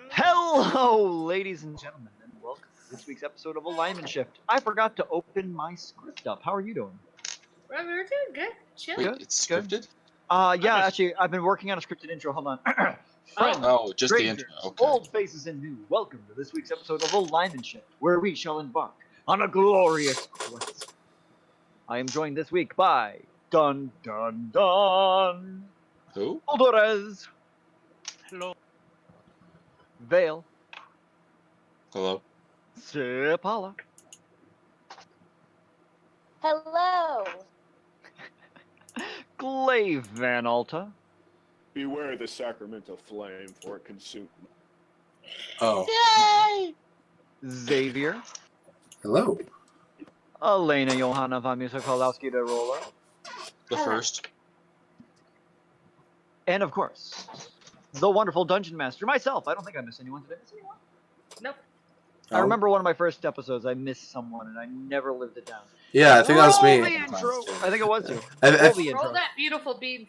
Hello, ladies and gentlemen, and welcome to this week's episode of Alignment Shift. I forgot to open my script up. How are you doing? Well, we're doing good. Chill. Wait, Good, it's good. scripted? Yeah, actually, I've been working on a scripted intro. Hold on. Friends, Oh, just the strangers, intro. Okay. old faces and new, welcome to this week's episode of Alignment Shift, where we shall embark on a glorious quest. I am joined this week by Dun Dun Dun, Who? Aldores, Hello. Vale, Hello. Sipala, Hello. Glaive Van Alta, Beware the sacramental flame, for it consumes. Oh. Yay! Xavier, Hello. Elena Johanna von Musikolowski de Roller, The Hello. first. and of course, the wonderful Dungeon Master, myself. I don't think I missed anyone. Did I miss anyone? Nope. I remember one of my first episodes, I missed someone, and I never lived it down. Yeah, I think that was Roll me. the intro. I think it was you. I- Roll the Roll intro. that beautiful bean.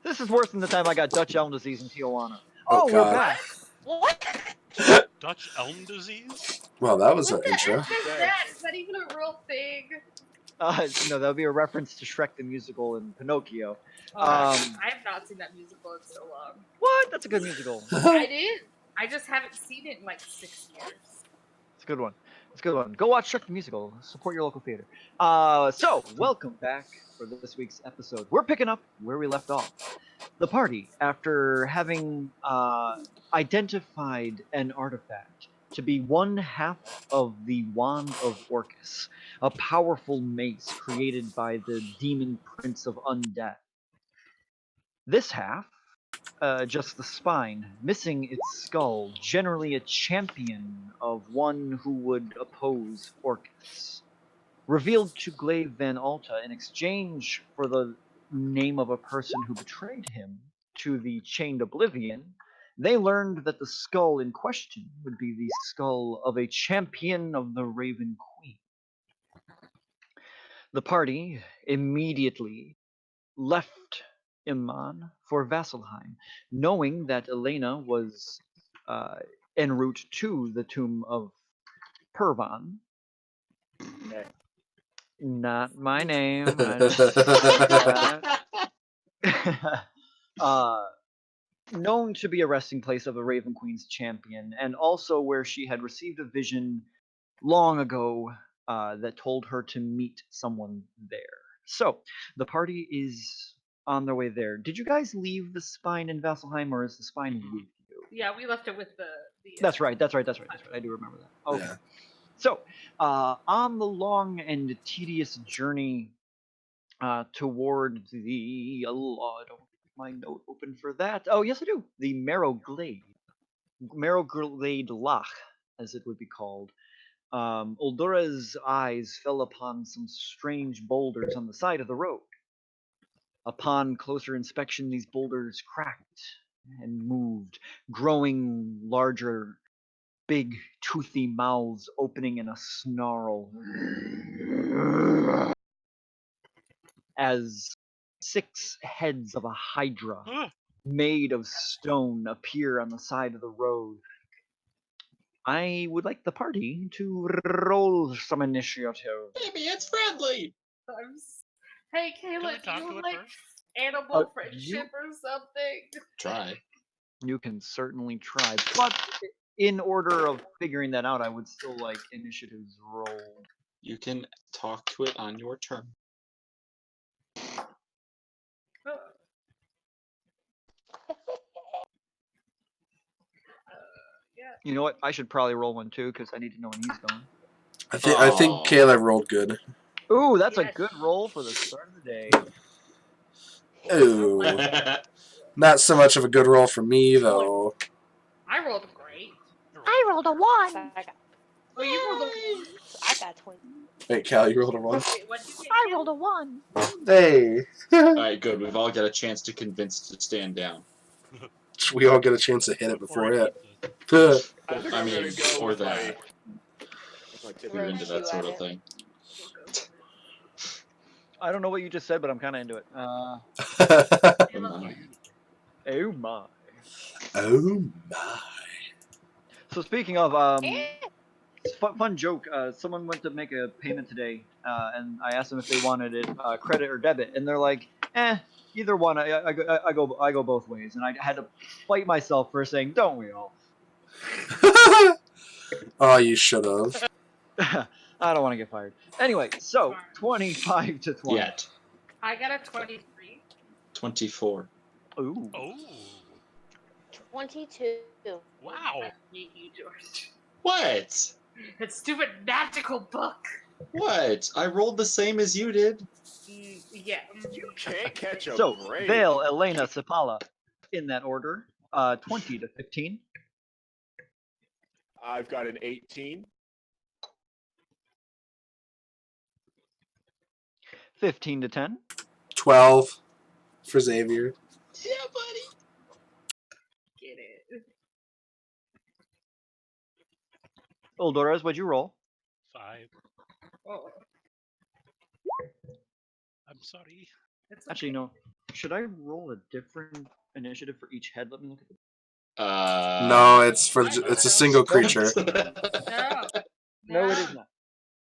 This is worse than the time I got Dutch elm disease in Tijuana. Oh, Oh, we're God. back. What? Dutch elm disease? Well, that was What an the intro. F is that? Is that even a real thing? No, that would be a reference to Shrek the Musical and Pinocchio. Oh, I have not seen that musical in so long. What? That's a good musical. I did. I just haven't seen it in like 6 years. It's a good one. It's a good one. Go watch Shrek the Musical. Support your local theater. So, welcome back for this week's episode. We're picking up where we left off. The party, after having identified an artifact to be one half of the Wand of Orcus, a powerful mace created by the Demon Prince of Undeath. This half, just the spine, missing its skull, generally a champion of one who would oppose Orcus. Revealed to Glaive Van Alta in exchange for the name of a person who betrayed him to the Chained Oblivion, they learned that the skull in question would be the skull of a champion of the Raven Queen. The party immediately left Iman for Vasselheim, knowing that Elena was en route to the tomb of Pervan. Not my name. Known to be a resting place of the Raven Queen's champion, and also where she had received a vision long ago that told her to meet someone there. So the party is on their way there. Did you guys leave the spine in Vasselheim, or is the spine with you? Yeah, we left it with the. That's right. That's right. That's right. That's right. I do remember that. Okay. Yeah. So, on the long and tedious journey toward the I don't have my note open for that. Oh, yes, I do. The Marrow Glade Loch, as it would be called. Uldora's eyes fell upon some strange boulders on the side of the road. Upon closer inspection, these boulders cracked and moved, growing larger, big, toothy mouths opening in a snarl as 6 heads of a hydra Ugh. made of stone appear on the side of the road. I would like the party to roll some initiative. Maybe it's friendly. Hey, Can Kayla, we do talk to you it like first? animal you- friendship or something? Try. You can certainly try, but in order of figuring that out, I would still like initiatives rolled. You can talk to it on your turn. Yeah. You know what? I should probably roll one too because I need to know when he's going. I think Oh. Kayla rolled good. Ooh, that's a Yes. good roll for the start of the day. Ooh, not so much of a good roll for me though. I rolled great. I rolled a 1. Well, you rolled a. I got 20. Wait, Cal, you rolled a 1. Wait, what'd you get? I Kayla? rolled a 1. Hey, Alright, good. We've all got a chance to convince to stand down. we all get a chance to hit it before Or it. pizza. I think I I'm mean, gonna go or with that. my If you're into that Shoe sort at of it. thing. We'll go for it. I don't know what you just said, but I'm kind of into it. Oh Kayla, my. Oh my. Oh my. So speaking of Eh. fun joke. Someone went to make a payment today, and I asked them if they wanted it credit or debit, and they're like, either one. I go both ways, and I had to fight myself for saying, don't we all? Oh, you should have. I don't want to get fired. Anyway, so Smart. 25 to 20. Yet. I got a 23. 24. Ooh. Oh, 22. wow. I hate you, George. What? That stupid magical book. What? I rolled the same as you did. Yeah. You can't catch a So break. Vale, Elena, Sapala, in that order. 20 to 15. I've got an 18. 15 to 10. 12 for Xavier. Yeah, buddy. Get it. Eldores, what'd you roll? 5. Oh, I'm sorry. it's okay. Actually, no. Should I roll a different initiative for each head? Let me look at the. No, it's I know. a single creature. No. No, it is not.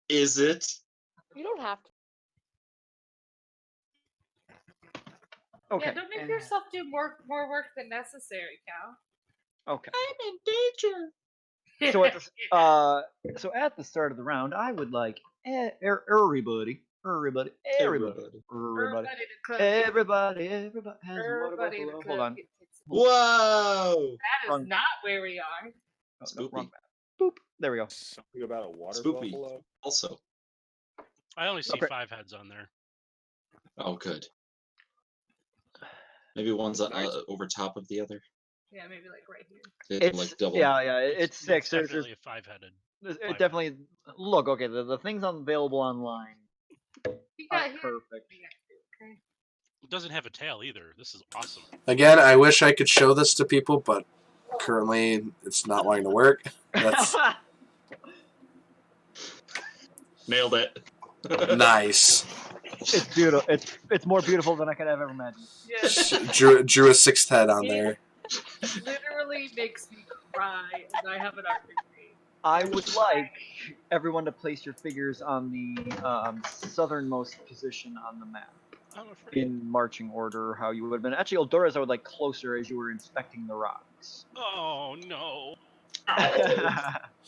Is it? You don't have to. Okay. Yeah, don't make yourself do more work than necessary, Cal. Okay. I'm in danger. So at the so at the start of the round, I would like everybody Everybody everybody has a Everybody in the motorboat. club Hold on. gets it. Whoa! That is Wrong. not where we are. No, Spoopy. wrong map. Boop. There we go. Something about a water Spoopy. buffalo. Also. I only see Okay. 5 heads on there. Oh, good. Maybe one's Nice. over top of the other. Yeah, maybe like right here. They have to, It's like double. yeah. It's 6. It's There's definitely a 5-headed. it definitely look okay. The things available online You aren't got here. perfect. Okay. It doesn't have a tail either. This is awesome. Again, I wish I could show this to people, but currently it's not wanting to work. That's Nailed it. nice. It's beautiful. It's more beautiful than I could have ever imagined. Yes. Drew a 6th head on there. Literally makes me cry, and I have an art degree. I would like everyone to place your figures on the southernmost position on the map I'm afraid. in marching order. How you would have been. Actually, Eldoras, I would like closer as you were inspecting the rocks. Oh no.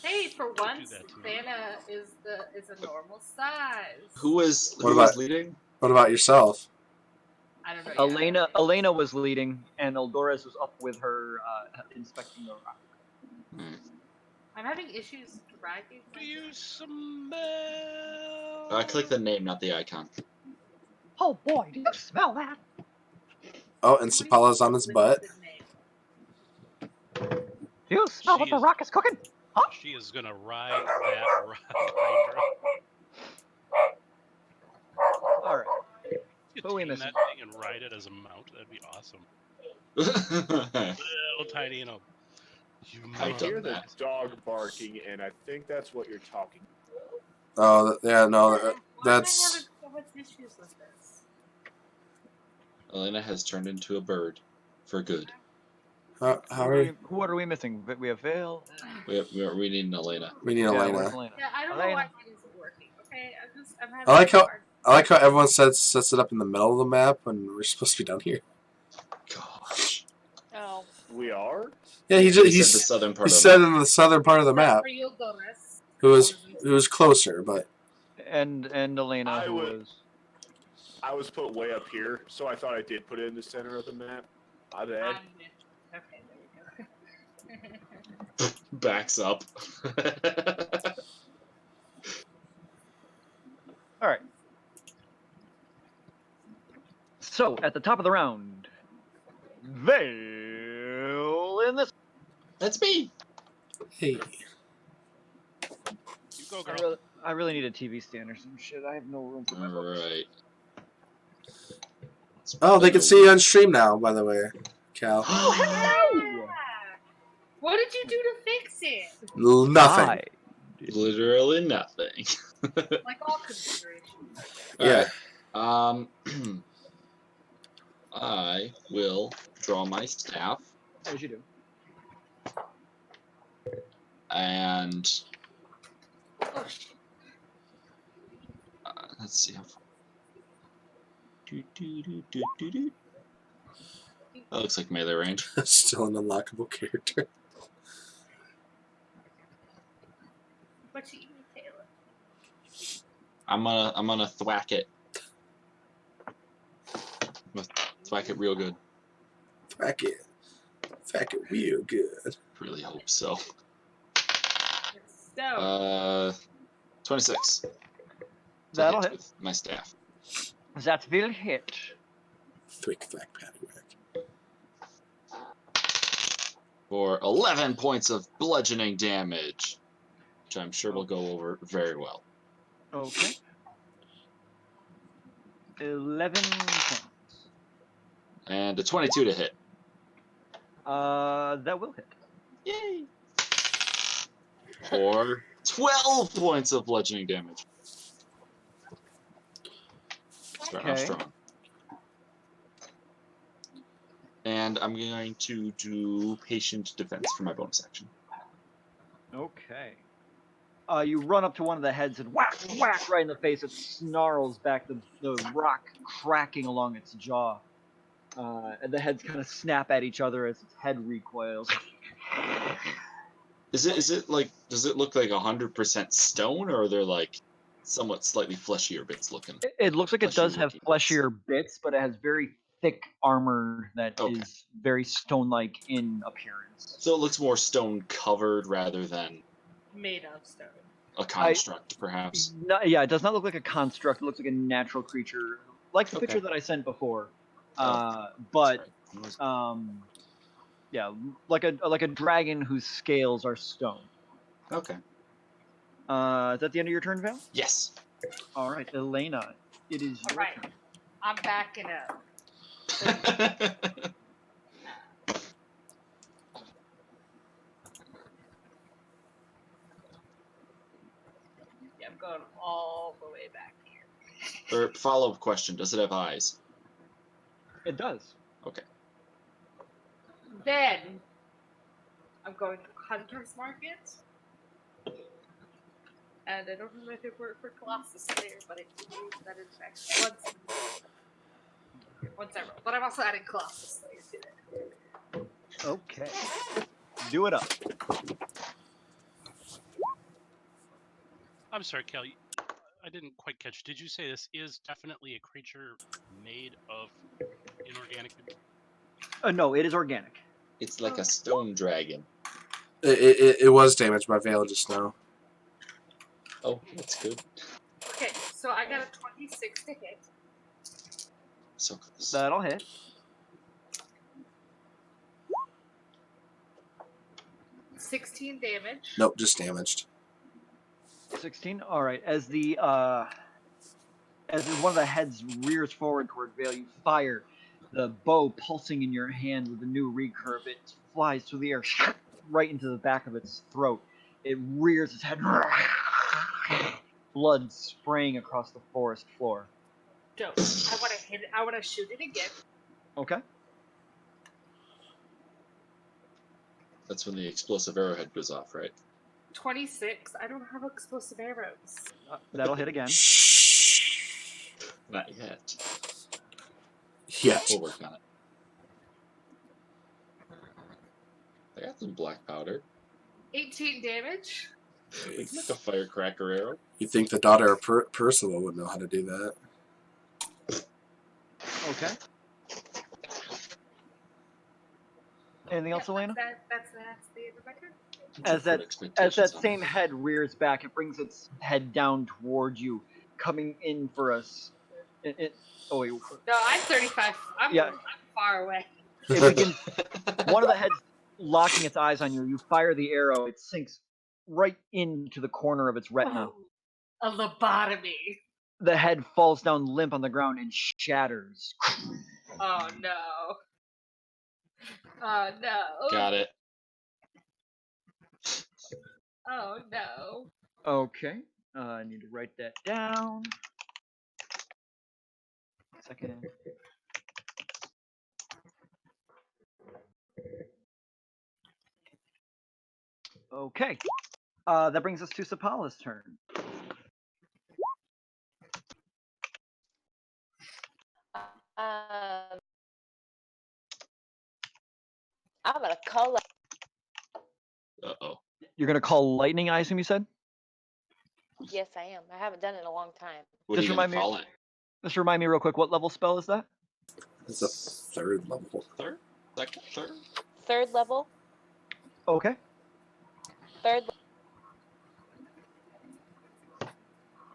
Hey, for Don't do once, that to me. Santa is a normal size. Who was What about- leading? What about yourself? I don't know. Elena was leading, and Eldores was up with her, inspecting the rock. Hmm. I'm having issues dragging. Do you smell? Click the name, not the icon. Oh boy, do you smell that? Oh, and Sapala's on his butt. Do you smell what the rock is cooking? Huh? She is gonna ride that rock hydra. All right. You Who are we tame missing? that thing and ride it as a mount. That'd be awesome. Little tiny, you know. I I've done hear the that. dog barking, and I think that's what you're talking. Oh, yeah, no, Why am I that's. having so much issues with this? Elena has turned into a bird for good. How are we? What are we missing? We have Vale. We need Elena. We need Yeah, Elena. where's Elena? Yeah, I don't know why mine isn't working. Okay, I'm having. I like a how hard- I like how everyone sets it up in the middle of the map when we're supposed to be down here. Gosh. Oh. We are? Yeah, he Said the just southern he part of the said map. in the southern part of the Except map. for you, Gomez. Who was closer, but And Elena, I who would- was. I was put way up here, so I thought I did put it in the center of the map. My bad. Okay, there we go. Backs up. All right. So at the top of the round, Vale in this. That's me. hey, You go, girl. I really need a TV stand or some shit. I have no room for my books. Alright. oh, they can see you on stream now. By the way, Cal, Oh, hello! Yeah. What did you do to fix it? nothing. I Literally nothing. Like all considerations. Yeah, Alright. I will draw my staff as you do. and Oh shit. let's see how far. Do. That looks like melee range. still an unlockable character. What you eating, Taylor? I'm gonna thwack it. I'm gonna thwack it real good. Fuck it real good. Really hope so. So, 26. That'll hit hit. with my staff. That will hit. Thwick thwack paddywhack. For 11 points of bludgeoning damage, which I'm sure will go over very well. Okay. 11 points. And a 22 to hit. That will hit. Yay! For 12 points of bludgeoning damage. Starting off Okay. strong. And I'm going to do patient defense for my bonus action. Okay. You run up to one of the heads and whack, whack right in the face. It snarls back, the rock cracking along its jaw. And the heads kind of snap at each other as its head recoils. Is it like, does it look like 100% stone, or are there like somewhat slightly fleshier bits looking? It looks like it does have Fleshy looking fleshier bits, but it has very thick armor that is Okay. very stone-like in appearance. So it looks more stone covered rather than made of stone. a construct, perhaps. Yeah, it does not look like a construct. It looks like a natural creature, like the picture Okay. that I sent before. Oh, But That's right. yeah, like a dragon whose scales are stone. Okay. Is that the end of your turn, Val? Yes. All right, Elena, it is your Alright. turn. I'm backing up. Yeah, I'm going all the way back here. Or follow-up question: does it have eyes? It does. Okay. Then I'm going to Hunter's Market. And I don't know if it worked for Colossus Slayer, but I do believe that in fact once I roll. But I'm also adding Colossus Slayer to it. Okay. Do it up. I'm sorry, Kelly. I didn't quite catch. Did you say this is definitely a creature made of No, it is organic. It's like a stone dragon. It was damaged by Veil just now. Oh, that's good. Okay, so I got a 26 to hit. So close. That'll hit. $16 damage. Nope, just damaged. 16. All right. As one of the heads rears forward toward Vale, you fire. The bow pulsing in your hand with a new recurve. It flies through the air, right into the back of its throat. It rears its head. Blood spraying across the forest floor. Dope. I want to hit it. I want to shoot it again. Okay. That's when the explosive arrowhead goes off, right? 26. I don't have explosive arrows. That'll hit again. Not yet. Yes. We'll work on it. I got some black powder. 18 damage. It's like a firecracker arrow. You think the daughter of Percival would know how to do that? Okay. Anything else, Elena? That's the end of my turn. As that Expectations on same it. head rears back, it brings its head down towards you, coming in for us. Oh wait. No, I'm 35. I'm far away. It begins. One of the heads locking its eyes on you. You fire the arrow. It sinks right into the corner of its retina. A lobotomy. The head falls down limp on the ground and shatters. Oh no. Oh no. Got it. Oh no. Okay. I need to write that down. Second. Okay. That brings us to Sapala's turn. I'm gonna call it. Uh-oh. You're gonna call lightning, I assume you said? Yes, I am. I haven't done it in a long time. What are Just you going remind to me. call it? Just remind me real quick. What level spell is that? It's a third level. Third? Second? Third? Third level. Okay. Third.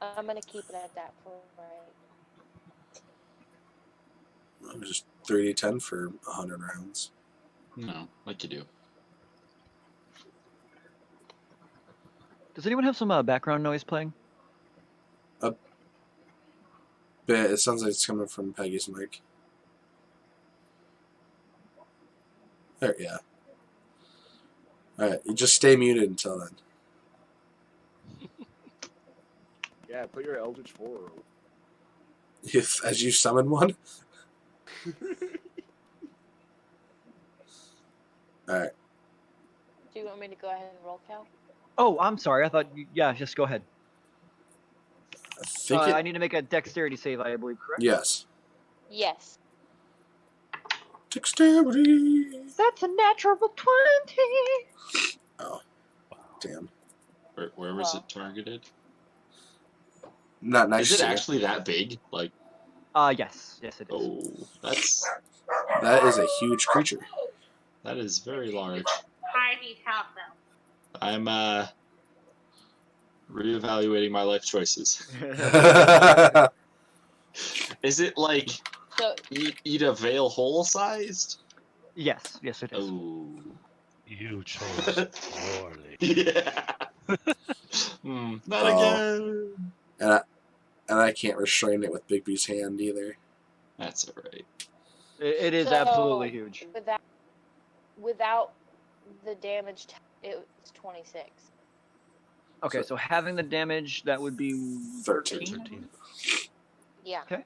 I'm gonna keep it at that for right. Just 3d10 for 100 rounds. No, like you do. Does anyone have some background noise playing? But it sounds like it's coming from Peggy's mic. There, yeah. Alright, you just stay muted until then. Yeah, put your Eldritch Horror. As you summon one? Alright. Do you want me to go ahead and roll, Cal? Oh, I'm sorry. I thought. Yeah, just go ahead. I think I need to make a dexterity save, I believe, correct? Yes. Yes. Dexterity! That's a natural 20! Oh. Damn. Where was it targeted? Not next Is it to you. actually that big? Like, Yes. Yes, it is. oh, That is a huge creature. that is very large. I need help though. I'm reevaluating my life choices. Is it like So eat a veil whole sized? Yes, it is. Oh. You chose poorly. Yeah. Not again. And I can't restrain it with Bigby's hand either. That's alright. It is So, absolutely huge. without the damage, it was 26. Okay, so having the damage, that would be 13. 13. Yeah. Okay.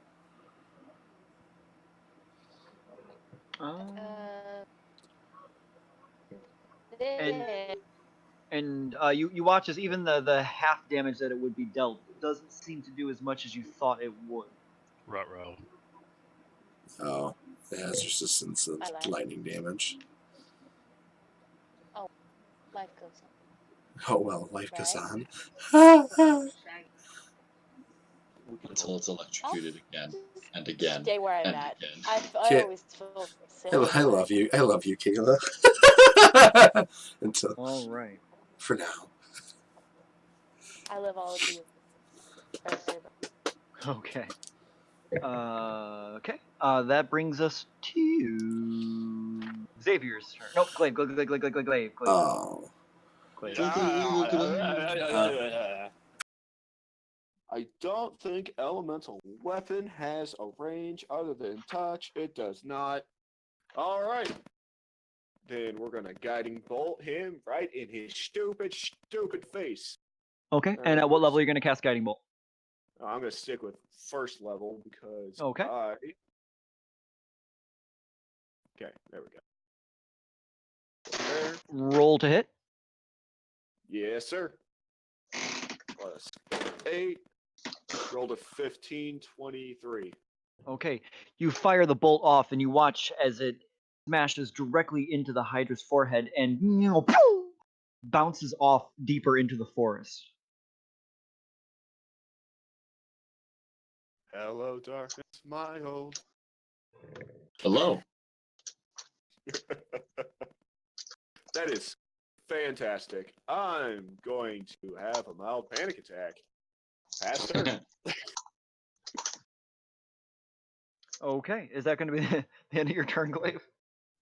Then, And you watch as even the half damage that it would be dealt doesn't seem to do as much as you thought it would. Ruh-roh. Oh, it has resistance of I like. lightning damage. life goes on. Oh well, life goes Right. on. Until it's electrocuted again and again Stay where I'm and at. again. I Yeah. always feel silly. I love you. I love you, Kayla. Until All right. for now. I love all of you. Very much. Okay. Okay. That brings us to Xavier's turn. Nope, Glaive. Oh. Glaive. I don't think elemental weapon has a range other than touch. It does not. All right. Then we're gonna guiding bolt him right in his stupid face. Okay. And at what level are you going to cast Guiding Bolt? I'm gonna stick with first level because Okay. Okay, there we go. There. Roll to hit. Yes, sir. Plus 8. Rolled a 15, 23. Okay. You fire the bolt off, and you watch as it smashes directly into the Hydra's forehead and bounces off deeper into the forest. Hello, darkness, my old. Hello. That is fantastic. I'm going to have a mild panic attack. Pass turn. Okay. Is that going to be the end of your turn, Glaive?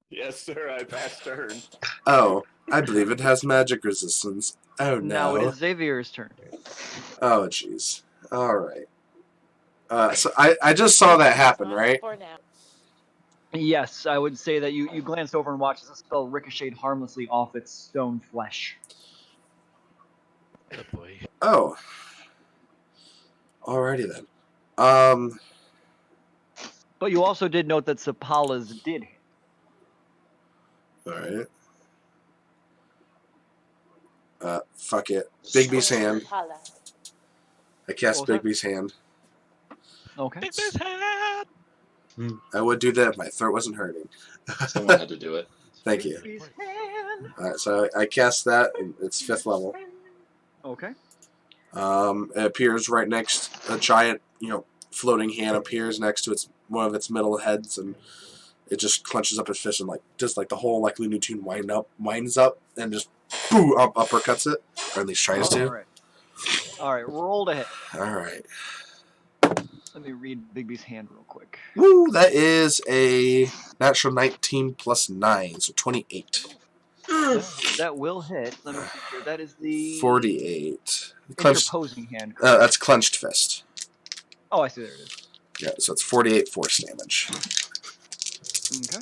Yes, sir. I passed turn. Oh, I believe it has magic resistance. Oh Now it no. is Xavier's turn. Oh jeez. All right. So I just saw that happen, right? For now. Yes, I would say that you glanced over and watched as the spell ricocheted harmlessly off its stone flesh. Good boy. Oh. Alrighty then. But you also did note that Sapala's did hit. Alright. Fuck it. Bigby's hand. Holla. I cast What was that? Bigby's hand. Okay. Big man's hat. I would do that if my throat wasn't hurting. Someone had to do it. Thank you. Bigby's hand. Alright, so I cast that, and it's 5th level. Okay. It appears right next, a giant, floating hand appears next to one of its middle heads, and it just clenches up its fist and just like the whole Looney Tune winds up, and just boo uppercuts it, or at least tries to. All right. Roll to hit. All right. Let me read Bigby's hand real quick. Woo! That is a natural 19 plus 9, so 28. That will hit. Let me see here. That is the 48. interposing hand. Correct? That's clenched fist. Oh, I see. There it is. Yeah, so it's 48 force damage. Okay.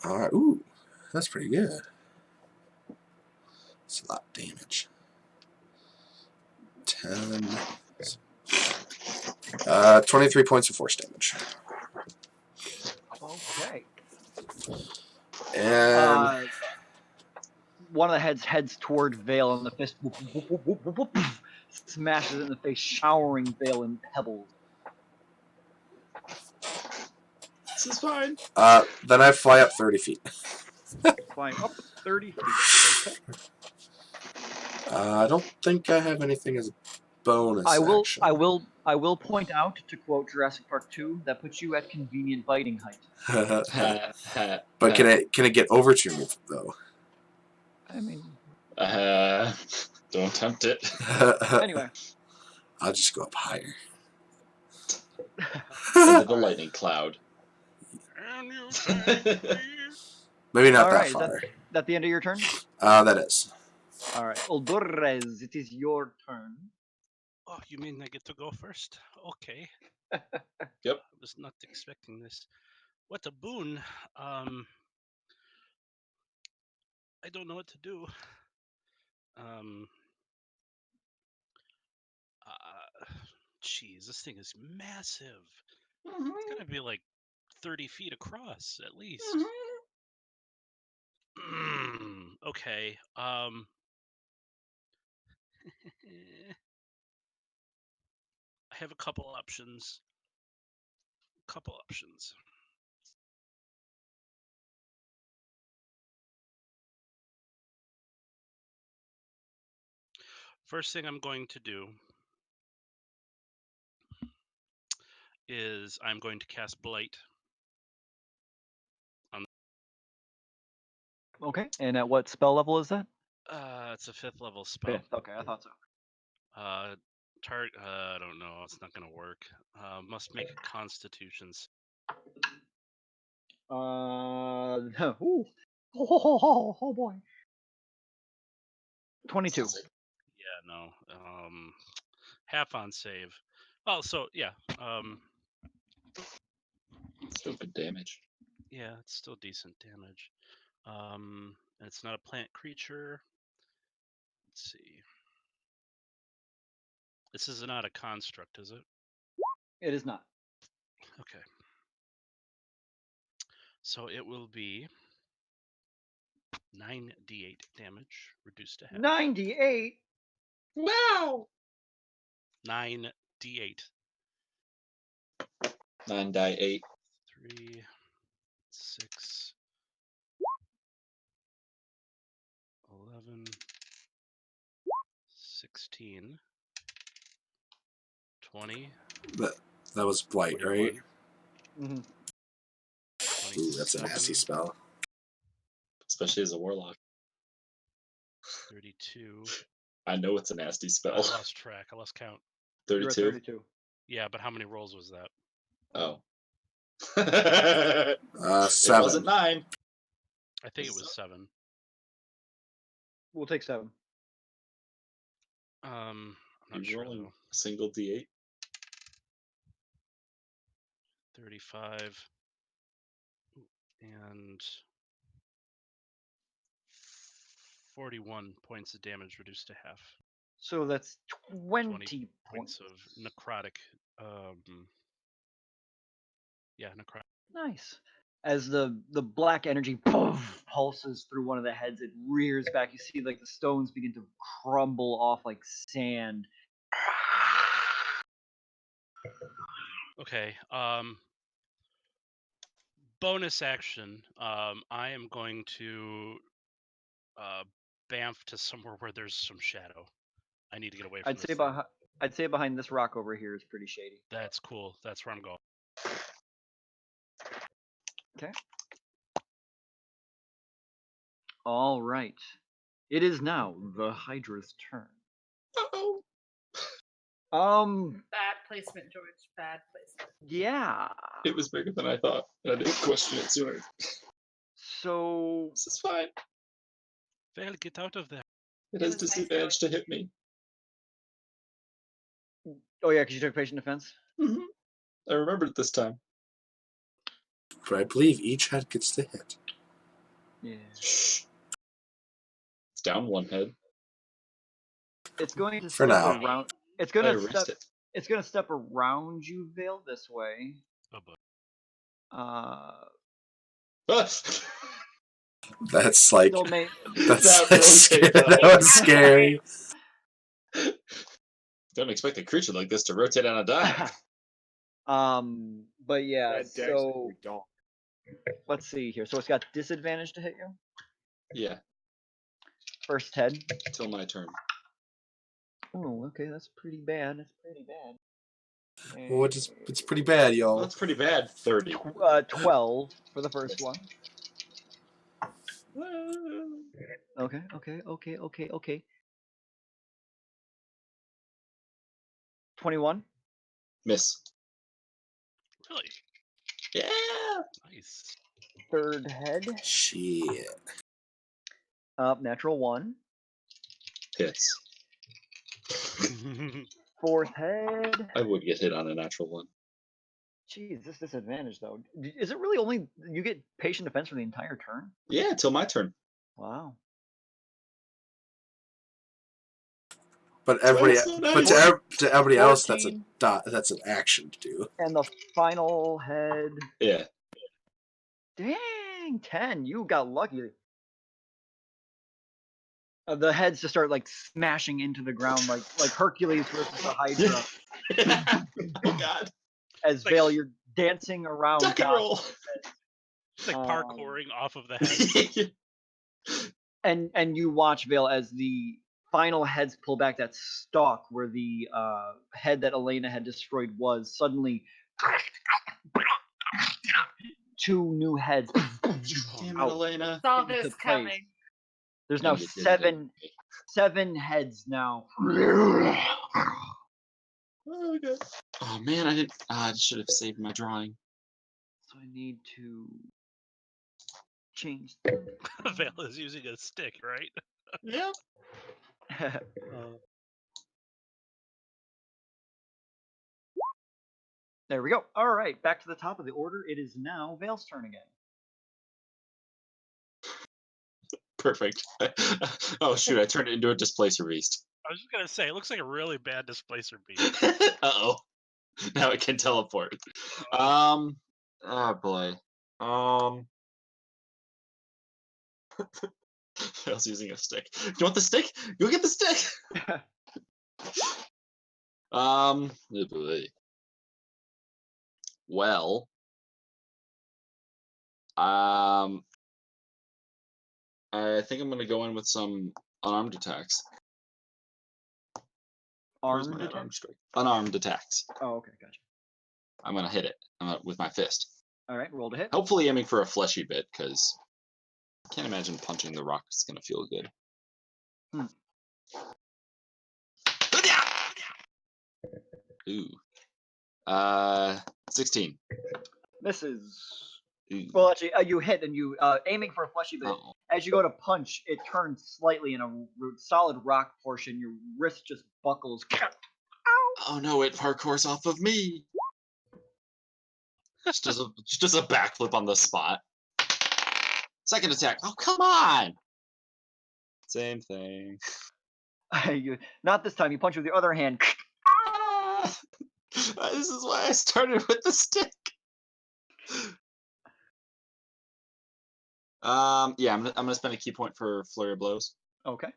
All right. Ooh, that's pretty good. It's a lot of damage. 10. 23 points of force damage. Okay. And One of the heads heads toward Vale, and the fist smashes it in the face, showering Vale in pebbles. This is fine. then I fly up 30 feet. Flying up 30 feet. Okay. I don't think I have anything as a bonus action. I will point out, to quote Jurassic Park 2, that puts you at convenient biting height. But can it get over to me though? I mean, don't tempt it. anyway. I'll just go up higher. Into the lightning cloud. Maybe not All that right, far. is that the end of your turn? That is. All right, Oldurres, it is your turn. Oh, you mean I get to go first? Okay. Yep. I was not expecting this. What a boon. I don't know what to do. Jeez, this thing is massive. It's gotta be like 30 feet across at least. Okay. I have a couple options. First thing I'm going to do is I'm going to cast Blight. Okay, and at what spell level is that? It's a 5th level spell. Fifth. Okay, I thought so. I don't know. It's not gonna work. Must make a Constitution's. Ooh. Oh boy. 22. Yeah, no. Half on save. Oh, so yeah. Still good damage. Yeah, it's still decent damage. And it's not a plant creature. Let's see. This is not a construct, is it? It is not. Okay. So it will be 9d8 damage reduced to half. 98. Wow. 9d8. 9 die 8. 3, 6, 11, 16, 20, That was Blight, 21, right? Mm-hmm. Ooh, that's a 27, nasty spell. Especially as a warlock. 32. I know it's a nasty I spell. lost track. I lost count. You're at 32. 32. Yeah, but how many rolls was that? Oh. It 7. wasn't 9. I think it was 7. We'll take 7. I'm not You sure rolling though. a single d8? 35 and 41 points of damage reduced to half. So that's 20 Points points. of necrotic. Yeah, necrotic. Nice. As the black energy pulses through one of the heads, it rears back. You see like the stones begin to crumble off like sand. Okay. Bonus action. I am going to bamf to somewhere where there's some shadow. I need to get away from I'd this say thing. I'd say behind this rock over here is pretty shady. That's cool. That's where I'm going. Okay. All right. It is now the Hydra's turn. Uh-oh. Bad placement, George. Bad placement. Yeah. It was bigger than I thought. I didn't question it sooner. So This is fine. Val, get out of there. It It has was nice disadvantage to hit me. oh yeah, because you took patient defense. Mm-hmm. I remembered this time. But I believe each head gets to hit. Yeah. Shh. It's down one head. It's going to For step now. around. It's I gonna erased step. it. It's gonna step around you, Vale, this way. Oh, but That's like Still may. that's That rotate, though. that was scary. Don't expect a creature like this to rotate on a dime. But yeah. That dex So we don't. let's see here. So it's got disadvantage to hit you. Yeah, First head. till my turn. Oh, okay, that's pretty bad. That's pretty bad. Well, it's pretty bad, Well, y'all. that's pretty bad. 30. 12 for the first one. Okay. 21. Miss. really? Yeah. Nice. Third head. Shit. Natural 1. Hits. Fourth head. I would get hit on a natural one. Jeez, this disadvantage though. Is it really only you get patient defense for the entire turn? Yeah, till my turn. Wow. But That's why it's so nice. to everybody else, that's 14. that's an action to do. And the final head. Yeah. Dang, 10. You got lucky. The heads just start like smashing into the ground like Hercules versus the Hydra. Oh God. As Like- Vale, you're dancing around. Duck and dodging roll. It's like Um, parkouring off of the head. and you watch Vale as the final heads pull back that stalk where the head that Elena had destroyed was suddenly 2 new heads Damn it, out Elena. Saw into this place. coming. There's You're now gonna get dizzy, don't 7 heads now. Oh, okay. Oh man, I didn't. I should have saved my drawing. So I need to change. Vale is using a stick, right? Yeah. There we go. All right, back to the top of the order. It is now Vale's turn again. Perfect. Oh shoot! I turned it into a displacer beast. I was just gonna say, it looks like a really bad displacer beast. Uh-oh. Now it can teleport. Oh boy. I was using a stick. You want the stick? Go get the stick. Oh boy. Well. I think I'm gonna go in with some unarmed attacks. Where's my Armed attack? unarmed strike? Unarmed attacks. Oh, okay, gotcha. I'm gonna hit it with my fist. All right, roll to hit. Hopefully aiming for a fleshy bit, because I can't imagine punching the rock is gonna feel good. Ooh. 16. Misses. Ooh. Well, actually, you hit and you aiming for a fleshy bit. Oh. As you go to punch, it turns slightly in a solid rock portion. Your wrist just buckles. Oh no! It parkours off of me. Just does a backflip on the spot. Second attack. Oh come on! Same thing. Not this time. You punch with your other hand. This is why I started with the stick. Yeah, I'm gonna spend a key point for flurry of blows. Okay.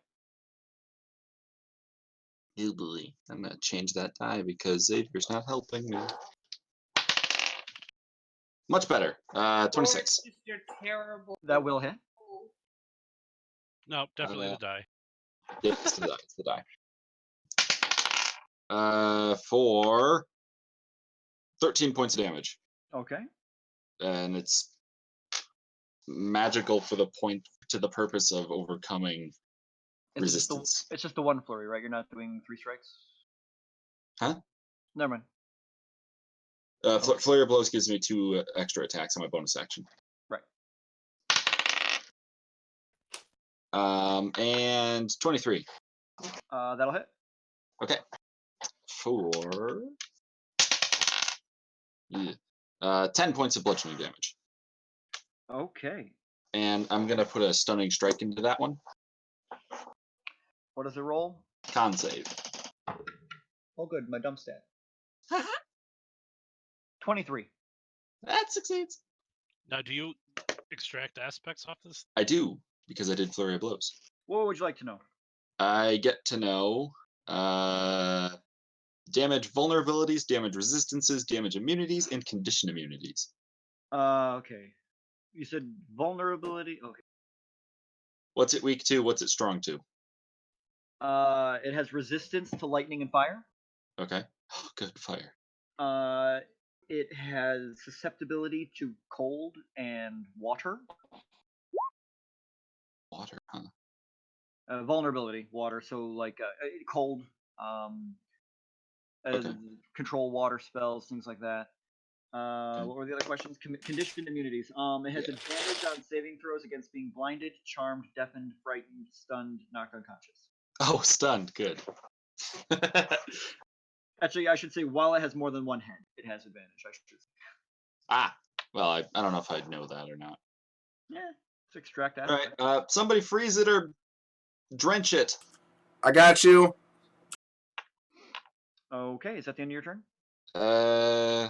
Oh boy, I'm gonna change that die because Xavier's not helping me. Much better. 26. Or just your terrible. That will hit. No, definitely Uh, the die. Yeah, it's the die. It's the die. For 13 points of damage, Okay. and it's magical for the purpose of overcoming resistance. It's just the one flurry, right? You're not doing 3 strikes. Huh? Never mind. Flurry of blows gives me 2 extra attacks on my bonus action. Right. And 23. That'll hit. Okay. For 10 points of bludgeoning damage. Okay. And I'm gonna put a stunning strike into that one. What does it roll? Con save. Oh, good. My dump stat. 23. That succeeds. Now, do you extract aspects off this? I do, because I did flurry of blows. What would you like to know? I get to know damage vulnerabilities, damage resistances, damage immunities, and condition immunities. Okay. You said vulnerability. Okay. What's it weak to? What's it strong to? It has resistance to lightning and fire. Okay. Oh, good fire. It has susceptibility to cold and water. Water, huh? Vulnerability, water. So like cold. Okay. Control water spells, things like that. What were the other questions? Conditioned immunities. It has advantage on saving throws against being blinded, charmed, deafened, frightened, stunned, knocked unconscious. Oh, stunned. Good. Actually, I should say while it has more than one head, it has advantage. I should say. Ah. Well, I don't know if I'd know that or not. Yeah, let's extract that. All right. Somebody freeze it or drench it. I got you. Okay, is that the end of your turn? I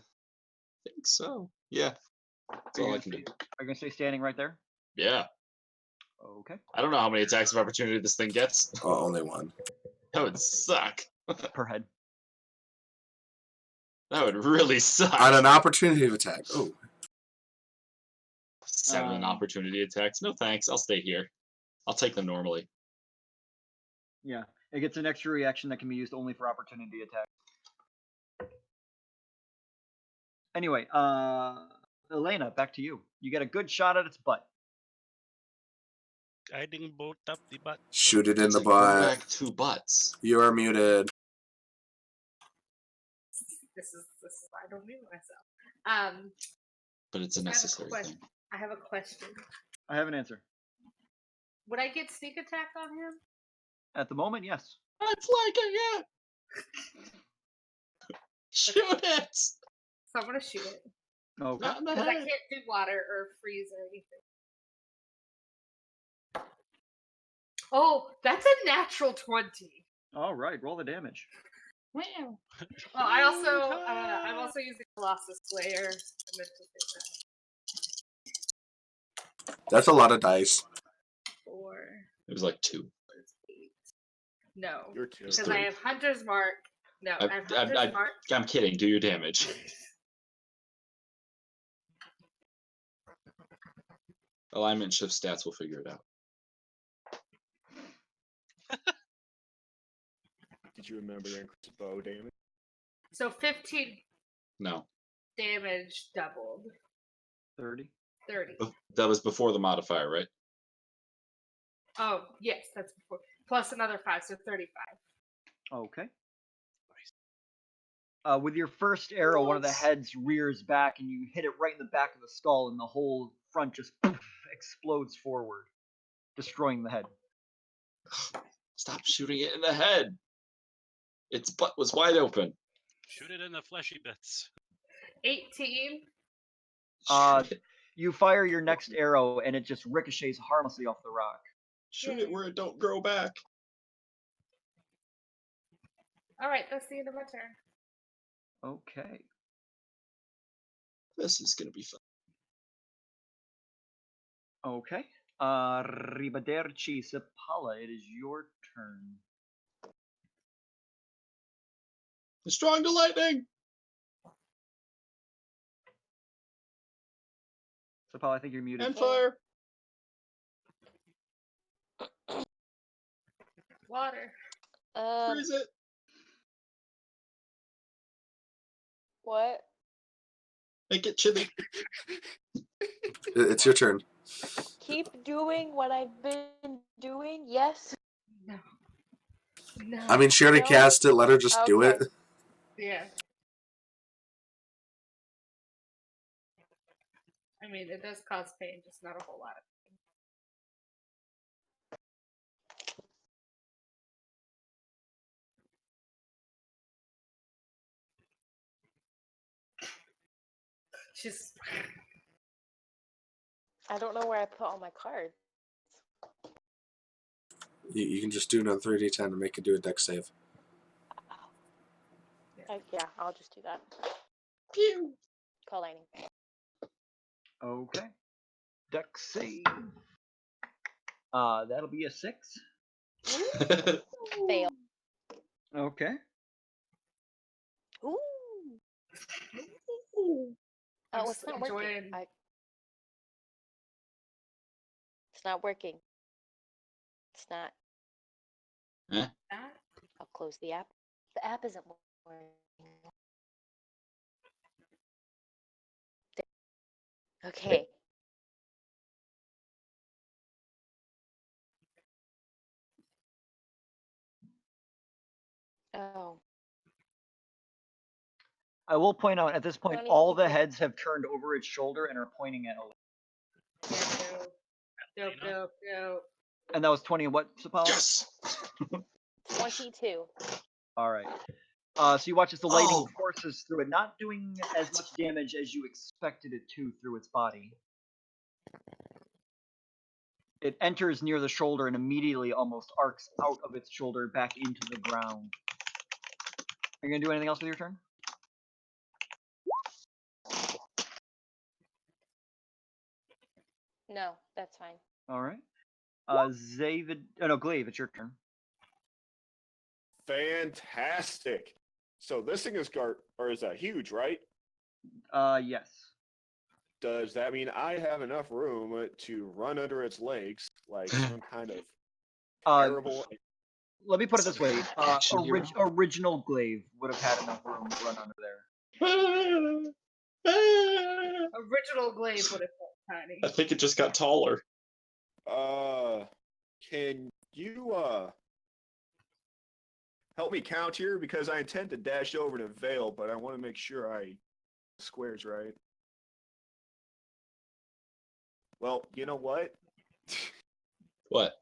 think so. Yeah. That's all I can do. Are you gonna stay standing right there? Yeah. Okay. I don't know how many attacks of opportunity this thing gets. Oh, only one. That would suck. Per head. That would really suck. On an opportunity of attack. Oh. 7 opportunity attacks. No thanks. I'll stay here. I'll take them normally. Yeah, it gets an extra reaction that can be used only for opportunity attack. Anyway, Elena, back to you. You get a good shot at its butt. Guiding bolt up the butt. Shoot it in It's the a butt. back two butts. You are muted. This is I don't mute myself. But it's a I have a necessary question. thing. I have a question. I have an answer. Would I get sneak attack on him? At the moment, yes. I'm flanking it! Shoot it! So I'm gonna shoot it. Okay. Not in the Because I head. can't do water or freeze or anything. Oh, that's a natural 20. All right, roll the damage. Wow. Oh, I'm also using Colossus Slayer. I meant to say that. That's a lot of dice. 4, It was like 2. 8. No, You're too. because three. I have Hunter's Mark. No, I have Hunter's Mark. I'm kidding. Do your damage. Alignment shift stats will figure it out. Did you remember to increase bow damage? So 15 No. damage doubled. 30. 30. That was before the modifier, right? Oh, yes, that's before. Plus another 5, so 35. Okay. With your first arrow, one of the Nice. heads rears back, and you hit it right in the back of the skull, and the whole front just explodes forward, destroying the head. Stop shooting it in the head. Its butt was wide open. Shoot it in the fleshy bits. 18. Shoot it. You fire your next arrow, and it just ricochets harmlessly off the rock. Shoot it where it don't grow back. All right, that's the end of my turn. Okay. This is gonna be fun. Okay. Arrivederci, Sepala. It is your turn. Strong to lightning. Sepala, I think you're muted. And fire. Water. Freeze it. What? Make it chilly. It's your turn. Keep doing what I've been doing? Yes? No. No. I mean, she already No. cast it. Let her just do Okay. it. Yeah. I mean, it does cause pain, just not a whole lot of pain. She's. I don't know where I put all my cards. You can just do another 3d10 and make it do a dex save. Yeah, I'll just do that. Pew. Call lightning. Okay. Dex save. That'll be a 6. Fail. Okay. Ooh. I'm Oh, just it's not working. enjoying- It's not working. It's not. that. I'll close the app. The app isn't working. Okay. Oh. I will point out at this point, Don't even all the get- heads have turned over its shoulder and are pointing at Elena. Yeah, dope, dope, dope. And that was 20 and what, Sepala? Yes. 22. All right. So you watch as the lightning Oh. courses through it, not doing as much damage as you expected it to through its body. It enters near the shoulder and immediately almost arcs out of its shoulder back into the ground. Are you going to do anything else with your turn? No, that's fine. All right. Zavid, no, Glaive, it's your turn. Fantastic. So this thing is is that huge, right? Yes. Does that mean I have enough room to run under its legs like some kind of terrible? Let me put it this way. Action hero. Original Glaive would have had enough room to run under there. Original Glaive would have felt tiny. I think it just got taller. Can you help me count here because I intend to dash over to Vale, but I want to make sure I squares right. Well, you know what? What?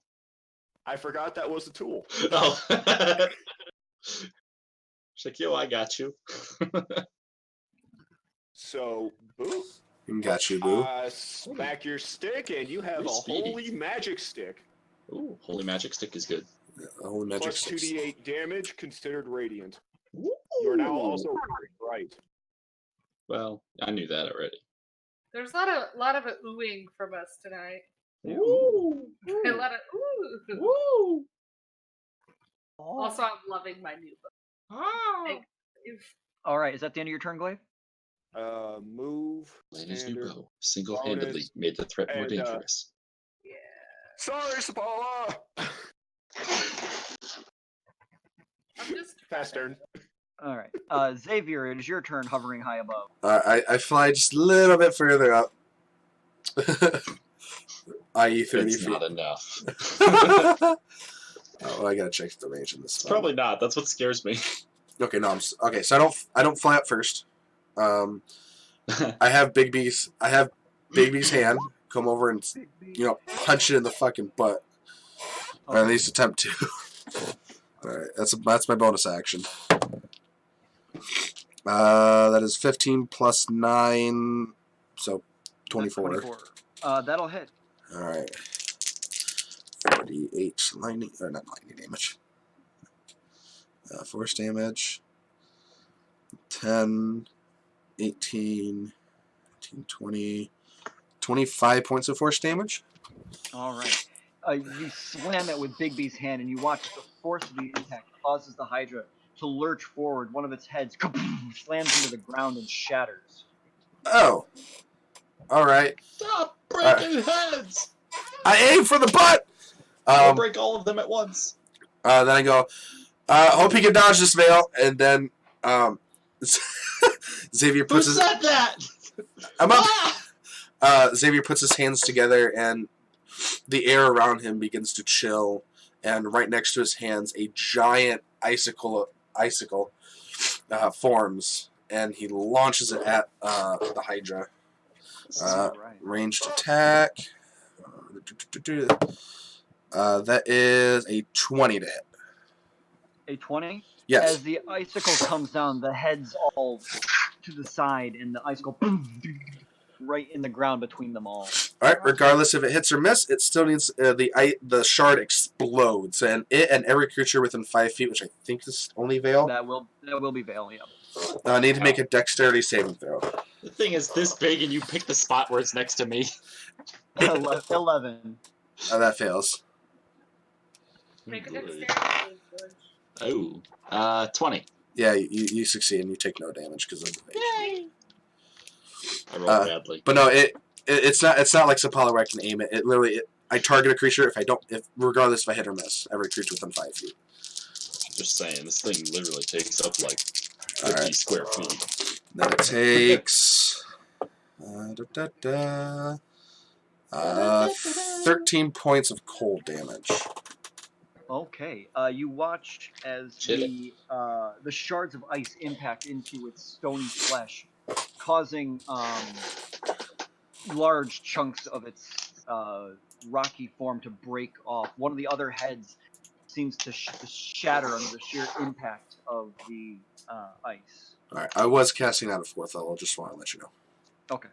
I forgot that was a tool. Oh. Shaquille, I got you. So, boo. Got you, boo. Smack your stick, and you have Very a speedy. holy magic stick. Ooh, holy magic stick is good. Holy magic Plus sticks. 2d8 damage, considered radiant. Ooh. You are now also right. Well, I knew that already. There's a lot of oohing from us tonight. Ooh. A lot of ooh. Ooh. Also, I'm loving my new book. Oh. All right, is that the end of your turn, Glaive? Move. Laney's new Standard. bow single-handedly bonus, made the threat more and, dangerous. Yeah. Sorry, Sapala! I'm just Fast turn. All right. Xavier, it is your turn hovering high above. I fly just a little bit further up. I.e. 30 It's feet. not enough. Oh, I gotta check the range in this. It's probably not. That's what scares me. Okay, no, okay. So I don't fly up first. I have Big B's hand come over and punch it in the fucking butt. Or at least attempt to. All right, that's my bonus action. That is 15 plus 9, so 24. 24. That'll hit. All right. 48 lightning, or not lightning damage. Force damage. 10, 18, 19, 20, 25 points of force damage. All right. You slam it with Bigby's hand, and you watch the force of the impact causes the Hydra to lurch forward. One of its heads slams into the ground and shatters. Oh. All right. Stop breaking heads! I aim for the butt! I'll break all of them at once. Then I go, hope he can dodge this veil, and then Xavier Who puts his... said that? I'm up! Xavier puts his hands together, and the air around him begins to chill, and right next to his hands, a giant icicle forms, and he launches it at the Hydra. All right. Ranged attack. That is a 20 to hit. A 20? Yes. As the icicle comes down, the heads all to the side, and the icicle right in the ground between them all. All right. Regardless if it hits or miss, it still needs the shard explodes, and it and every creature within 5 feet, which I think is only Veil, That will be Veil, yeah. need to make a dexterity saving throw. The thing is this big and you pick the spot where it's next to me. 11. That fails. Make a Good. dexterity save, Oh. 20. Yeah, you succeed and you take no damage because of the Yay! I rolled badly. But no, it's not like Sapala where I can aim it. It literally I target a creature regardless if I hit or miss. Every creature within 5 feet. Just saying, this thing literally takes up like 50 Alright. square feet. Then it takes 13 points of cold damage. Okay. You watch as the shards of ice impact into its stony flesh, causing large chunks of its rocky form to break off. One of the other heads seems to shatter under the sheer impact of the ice. Alright, I was casting out of 4th level, just want to let you know. Okay.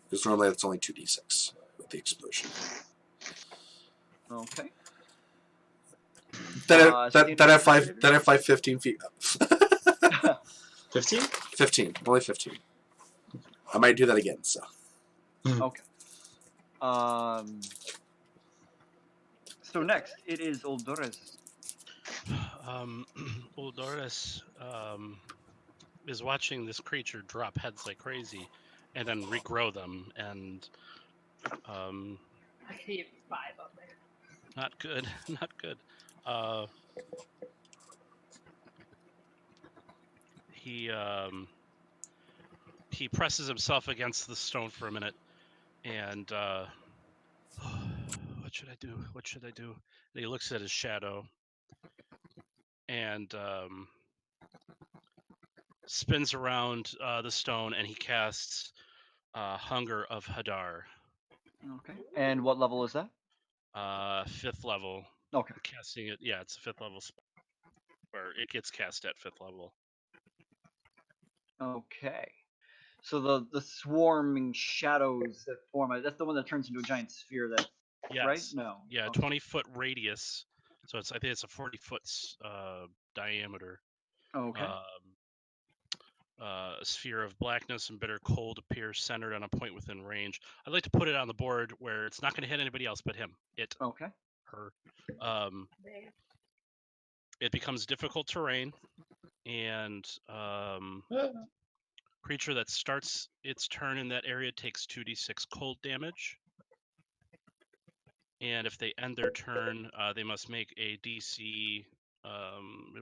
Because normally it's only 2d6 with the explosion. Okay. Then I fly 15 feet up. 15? 15. Only 15. I might do that again, so. Okay. So next, it is Uldores. Uldores is watching this creature drop heads like crazy and then regrow them, and I gave 5 on there. not good. Not good. He he presses himself against the stone for a minute, and what should I do? What should I do? And he looks at his shadow, and spins around the stone, and he casts Hunger of Hadar, Okay. And what level is that? 5th level. Okay. Casting it, yeah, it's a 5th level spell, or it gets cast at 5th level. Okay. So the swarming shadows that form, that's the one that turns into a giant sphere that, Yes. right? No. Yeah, Okay. 20-foot radius. So I think it's a 40-foot diameter. Okay. A sphere of blackness and bitter cold appears centered on a point within range. I'd like to put it on the board where it's not going to hit anybody else but him. Okay. Her. They. It becomes difficult terrain, and creature that starts its turn in that area takes 2d6 cold damage. And if they end their turn, they must make a DC.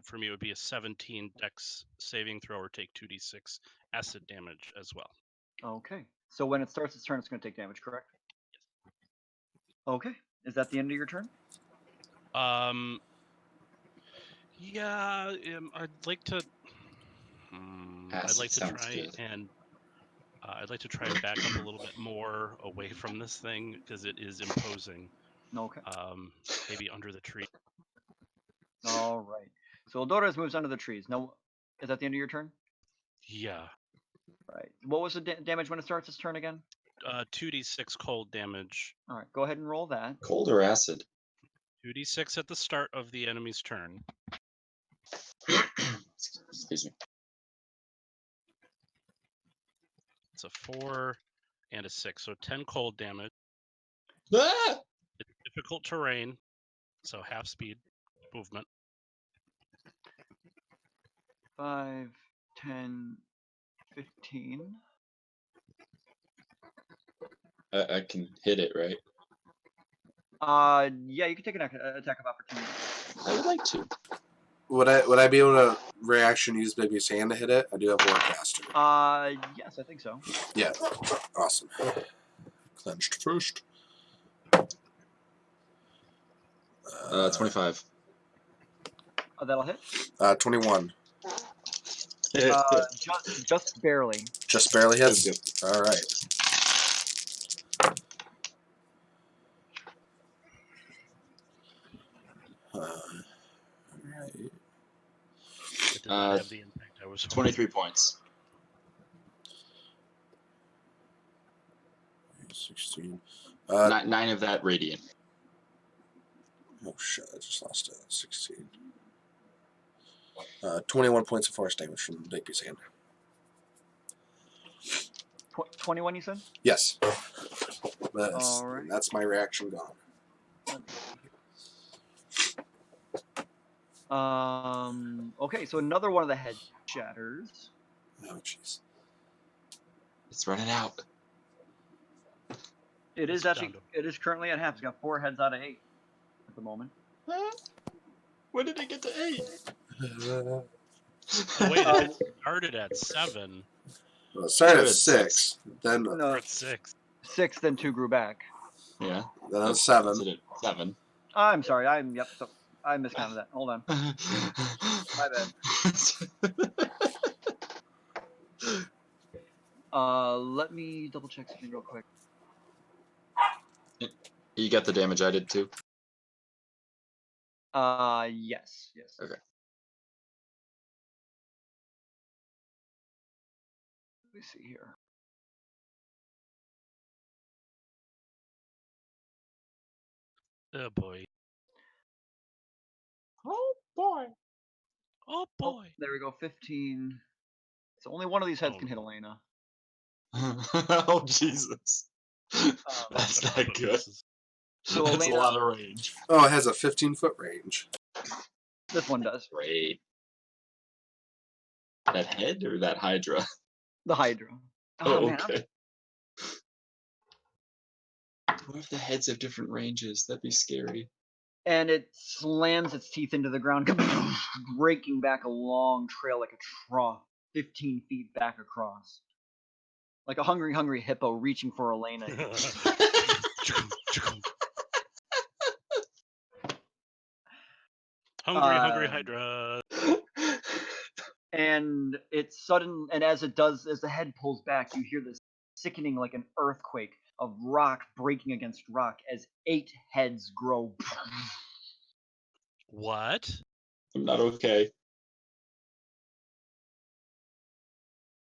For me, it would be a 17 Dex saving throw or take 2d6 acid damage as well. Okay. So when it starts its turn, it's going to take damage, correct? Okay. Is that the end of your turn? Yeah, I'd like to. I'd like to sounds try good. and. I'd like to try and back up a little bit more away from this thing because it is imposing. Okay. Maybe under the tree. All right. So Eldorez moves under the trees. Now, is that the end of your turn? Yeah. Right. What was the damage when it starts its turn again? 2d6 cold damage. All right. Go ahead and roll that. Cold or acid? 2d6 at the start of the enemy's turn. Excuse me. It's a 4 and a 6, so 10 cold damage. Ah! It's difficult terrain, so half speed movement. 5, 10, 15. I can hit it, right? Yeah, you can take an attack of opportunity. I would like to. Would I be able to reaction use Baby's hand to hit it? I do have Warcaster. Yes, I think so. Yeah. Awesome. Clenched first. 25. That'll hit. 21. Just barely. Just barely hits. Good. All right. All right. It did not have the impact I was hoping. 23 points. 16. 9 of that radiant. Oh shit! I just lost 16. 21 points of force damage from Digby's hand. 21, you said? Yes. All right. That's my reaction gone. Okay, so another one of the heads shatters. Oh jeez. It's running out. It is It's actually, down it is currently at half. It's got 4 heads out of 8 at the moment. When did it get to 8? Oh, wait, it started at 7. Well, it started at Started at 6. Then No, Or at 6. 6, then 2 grew back. Yeah. then it was 7. Is it at 7? I'm sorry. So I miscounted that. Hold on. My bad. Let me double check something real quick. You got the damage I did too? Yes. Okay. Let me see here. Oh boy. Oh boy. Oh Oh, boy. there we go. 15. So only one of these heads Oh, can hit Elena. Oh Jesus. That's But not good. misses. So That's Elena, a lot of range. Oh, it has a 15-foot range. this one does. Great. That head or that Hydra? The Hydra. Oh, Man, okay. What if the heads have different ranges? That'd be scary. and it slams its teeth into the ground, breaking back a long trail like a trough, 15 feet back across. like a hungry hippo reaching for Elena. Hungry Hydra. And it's sudden, and as the head pulls back, you hear this sickening, like an earthquake of rock breaking against rock as 8 heads grow. What? I'm not okay.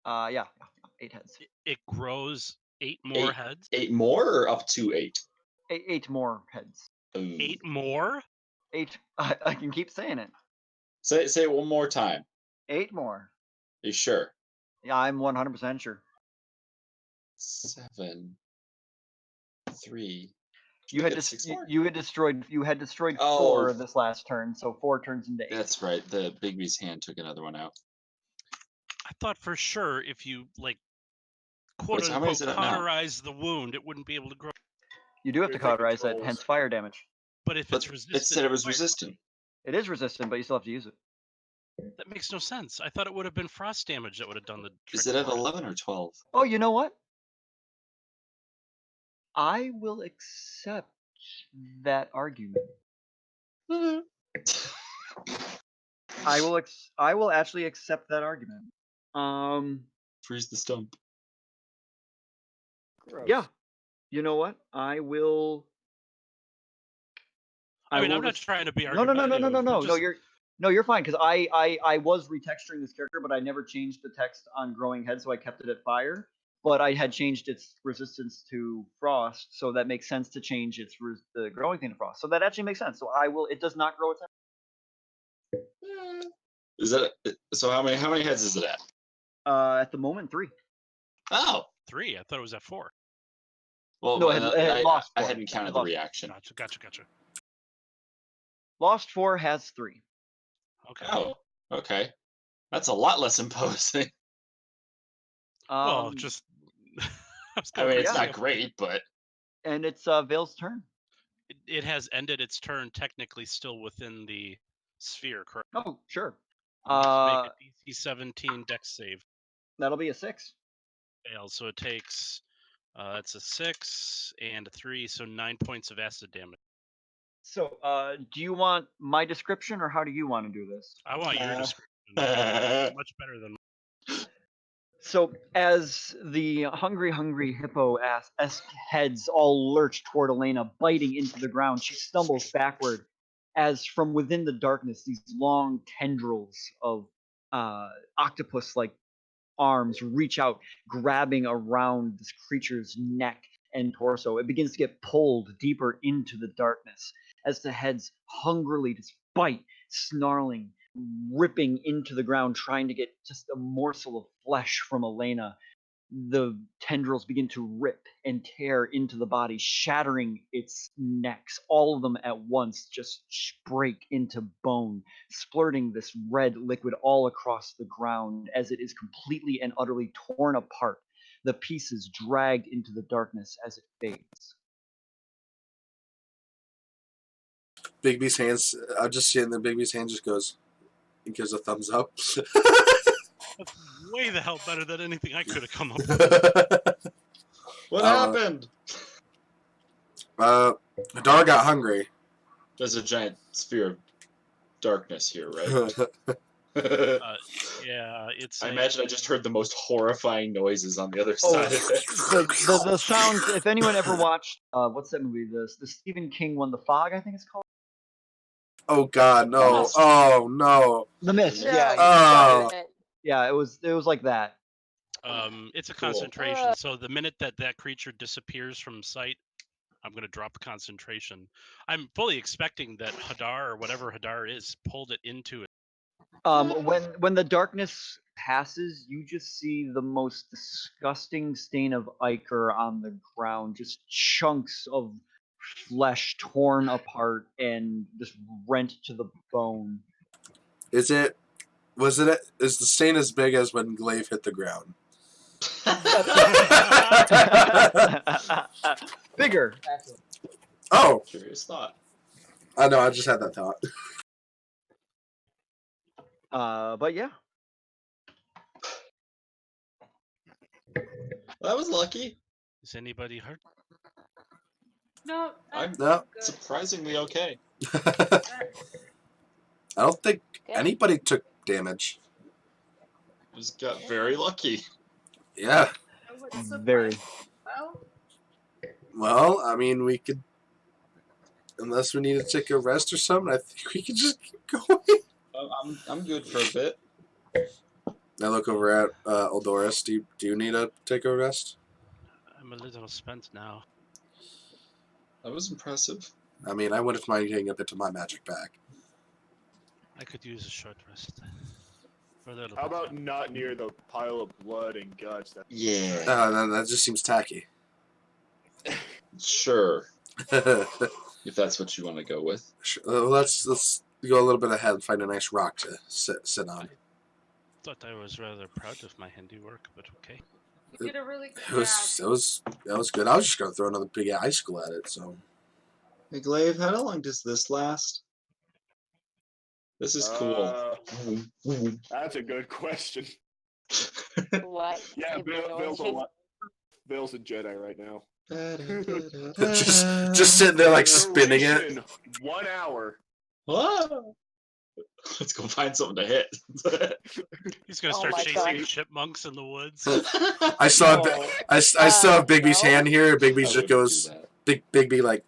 Yeah, 8 heads. It grows 8 more heads? 8 more or up to 8? 8 more heads. Ooh. 8 more? 8. I can keep saying it. Say it one more time. 8 more. You sure? Yeah, I'm 100% sure. 7, 3. You had destroyed Oh. 4 this last turn, so 4 turns into 8. That's right. The Bigby's hand took another one out. I thought for sure if you, like, How quote many unquote is it at now? cauterize the wound, it wouldn't be able to grow. You do have to You're thinking cauterize it, 12s. hence fire damage. But if But it's it resistant, said it was fire- resistant. It is resistant, but you still have to use it. That makes no sense. I thought it would have been frost damage that would have done the trick. Is it at for 11 or 12? Oh, you know what? I will accept that argument. I will actually accept that argument. Freeze the stump. Gross. Yeah. You know what? I will. I mean, will I'm not just- trying to be No, argumentative. no. Just, You're fine because I was retexturing this character, but I never changed the text on growing head, so I kept it at fire. But I had changed its resistance to frost, so that makes sense to change the growing thing to frost. So that actually makes sense. So I will. It does not grow its head. Is that so? How many heads is it at? At the moment, 3. Oh, 3. I thought it was at 4. well, No, it had lost I 4. hadn't counted It the lost- reaction. Gotcha. Lost 4 has 3. Okay. Oh, okay. That's a lot less imposing. Well, just. I was I going mean, for it's yeah. not great, but and it's Vale's turn. It has ended its turn technically still within the sphere, correct? Oh, sure. It needs to make a DC 17 dex save. That'll be a 6. Fails, so it takes it's a 6 and a 3, so 9 points of acid damage. So, do you want my description, or how do you want to do this? I want your description. Much better than mine. So, as the hungry hippo-esque heads all lurch toward Elena, biting into the ground, she stumbles backward as from within the darkness, these long tendrils of octopus-like arms reach out, grabbing around this creature's neck and torso. It begins to get pulled deeper into the darkness as the heads hungrily just bite, snarling, ripping into the ground, trying to get just a morsel of flesh from Elena. The tendrils begin to rip and tear into the body, shattering its necks. All of them at once just break into bone, splurting this red liquid all across the ground as it is completely and utterly torn apart, the pieces dragged into the darkness as it fades. Bigby's hands. I'm just seeing that Bigby's hand just goes. He gives a thumbs up. That's way the hell better than anything I could have come up with. what happened? Hadar got hungry. There's a giant sphere of darkness here, right? Yeah, it's. I imagine I just heard the most horrifying noises on the other side of it. The sounds. If anyone ever watched, what's that movie? The Stephen King one, The Fog, I think it's called. Oh God, no! Mist. Oh no! The Mist. No, Yeah, Oh. yeah. It was like that. It's a Cool. concentration. So the minute that creature disappears from sight, I'm going to drop concentration. I'm fully expecting that Hadar or whatever Hadar is pulled it into it. When the darkness passes, you just see the most disgusting stain of ichor on the ground, just chunks of flesh torn apart and just rent to the bone. Is it? Was it? Is the stain as big as when Glaive hit the ground? Bigger, actually. Oh, Curious thought. I know. I just had that thought. But yeah. That was lucky. Is anybody hurt? No, I'm No. good. surprisingly okay. I don't think Good. anybody took damage. Just got very lucky. Yeah. Oh, it's Very. Well, Well, I mean, we could, unless we need to take a rest or something. I think we could just keep going. I'm good for a bit. I look over at Oldoris. Do you need to take a rest? I'm a little spent now. That was impressive. I mean, I wouldn't mind getting up into my magic bag. I could use a short rest. For a little How bit. about not near the pile of blood and guts? Yeah. That just seems tacky. Sure. If that's what you want to go with. Let's go a little bit ahead and find a nice rock to sit on. Thought I was rather proud of my handiwork, but okay. you did a really good It was good. I was just gonna throw another big icicle at it. So Hey, Glaive, how long does this last? This is cool. That's a good question. What? Yeah, It Bill's belongs- Bill's a Jedi right now. just sitting there like spinning it. Duration, 1 hour. Whoa. Let's go find something to hit. He's gonna Oh start my chasing God. chipmunks in the woods. I saw No. I still have Bigby's No. hand here. I Bigby just wouldn't goes. do that. Bigby like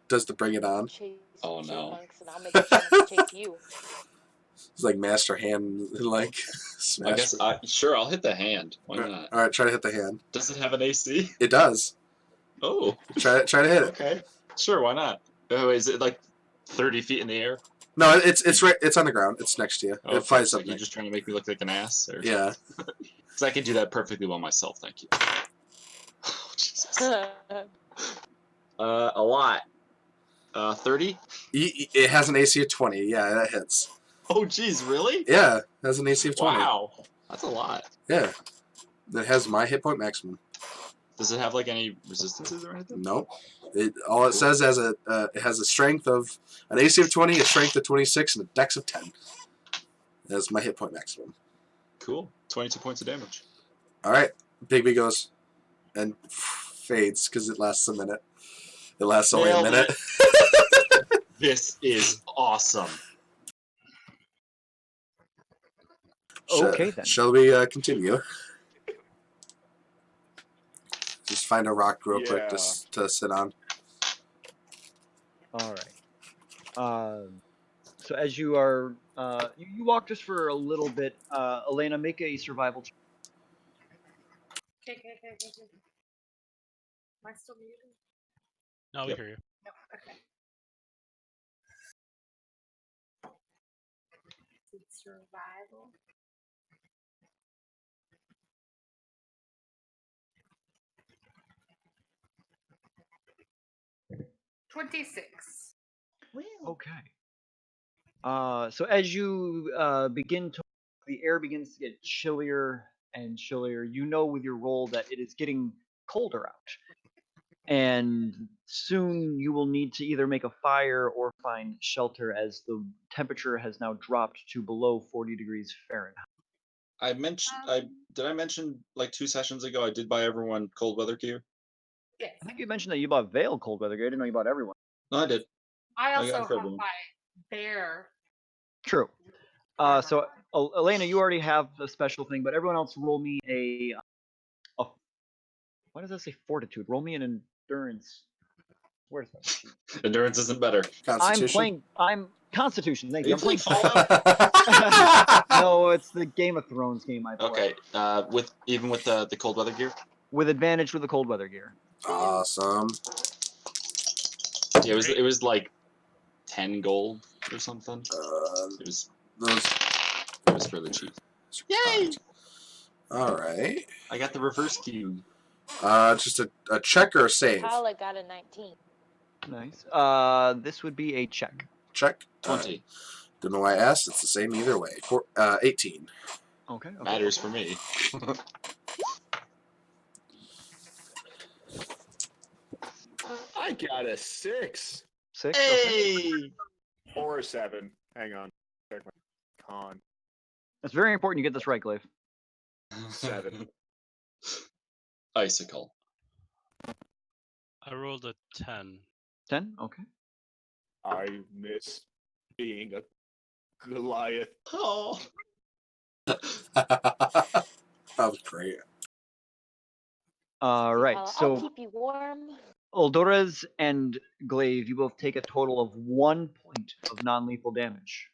does the bring it on. Chase Oh, no. chipmunks and I'll make chipmunks chase you. It's like master hand like I smash. guess sure, I'll hit the hand. Why not? All right, try to hit the hand. Does it have an AC? It does. Oh, Try to hit it. okay. Sure, why not? Oh, is it like 30 feet in the air? No, it's right. It's on the ground. It's next to you. Oh, It flies so up. you're just trying to make me look like an ass? Or... Yeah. Because I can do that perfectly well myself, thank you. Oh, Jesus. A lot. 30? It has an AC of 20. Yeah, that hits. Oh, geez, really? Yeah, it has an AC of 20. Wow. That's a lot. Yeah. It has my hit point maximum. Does it have like any resistances or anything? Nope. All it says has it has a strength of an AC of 20, a strength of 26, and a dex of 10. That's my hit point maximum. Cool. 22 points of damage. All right. Bigby goes and fades because it lasts a minute. It lasts only a Nailed minute. This is awesome. Okay, then. Shall we continue? Just find a rock real quick to sit on. All right. So as you are, you walk just for a little bit. Elena, make a survival check. Okay. Am I still muted? No, we Yep. hear you. No. Okay. Survival. $26. Okay. So as you begin to, the air begins to get chillier and chillier. You know with your roll that it is getting colder out, and soon you will need to either make a fire or find shelter, as the temperature has now dropped to below 40 degrees Fahrenheit. I mention like 2 sessions ago I did buy everyone cold weather gear? Yes. I think you mentioned that you bought Veil cold weather gear. I didn't know you bought everyone. No, I did. I got also it have for everyone. my bear. True. So Elena, you already have a special thing, but everyone else roll me a why does that say fortitude? Roll me an endurance. Where's that sheet? Endurance isn't better. Constitution. I'm Constitution. Thank Are you. you I'm playing playing. Fallout? No, it's the Game of Thrones game I play. Okay. With the cold weather gear? With advantage with the cold weather gear. Awesome. Yeah, it was like 10 gold or something. It was fairly cheap. Yay! All right. I got the reverse cube. Just a check or a save. Paula got a 19. Nice. This would be a check. Check. 20. Don't know why I asked. It's the same either way. 18. Okay. Matters for me. I got a 6 6. Okay. Hey! or a 7. Hang on. Check my con. It's very important you get this right, Glaive. 7. icicle. I rolled a 10. 10? Okay. I miss being a Goliath. Oh. That was great. Right. I'll So keep you warm. Oldores and Glaive, you both take a total of 1 point of non-lethal damage.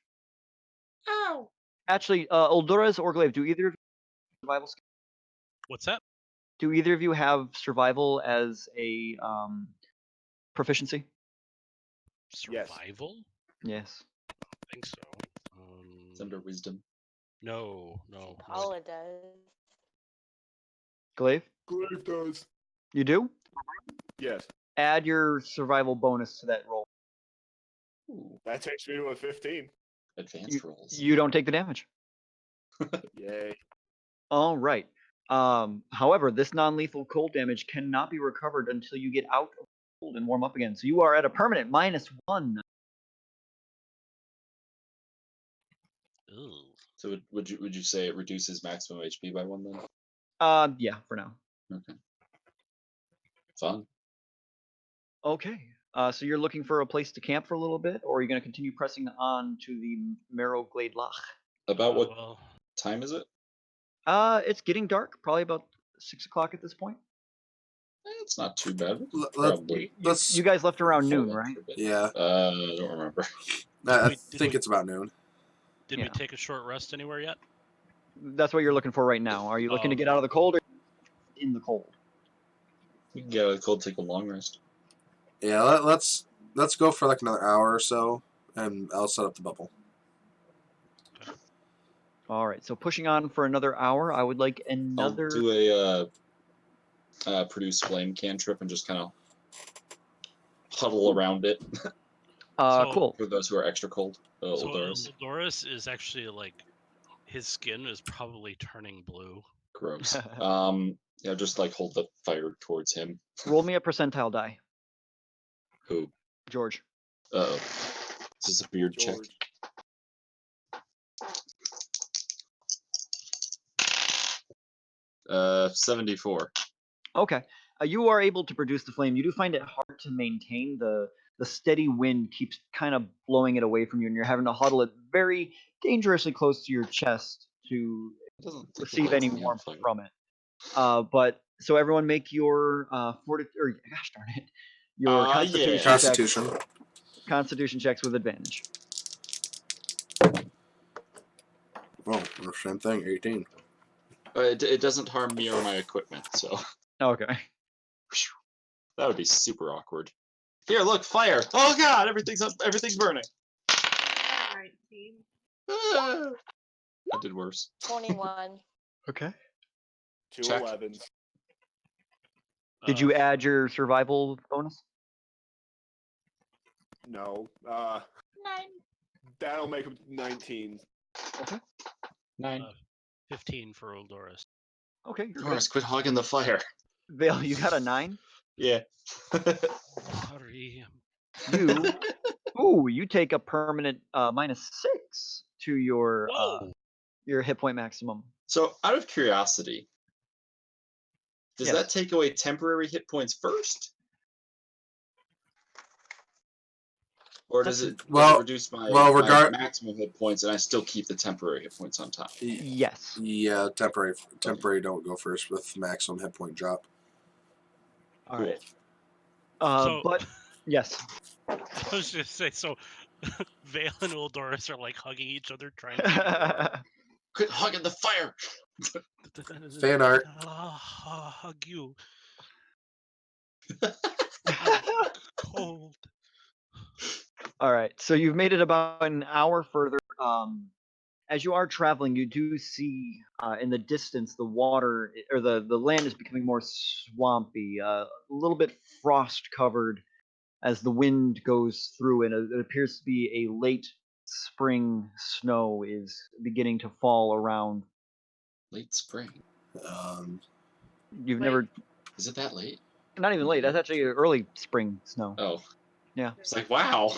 Ow! Actually, Oldores or Glaive, do either of you have survival? What's that? Do either of you have survival as a proficiency? Yes. Survival? Yes. I think so. It's under wisdom. No. Paula does. Glaive, Glaive does. you do? Yes. Add your survival bonus to that roll. Ooh, That takes me to a 15. advanced rolls. You don't take the damage. Yay. All right. However, this non-lethal cold damage cannot be recovered until you get out of the cold and warm up again. So you are at a permanent -1. Ugh. So would you say it reduces maximum HP by 1 then? Yeah, for now. Okay. Fun. Okay. So you're looking for a place to camp for a little bit, or are you going to continue pressing on to the Marrowglade Loch? About what Well, time is it? It's getting dark. Probably about 6 o'clock at this point. It's not too bad. We can Let- probably Let's. You guys left around hold noon, on right? for a bit. Yeah, I don't remember. I Did think we- it's about noon. Did Yeah. we take a short rest anywhere yet? That's what you're looking for right now. Are you looking to Oh, get out of the cold or in the cold? We can get out of the cold, take a long rest. Yeah, let's go for like another hour or so, and I'll set up the bubble. All right. So pushing on for another hour. I would like I'll another. do a produce flame cantrip and just kind of huddle around it Cool. for those who are extra cold. So Eldoris. Eldoris is actually like, his skin is probably turning blue. Gross. Yeah, just like hold the fire towards him. Roll me a percentile die, Who? George. Uh-oh. This is a beard check. George. 74. Okay. You are able to produce the flame. You do find it hard to maintain. The steady wind keeps kind of blowing it away from you, and you're having to huddle it very dangerously close to your chest to It doesn't think it receive lights any me on warmth fire. from it. But so everyone make your or gosh darn it, your Yeah. constitution Constitution. constitution checks with advantage. Oh, same thing. 18. It doesn't harm me or my equipment, so Okay. that would be super awkward. Here, look, fire! Oh god, everything's burning. 19. Ah, I did worse. 21. Okay. Two Check. 11s. Did you add your survival bonus? No. 9. That'll make them 19. 9. 15 for Eldoris? Okay. You're good. Doris, quit hogging the fire. Vale, you got a 9. Yeah. Sorry. You take a permanent -6 to Whoa! your hit point maximum. So, out of curiosity, does Yes. that take away temporary hit points first? Or does it reduce my my maximum hit points and I still keep the temporary hit points on top? Yes. Yeah, temporary don't go first with maximum hit point drop. All Cool. right. But yes. I was just say, so Vale and Eldoris are like hugging each other, trying to Quit hogging the fire! Fan art. hug you. I'm cold. All right. So you've made it about an hour further. As you are traveling, you do see in the distance the water or the land is becoming more swampy, a little bit frost covered as the wind goes through, and it appears to be a late spring snow is beginning to fall around. Late spring. You've Wait. never, Is it that late? not even late. That's actually early spring snow. Oh. Yeah. It's like, wow.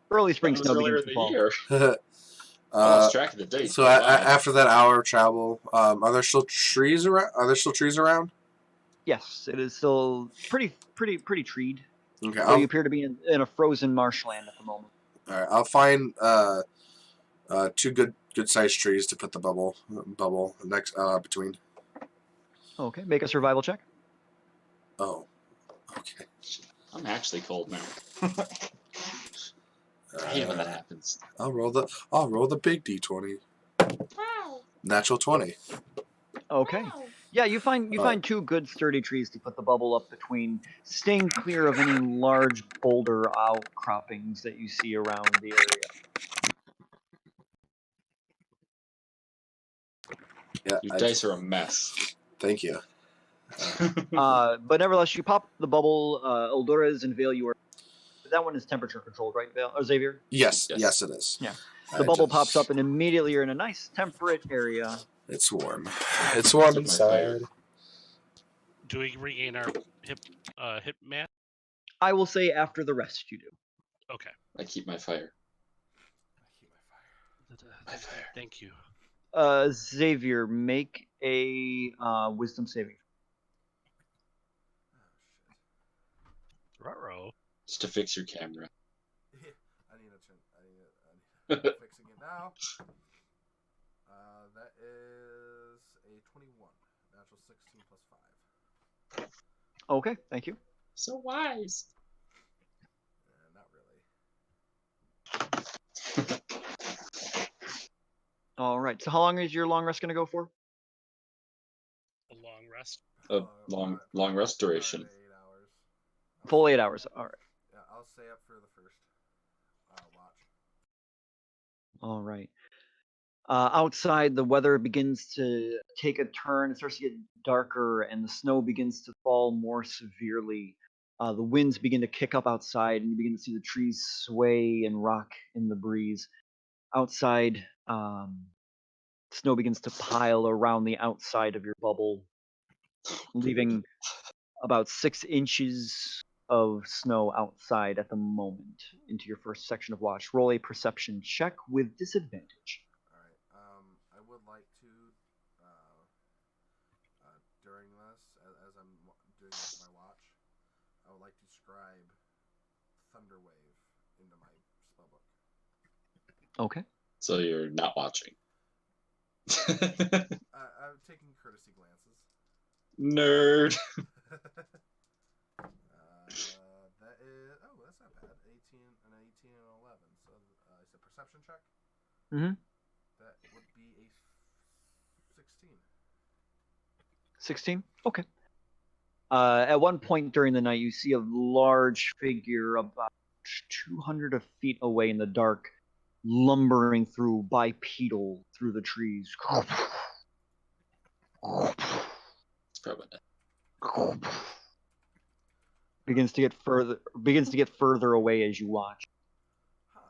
Early spring It was snow earlier begins in to the fall. year. I lost track of the date. So Wow. after that hour of travel, are there still trees around? Yes, it is still pretty treed. Okay, Though you appear to be in a frozen marshland at the moment. all right, I'll find two good sized trees to put the bubble next between. Okay, make a survival check. Oh, okay. I'm actually cold now. I hate when that happens. I'll roll the big d20. Wow. Natural 20. Okay. Wow. Yeah, you find two good sturdy trees to put the bubble up between, staying clear of any large boulder outcroppings that you see around the area. Yeah, Your dice are a mess. Thank you. But nevertheless, you pop the bubble. Eldorez and Vale, you are. That one is temperature controlled, right, Vale or Xavier? Yes, Yes. yes, it is. Yeah. The I bubble just- pops up, and immediately you're in a nice temperate area. It's warm. It's warm Took my fire. inside. Do we regain our hip mass? I will say after the rest you do. Okay. I keep my fire. Thank you. Xavier, make a wisdom saving. Ruh-roh. Just to fix your camera. I need to fixing it now. That is a 21. Natural 16 plus 5. Okay, thank you. So wise. Not really. All right. So how long is your long rest going to go for? A long rest. A long restoration. 8 hours. Full 8 hours. All right. Yeah, I'll stay up for the first watch. All right. Outside, the weather begins to take a turn. It starts to get darker, and the snow begins to fall more severely. The winds begin to kick up outside, and you begin to see the trees sway and rock in the breeze. Outside, snow begins to pile around the outside of your bubble, leaving about 6 inches of snow outside at the moment into your first section of watch. Roll a perception check with disadvantage. All right. I would like to, during this, as I'm doing my watch, I would like to scribe Thunderwave into my spellbook. Okay. So you're not watching. I'm taking courtesy glances. Nerd. That is that's not bad. 18 and 11. So it's a perception check. Mm-hmm. That would be a 16. 16? Okay. At one point during the night, you see a large figure about 200 feet away in the dark, lumbering through bipedal through the trees. It's probably not. begins to get further away as you watch. Huh.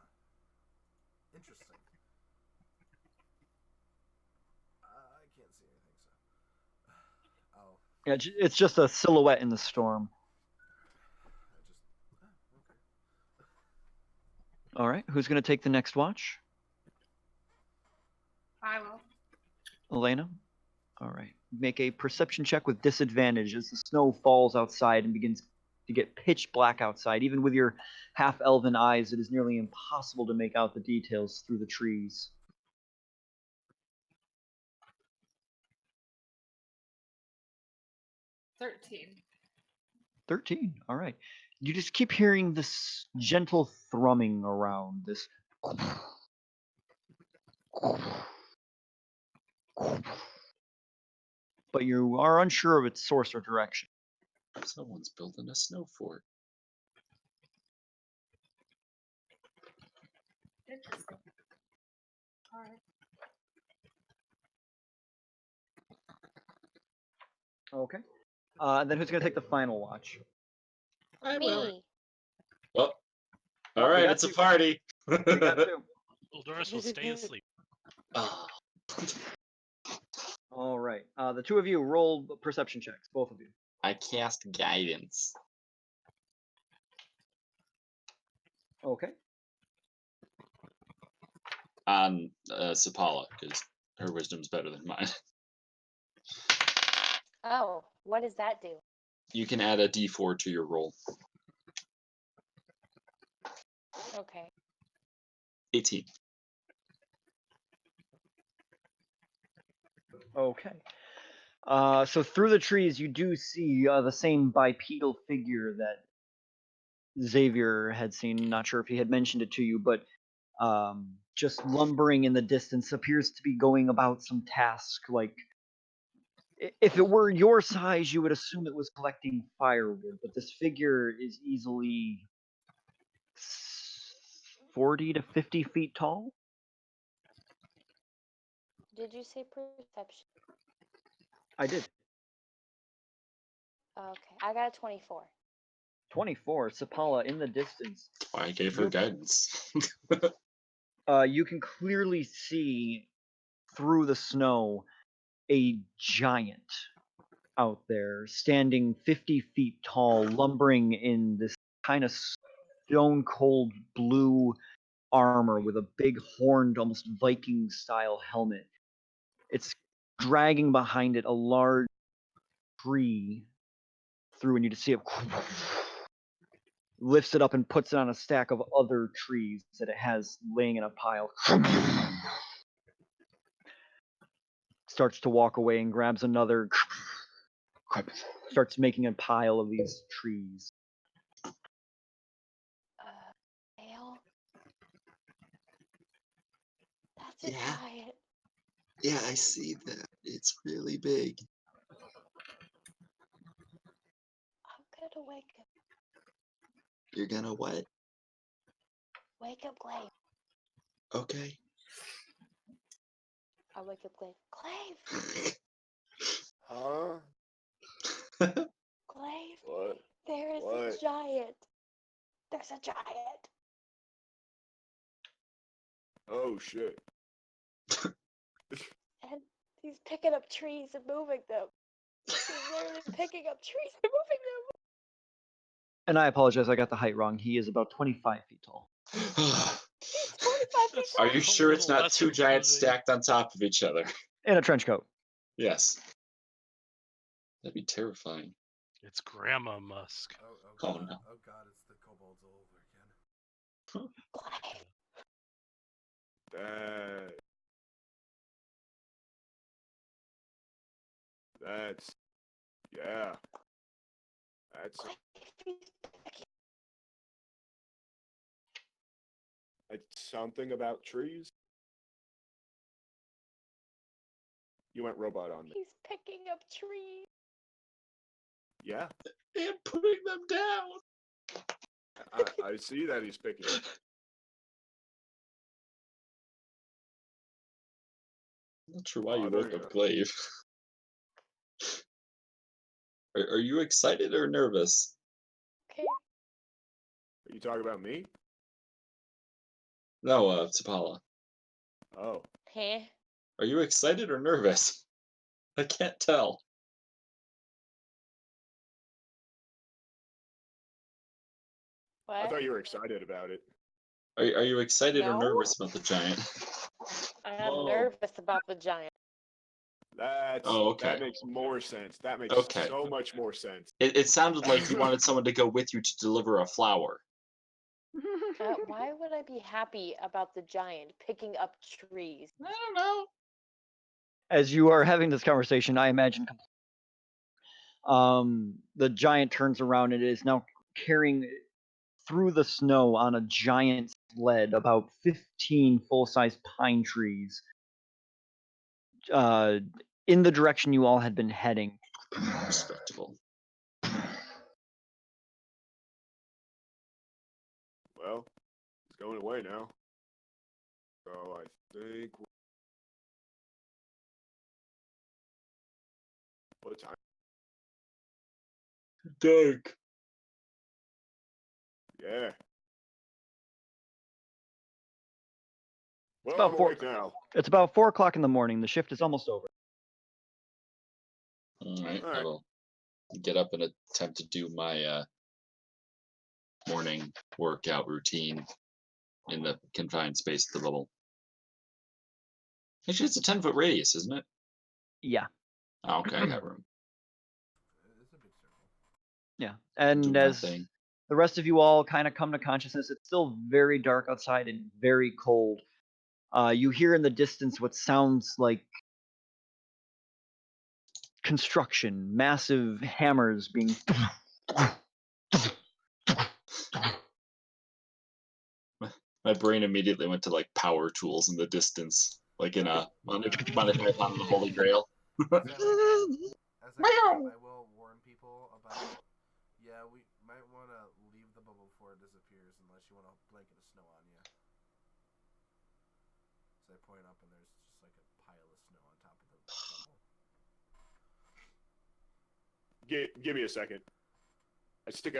Interesting. I can't see anything, so. Oh. Yeah, it's just a silhouette in the storm. Okay. All right, who's going to take the next watch? I will. Elena? All right. Make a perception check with disadvantage as the snow falls outside and begins to get pitch black outside. Even with your half-elven eyes, it is nearly impossible to make out the details through the trees. 13. 13. All right. You just keep hearing this gentle thrumming around, this but you are unsure of its source or direction. Someone's building a snow fort. Interesting. All right. Okay. Then who's going to take the final watch? I Me. will. Well, Oh, all we right, got it's a two. party. We got two. Eldorus will stay asleep. Oh, All right. The two of you roll perception checks, both of you. I cast guidance. Okay. On Sapala, because her wisdom's better than mine. Oh, what does that do? You can add a D4 to your roll. Okay. 18. Okay. So through the trees, you do see the same bipedal figure that Xavier had seen. Not sure if he had mentioned it to you, but just lumbering in the distance, appears to be going about some task. Like, if it were your size, you would assume it was collecting firewood, but this figure is easily 40 to 50 feet tall. Did you say perception? I did. Okay. I got a 24. 24. Sapala in the distance. I gave her You- guidance. You can clearly see through the snow a giant out there, standing 50 feet tall, lumbering in this kind of stone cold blue armor with a big horned, almost Viking style helmet. It's dragging behind it a large tree through, and you just see it lifts it up and puts it on a stack of other trees that it has laying in a pile. Starts to walk away and grabs another. Starts making a pile of these trees. Ale? That's a Yeah. giant. Yeah, I see that. It's really big. I'm gonna wake up. You're gonna what? Wake up, Glaive. Okay. I wake up, Glaive. Glaive! Huh? Glaive! What? There is a What? giant. There's a giant. Oh shit. And he's picking up trees and moving them. He's literally picking up trees and moving them. And I apologize, I got the height wrong. He is about 25 feet tall. He's 25 feet Are tall. you A sure it's little not less two giants imposing. stacked on top of each other? In a trench coat. Yes. That'd be terrifying. It's Grandma Musk. Oh, no. Oh god, it's the kobolds all over again. Glaive. That's yeah. That's Glaive. He's picking. it's something about trees. You went robot on me. He's picking up trees. Yeah, And putting them down. I see that he's picking. I'm not sure why Oh, you there woke you up go. Glaive. Are you excited or nervous? Okay. Are you talking about me? No, T'Pala. Oh, Huh? Are you excited or nervous? I can't tell. I What? thought you were excited about it. Are you excited or No. nervous about the giant? I'm Oh. nervous about the giant. Oh, okay. That makes more sense. That makes Okay. so much more sense. It sounded like you wanted someone to go with you to deliver a flower. Why would I be happy about the giant picking up trees? I don't know. As you are having this conversation, I imagine the giant turns around and is now carrying through the snow on a giant sled about 15 full-size pine trees in the direction you all had been heading. Respectable. Well, it's going away now. So I think. What time? Dark. Yeah. Well, about I'm four- awake now. It's about 4 o'clock in the morning. The shift is almost over. Alright, Alright. I will get up and attempt to do my morning workout routine in the confined space of the bubble. Actually, it's a 10-foot radius, isn't it? Yeah. Oh, okay, I got room. Yeah, Do and my as thing. the rest of you all kind of come to consciousness, it's still very dark outside and very cold. You hear in the distance what sounds like construction, massive hammers being. My brain immediately went to like power tools in the distance, like in a Monty Python and the Holy Grail. As I wake up, I will warn people about. Yeah, we might want to leave the bubble before it disappears, unless you want a blanket of snow on you. So I point up, and there's just like a pile of snow on top of the bubble. Give me a second. I stick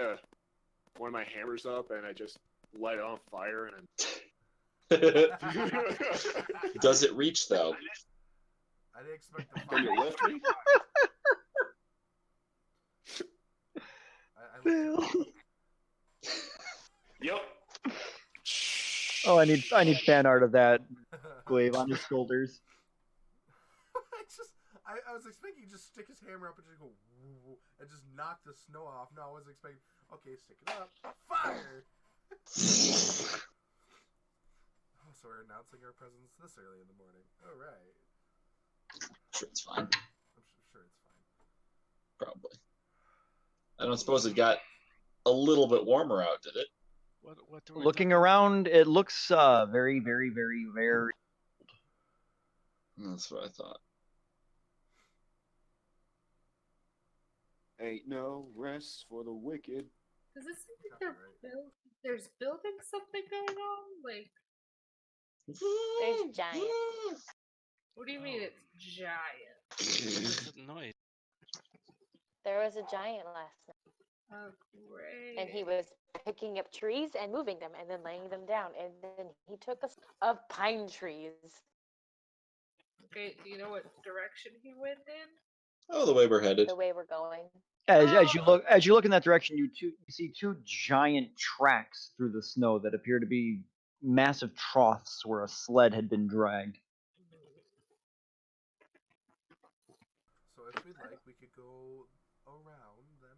one of my hammers up, and I just light it on fire, and Does it reach though? I didn't expect the Can fire. you lift me? I lift it. Yep. Oh, I need fan art of that glaive on his shoulders. I was expecting you to just stick his hammer up and just go woo, and just knock the snow off. No, I wasn't expecting. Okay, stick it up. Fire! Oh, so we're announcing our presence this early in the morning. All right. Sure, it's fine. I'm sure it's fine. Probably. I don't suppose it got a little bit warmer out, did it? What do we Looking talking about? around, it looks very, very, very, very. That's what I thought. Ain't no rest for the wicked. Does it seem like there's building something going on? Like, There's giants. what do you mean it's giant? What's that noise? There was a giant last night, Oh, great. and he was picking up trees and moving them, and then laying them down, and then he took us of pine trees. Okay, do you know what direction he went in? Oh, the way we're headed. The way we're going. As you look in that direction, you see two giant tracks through the snow that appear to be massive troughs where a sled had been dragged. So if we'd like, we could go around them.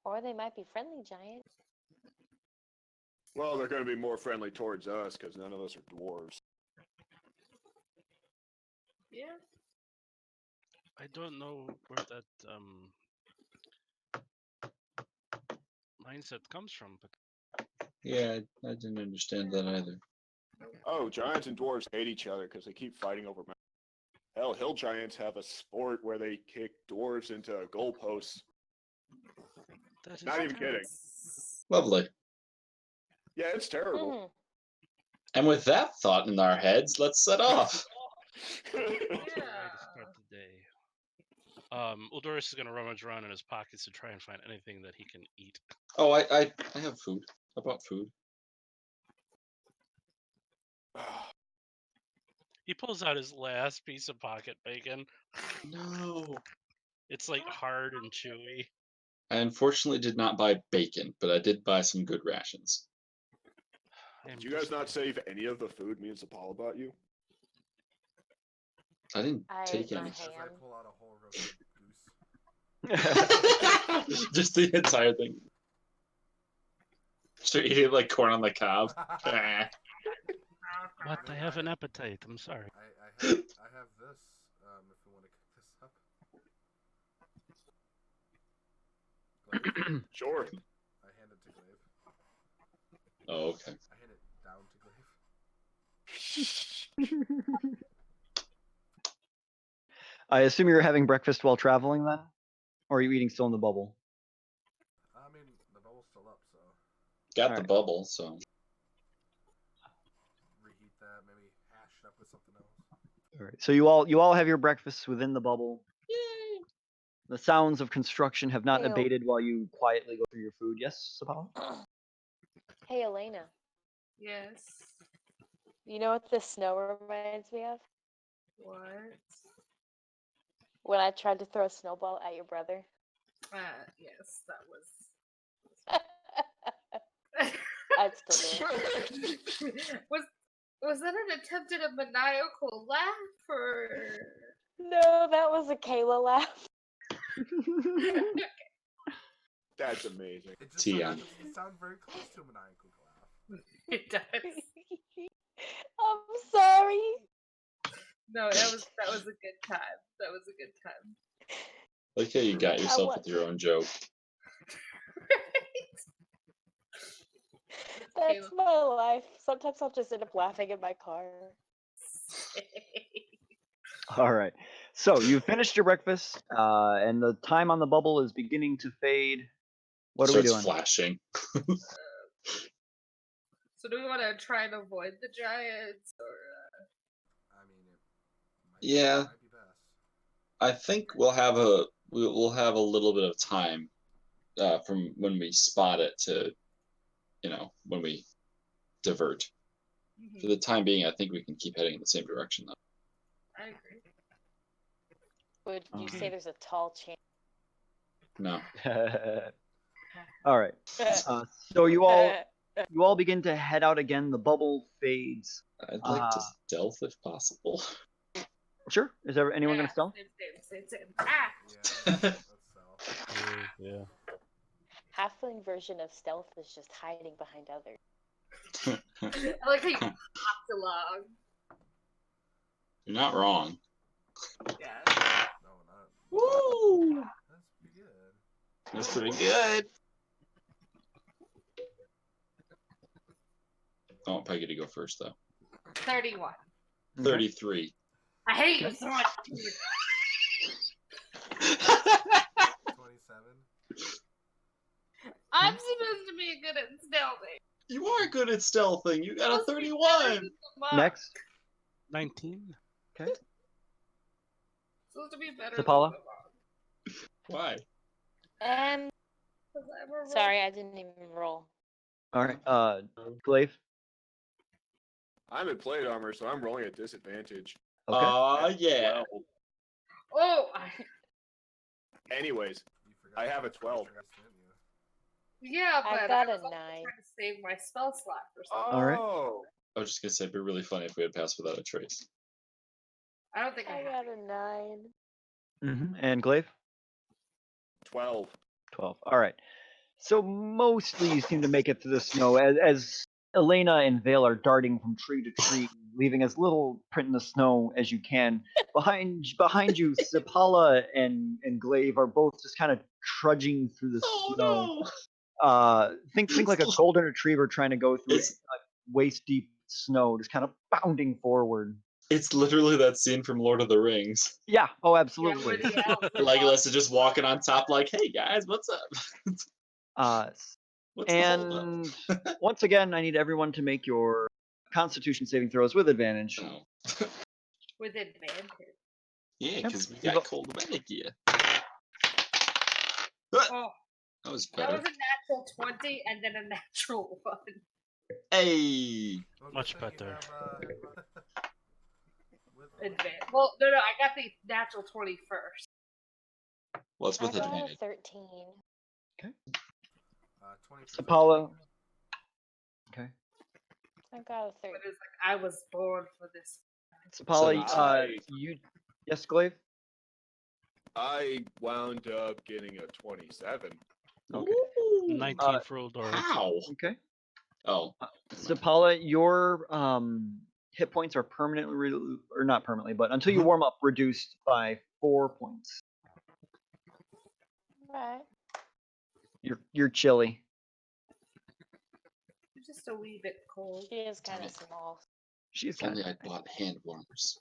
Or they might be friendly giants. Well, they're going to be more friendly towards us because none of us are dwarves. Yeah. I don't know where that mindset comes from, but Yeah, I didn't understand that either. Oh, giants and dwarves hate each other because they keep fighting over mountains. Hell, hill giants have a sport where they kick dwarves into goalposts. that is Not even kidding. Lovely. Yeah, it's terrible. Mhm. And with that thought in our heads, let's set off. what a way to start the day. Uldoris is going to rummage around in his pockets to try and find anything that he can eat. Oh, I have food. I bought food. He pulls out his last piece of pocket bacon. No. It's like hard and chewy. I unfortunately did not buy bacon, but I did buy some good rations. Did you guys not save any of the food me and Zapala bought you? I didn't I take ate my any. As I ham. pull out a whole roasted goose. Just the entire thing. So you eat like corn on the cob. Eh. What? I have an appetite. I'm sorry. I have this. If we want to cook this up. Glaive, Sure. I hand it to Glaive. Oh, okay. I hand it down to Glaive. I assume you're having breakfast while traveling then? Or are you eating still in the bubble? I mean, the bubble's still up, so Got the Alright. bubble, so. reheat that. Maybe hash it up with something else. Alright. So you all have your breakfasts within the bubble. The sounds of construction have not Ew. abated while you quietly go through your food. Yes, Sapala? Hey, Elena. Yes. You know what this snow reminds me of? What? When I tried to throw a snowball at your brother. Yes, that was. I still do. Was that an attempt at a maniacal laugh or? No, that was a Kayla laugh. That's amazing. It just so TM. happens to sound very close to a maniacal laugh. It does. I'm sorry. No, that was a good time. That was a good time. Like how you got yourself with your own joke. That's my life. Sometimes I'll just end up laughing in my car. All right. So you finished your breakfast, and the time on the bubble is beginning to fade. What are we Starts doing? flashing. So do we want to try and avoid the giants, or? I mean, Yeah. might be best. I think we'll have a little bit of time from when we spot it to, when we divert. For the time being, I think we can keep heading in the same direction though. I agree. Would you say there's a tall chance? No. All right. So you all begin to head out again. The bubble fades. I'd like to stealth if possible. Sure. Is anyone going to stealth? Same. Ah! Yeah, let's sell. Yeah. Halfling version of stealth is just hiding behind others. I like how you hopped along. You're not wrong. Yeah. No, not. Woo! That's pretty good. That's pretty good. I want Peggy to go first though. 31. Okay. 33. I hate you so much. 27. I'm supposed to be good at stealthing. You are good at stealthing. You got a 31. Next. 19. Okay. Supposed to be better. Zapala? Why? Sorry, I didn't even roll. All right. Glaive. I'm in plate armor, so I'm rolling at disadvantage. Okay. Yeah. Oh. Anyways, You forgot I have a 12. trace, didn't you? Yeah, but I got was a also 9. trying to save my spell slot for something. All right. Oh, I was just gonna say it'd be really funny if we had passed without a trace. I don't think I I have. got a 9. And Glaive. 12. 12. All right. So mostly you seem to make it through the snow as Elena and Vale are darting from tree to tree, leaving as little print in the snow as you can. Behind you, Sipala and Glaive are both just kind of trudging through the snow. No. Think like a golden retriever trying to go through waist deep snow, just kind of bounding forward. It's literally that scene from Lord of the Rings. Yeah. Oh, Yeah, absolutely. where the elves are Legolas is just walking on top like, hey guys, what's up? What's the And holdup? once again, I need everyone to make your Constitution saving throws with advantage. Oh. with advantage. Yeah, Yep. because we got cold weather gear. Oh, That was that better. was a natural 20 and then a natural 1. Hey. Well, good Much thing you better. have, with Advantage. Well, no, I got the natural 20 first. Well, it's I with got a advantage. 13. 20%. Apollo. Okay. I got a 13. But it's like, I was born for this. Apollo, 17. you. Yes, Glaive? I wound up getting a 27. Okay. Ooh. 19 for Eldora. How? Okay. Oh. Sapala, your hit points are permanently, or not permanently, but until you Mhm. warm up, reduced by 4 points. Right. You're chilly. You're just a wee bit cold. She is kind Damn of it. small. She's If kind only of. I bought hand warmers.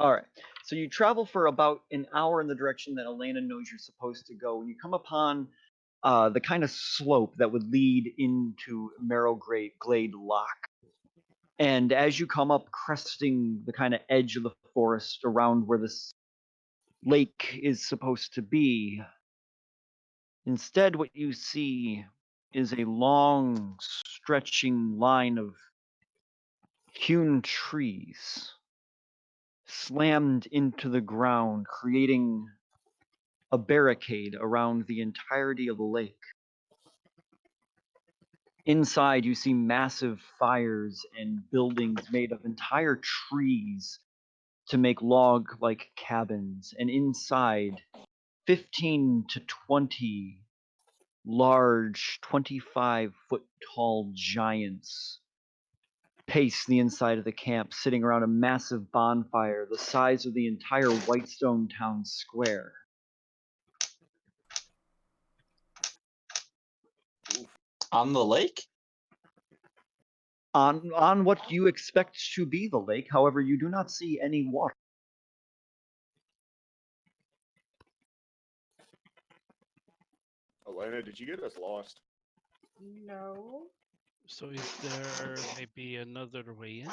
All right. So you travel for about an hour in the direction that Elena knows you're supposed to go, and you come upon the kind of slope that would lead into Marrow Glade Lock. And as you come up, cresting the kind of edge of the forest around where this lake is supposed to be, instead, what you see is a long, stretching line of hewn trees slammed into the ground, creating a barricade around the entirety of the lake. Inside, you see massive fires and buildings made of entire trees to make log like cabins. And inside, 15 to 20 large, 25-foot tall giants pace the inside of the camp, sitting around a massive bonfire the size of the entire Whitestone town square. On the lake? On what you expect to be the lake, however, you do not see any water. Elena, did you get us lost? No. So is there maybe another way in?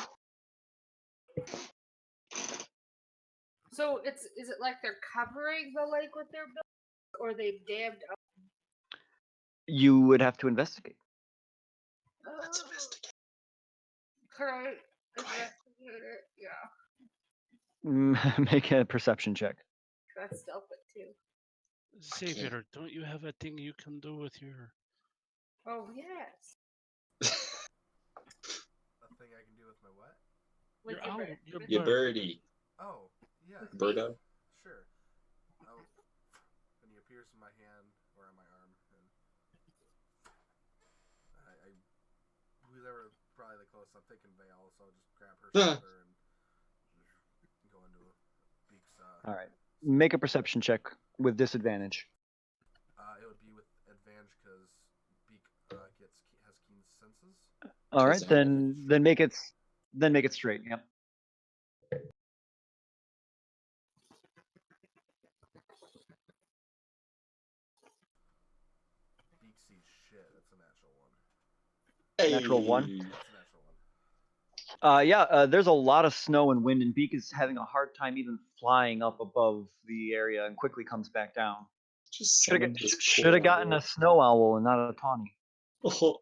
So is it like they're covering the lake with their buildings, or they've dammed up? You would have to investigate. Let's investigate. Can I investigate it? Yeah. Make a perception check. Can I stealth it too? Xavier, don't you have a thing you can do with your... Oh yes. A thing I can do with my what? With Your owl, bird. your With Your bird. birdie. Oh, yeah. Birdo. Sure. Oh, and he appears in my hand or on my arm, and they were probably the closest. I'm thinking Vale, so I'll just grab her shoulder and go into Beak's. All right. Make a perception check with disadvantage. It would be with advantage because Beak has keen senses. All right, Does it? then make it straight. Yep. Beak sees shit. That's a natural one. Hey. Natural one? That's a natural one. Yeah, there's a lot of snow and wind, and Beak is having a hard time even flying up above the area and quickly comes back down. Just Should summon this have gotten a snow owl and not a tawny. Oh,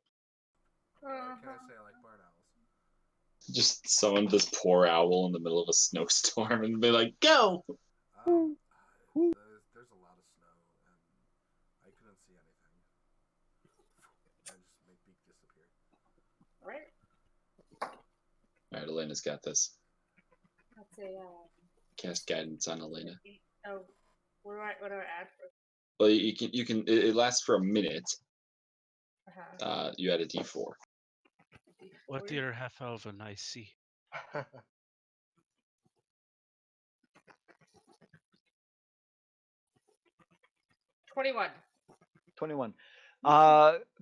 Can I say I like barn owls? just summon this poor owl in the middle of a snowstorm and be like, go! There's a lot of snow, and I couldn't see anything. I just make Beak disappear. Alright. Alright, Elena's got this. That's a Cast guidance on Elena. oh, what do I add for Well, you can it lasts for a minute. You add a D4. What dear half elven I see? 21. 21.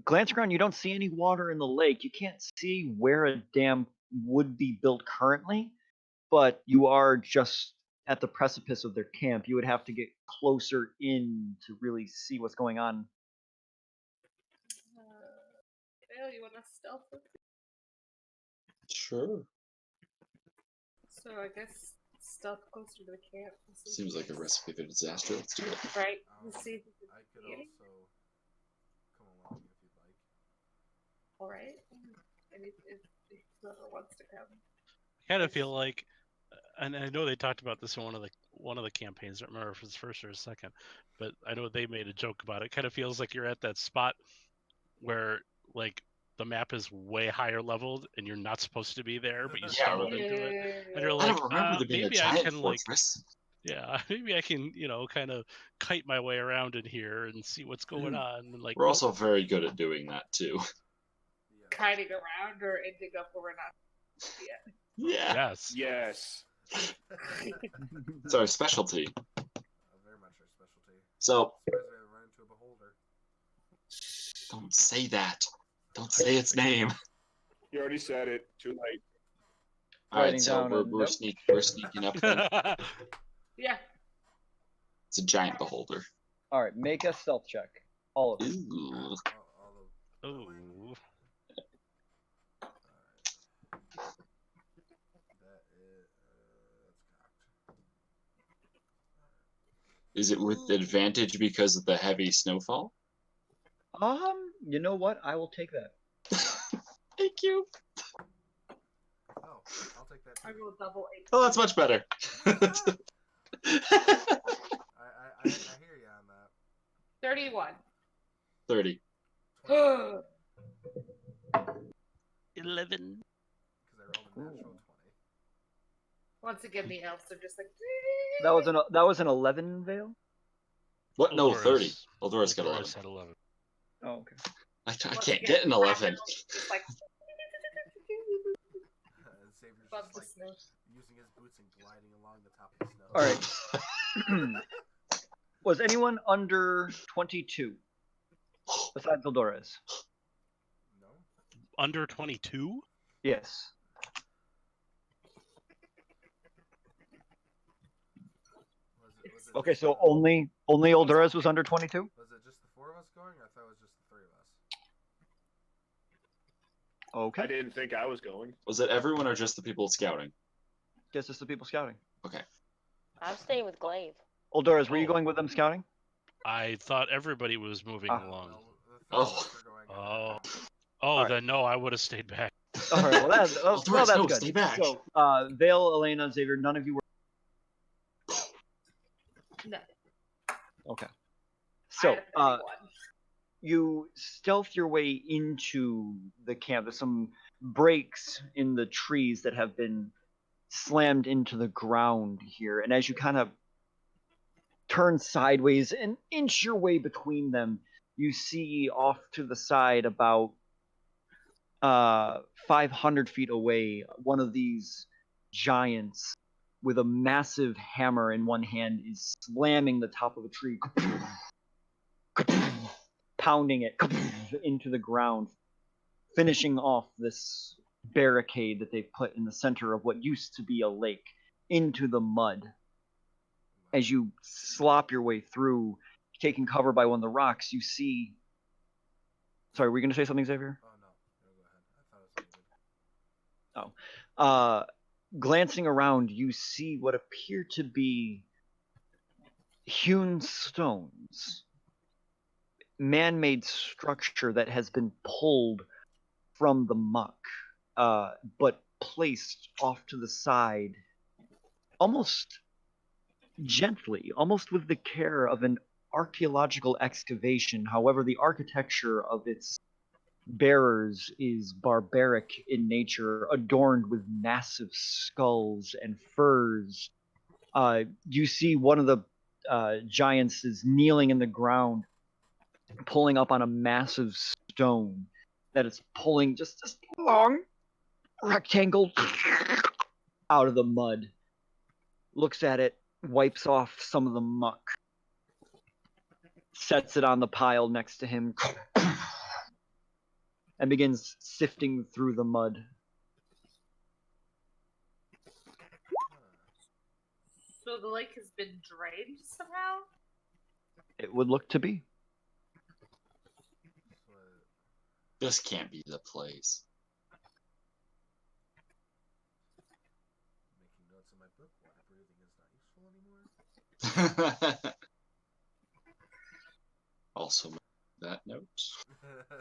Glancing around, you don't see any water in the lake. You can't see where a dam would be built currently, but you are just at the precipice of their camp. You would have to get closer in to really see what's going on. Vale, you want to stealth with me? Sure. So I guess stealth closer to the camp. Seems like a recipe for disaster. Let's do it. Right. Let's see if we can I could see any. also come along if you'd like. Alright. And if whoever wants to come. I kind of feel like, and I know they talked about this in one of the campaigns. I don't remember if it was first or second, but I know they made a joke about it. It kind of feels like you're at that spot where like the map is way higher leveled and you're not supposed to be there, but you stumbled into it, and you're I like, don't remember there being a maybe I giant can fortress. maybe I can kind of kite my way around in here and see what's going on. And like, We're also very good at doing that too. Kiting around or ending up where we're not yet. Yeah. yes, Yes. It's our specialty. Very much our specialty. So Surprised we haven't run into a beholder. don't say that. Don't say its name. You already said it. Too late. All right, Writing so down a we're note. sneaking up. Then. Yeah. It's a giant beholder. All right, make a stealth check. All of you. Ooh. oh, That is that's cocked. Is it with advantage because of the heavy snowfall? You know what? I will take that. Thank you. Oh, I'll take that. I Too. rolled double 8. Oh, that's much better. I hear you on that. 31. 30. 11. Because I rolled a natural 20. Once again, the elves are just like. That was an 11 Vale. What? No, 30. Eldora's- Eldora's got 11. Eldora's had 11. Oh, okay. I Once can't again, get an 11. It's like And Xavier's above just the like snow. using his boots and gliding along the top of the snow. All right. Was anyone under 22 besides Eldores? No? Under 22? Yes. Was it Okay, just so the- only Eldores was under 22? Was it just the four of us going, or I thought it was just the three of us? Okay. I didn't think I was going. Was it everyone or just the people scouting? Guess it's the people scouting. Okay. I'm staying with Glaive. Eldores, were you Oh. going with them scouting? I thought everybody was moving Ah. along. No, the three of Oh. us were going. Oh. and Oh, Alright. then no, I would have stayed back. All right. Well, that's Eldores, that's no, good. stay back. So, Vale, Elena, Xavier, none of you were. No. Okay. I So, had 31. you stealth your way into the camp. There's some breaks in the trees that have been slammed into the ground here, and as you kind of turn sideways and inch your way between them, you see off to the side about 500 feet away one of these giants with a massive hammer in one hand is slamming the top of a tree, pounding it into the ground, finishing off this barricade that they've put in the center of what used to be a lake into the mud. As you slop your way through, taking cover by one of the rocks, you see. Sorry, were you going to say something, Xavier? Oh no, go ahead. I thought it was muted. Glancing around, you see what appear to be hewn stones, man-made structure that has been pulled from the muck, but placed off to the side, almost gently, almost with the care of an archaeological excavation. However, the architecture of its bearers is barbaric in nature, adorned with massive skulls and furs. You see one of the giants is kneeling in the ground, pulling up on a massive stone that is pulling just this long rectangle out of the mud. Looks at it, wipes off some of the muck, sets it on the pile next to him, and begins sifting through the mud. So the lake has been drained somehow? It would look to be. But This can't be the place. making notes in my book, water breathing is not useful anymore. Also, that note.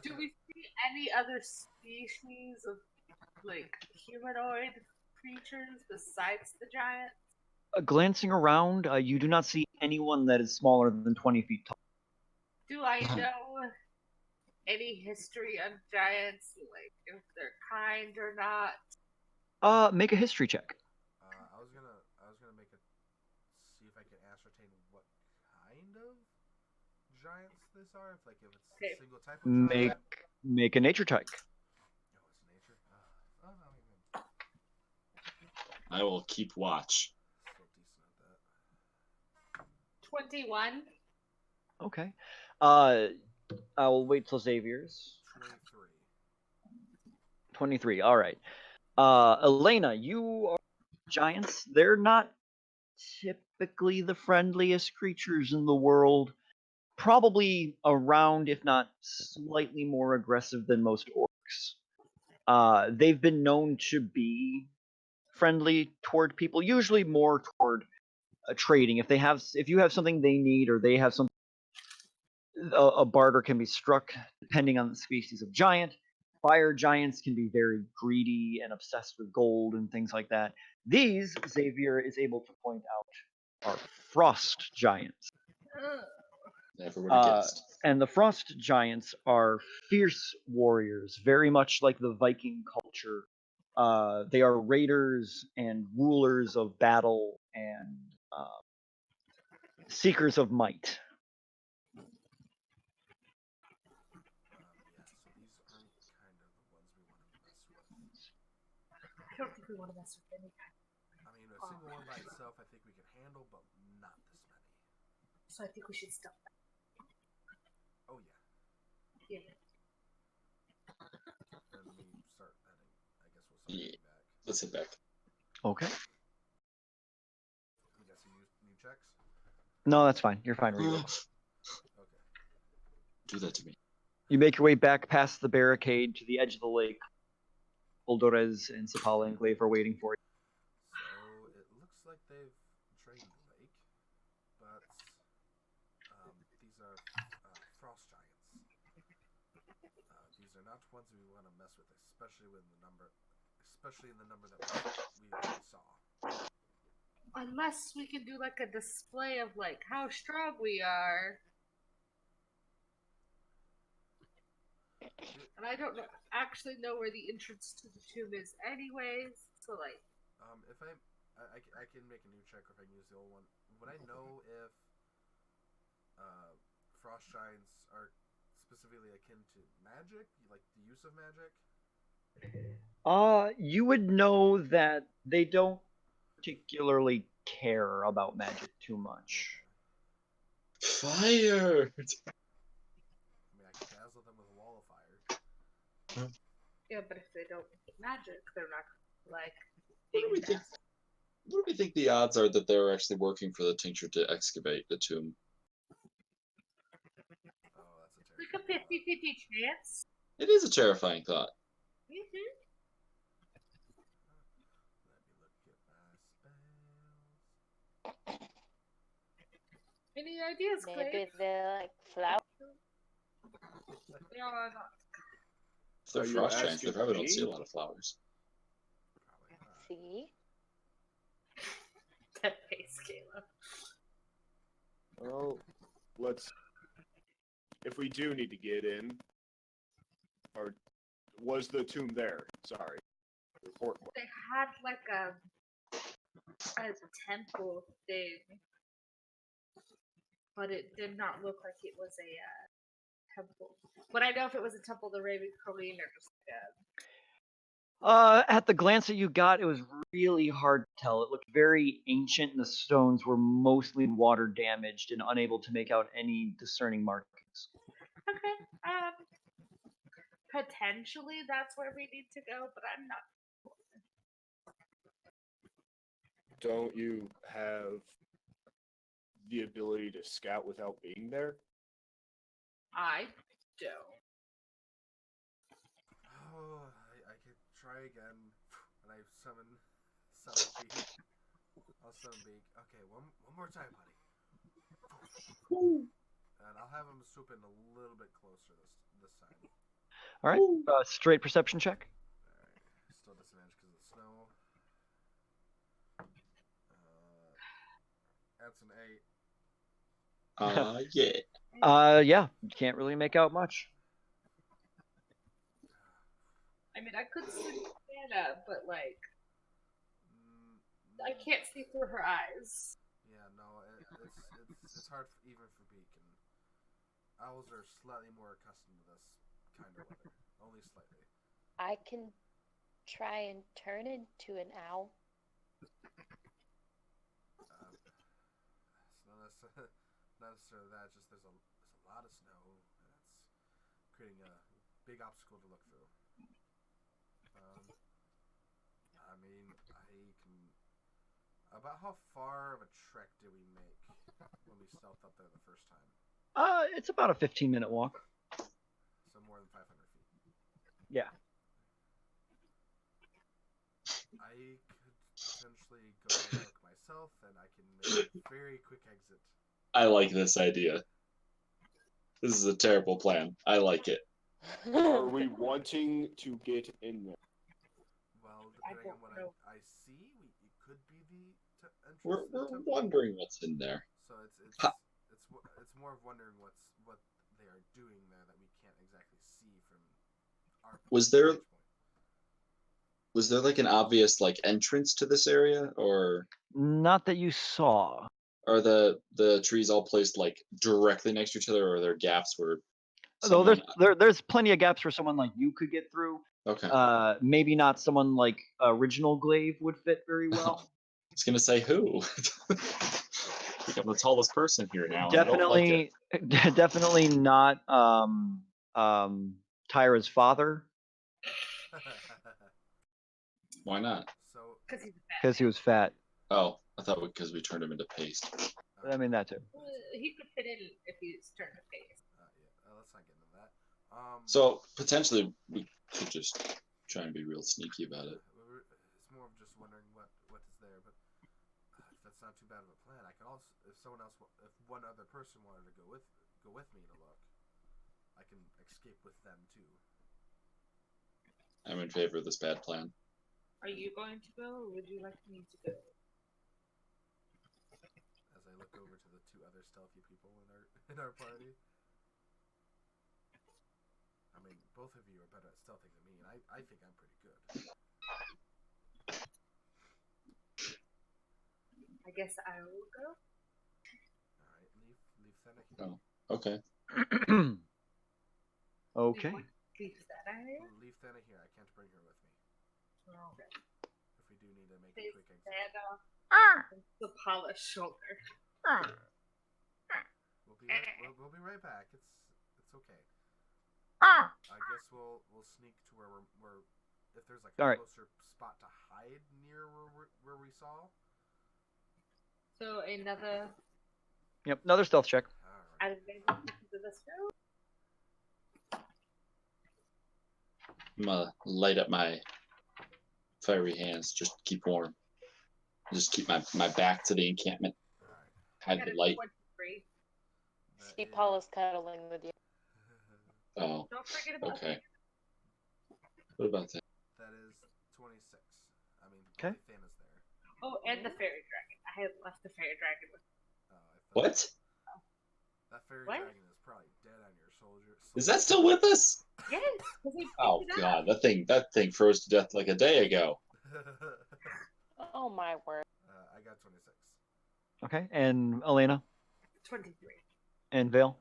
Do we see any other species of like humanoid creatures besides the giant? Glancing around, you do not see anyone that is smaller than 20 feet tall. Do I know any history of giants, like if they're kind or not? Make a history check. I was gonna make a see if I can ascertain what kind of giants this are. If it's Okay. a single type of giant. Make a nature check. Oh, it's nature. Oh, not even. I will keep watch. Still decent at that. 21. Okay. I will wait till Xavier's. 23. 23. All right. Elena, you are giants. They're not typically the friendliest creatures in the world. Probably around, if not slightly more aggressive than most orcs. They've been known to be friendly toward people, usually more toward trading. If you have something they need or they have something, a barter can be struck depending on the species of giant. Fire giants can be very greedy and obsessed with gold and things like that. These, Xavier is able to point out, are frost giants. Never would have guessed. And the frost giants are fierce warriors, very much like the Viking culture. They are raiders and rulers of battle and seekers of might. don't think we want to mess with any kind. I mean, a single one by itself, I think we can handle, but not this many. So I think we should stop that. Oh yeah. Yeah. Then we start heading. I guess we'll start heading back. Let's head back. Okay. I'm guessing new checks. No, that's fine. You're fine, Rigo. Okay. Do that to me. You make your way back past the barricade to the edge of the lake. Oldores and Sapala and Glaive are waiting for you. So it looks like they've drained the lake, but these are frost giants. These are not ones we want to mess with, especially in the number that we saw. Unless we can do like a display of like how strong we are. And I don't actually know where the entrance to the tomb is anyways, so like... If I can make a new check or if I can use the old one. Would I know if frost giants are specifically akin to magic? Like the use of magic? You would know that they don't particularly care about magic too much. Fire! I mean, I could dazzle them with a wall of fire. Yeah, but if they don't magic, they're not like... What do we think the odds are that they're actually working for the tincture to excavate the tomb? Oh, that's a Like a terrible 50-50 chance. It is a terrifying thought. Mm-hmm. Let me look at my spells. Any ideas, Clay? Maybe they're like flowers. They are not. If they're Are you frost giants, they asking probably don't me? see a lot of flowers. Probably not. See? That face, Caleb. Well, let's. If we do need to get in, or was the tomb there? Sorry. Report. They had like a temple thing, but it did not look like it was a temple. But I know if it was a temple, the Raven Queen or just At the glance that you got, it was really hard to tell. It looked very ancient, and the stones were mostly water damaged and unable to make out any discerning markings. okay. Potentially that's where we need to go, but I'm not. Don't you have the ability to scout without being there? I don't. Oh, I could try again. And I summon Beak. I'll summon Beak. Okay, one more time, buddy. And I'll have him swoop in a little bit closer this time. All right, straight perception check. Alright, still disadvantage because of the snow. That's an 8. Yeah. Yeah, you can't really make out much. I mean, I could see Anna, but like, I can't see through her eyes. Yeah, no, it's hard even for Beak, and owls are slightly more accustomed to this kind of weather, only slightly. I can try and turn into an owl. It's not necessarily that. Just there's a lot of snow, and it's creating a big obstacle to look through. I mean, I can. About how far of a trek did we make when we stealthed up there the first time? It's about a 15-minute walk. So more than 500 feet. Yeah. I could potentially go look myself, and I can make a very quick exit. I like this idea. This is a terrible plan. I like it. Are we wanting to get in there? Well, depending on what I see, it could be the entrance. We're to the temple. wondering what's in there. So it's more of wondering what they are doing there that we can't exactly see from our. Was there like an obvious like entrance to this area, or Not that you saw. are the trees all placed like directly next to each other, or are there gaps where So someone. there's plenty of gaps where someone like you could get through. Okay. Maybe not someone like original Glaive would fit very well. I was gonna say who. I think I'm the tallest person here now, and I don't like it. Definitely not Tyra's father Why not? So, Because he's fat. because he was fat. Oh, I thought because we turned him into paste. I mean that too. He could fit in if he's turned to face. let's not get into that. So potentially we could just try and be real sneaky about it. It's more of just wondering what is there, but if that's not too bad of a plan, I could also, if one other person wanted to go with me to look, I can escape with them too. I'm in favor of this bad plan. Are you going to go, or would you like me to go? As I look over to the two other stealthy people in our party. I mean, both of you are better at stealthing than me, and I think I'm pretty good. I guess I will go. Alright, leave Senna here. Oh, okay. Okay. Leave Senna here? Leave Senna here. I can't bring her with me. Okay. If we do need to make a quick exit. The polished shoulder. We'll be right back. It's okay. I guess we'll sneak to where we're if there's like a All right. closer spot to hide near where we saw. So another Yep, another stealth check. All right. advantage to this room. I'm gonna light up my fiery hands just to keep warm. Just keep my back to the encampment. All right. Hide the light. 23. See Paula's cuddling with you. Oh, Don't forget about okay. What about that? That is 26. I mean, Okay. only Thana's there. Oh, and the fairy dragon. I had left the fairy dragon with. Oh, I thought What? that fairy What? dragon is probably dead on your soldier. Is that still with us? Yes. 'Cause we Oh picked it god, up. that thing froze to death like a day ago. Oh my word. I got 26. Okay, and Elena 23. and Vale.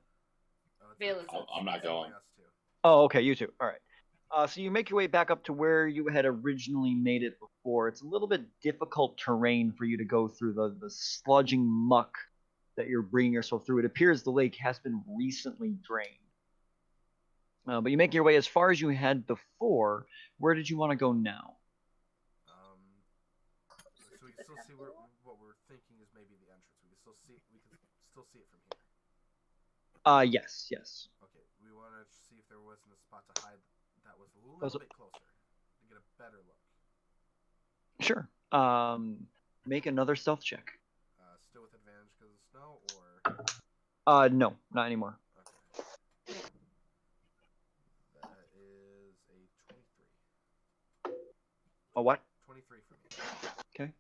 Vale is I'm not It's only going. us two. Oh, okay, you two. All right. So you make your way back up to where you had originally made it before. It's a little bit difficult terrain for you to go through the sludging muck that you're bringing yourself through. It appears the lake has been recently drained. But you make your way as far as you had before. Where did you want to go now? So we can still see what we're thinking is maybe the entrance. We can still see it from here. Yes. Okay, we want to see if there wasn't a spot to hide that was a little bit closer to get a better look. Sure. Make another stealth check. Still with advantage because of snow, or No, not anymore. okay. That is a 23. A what? 23 for me. Okay.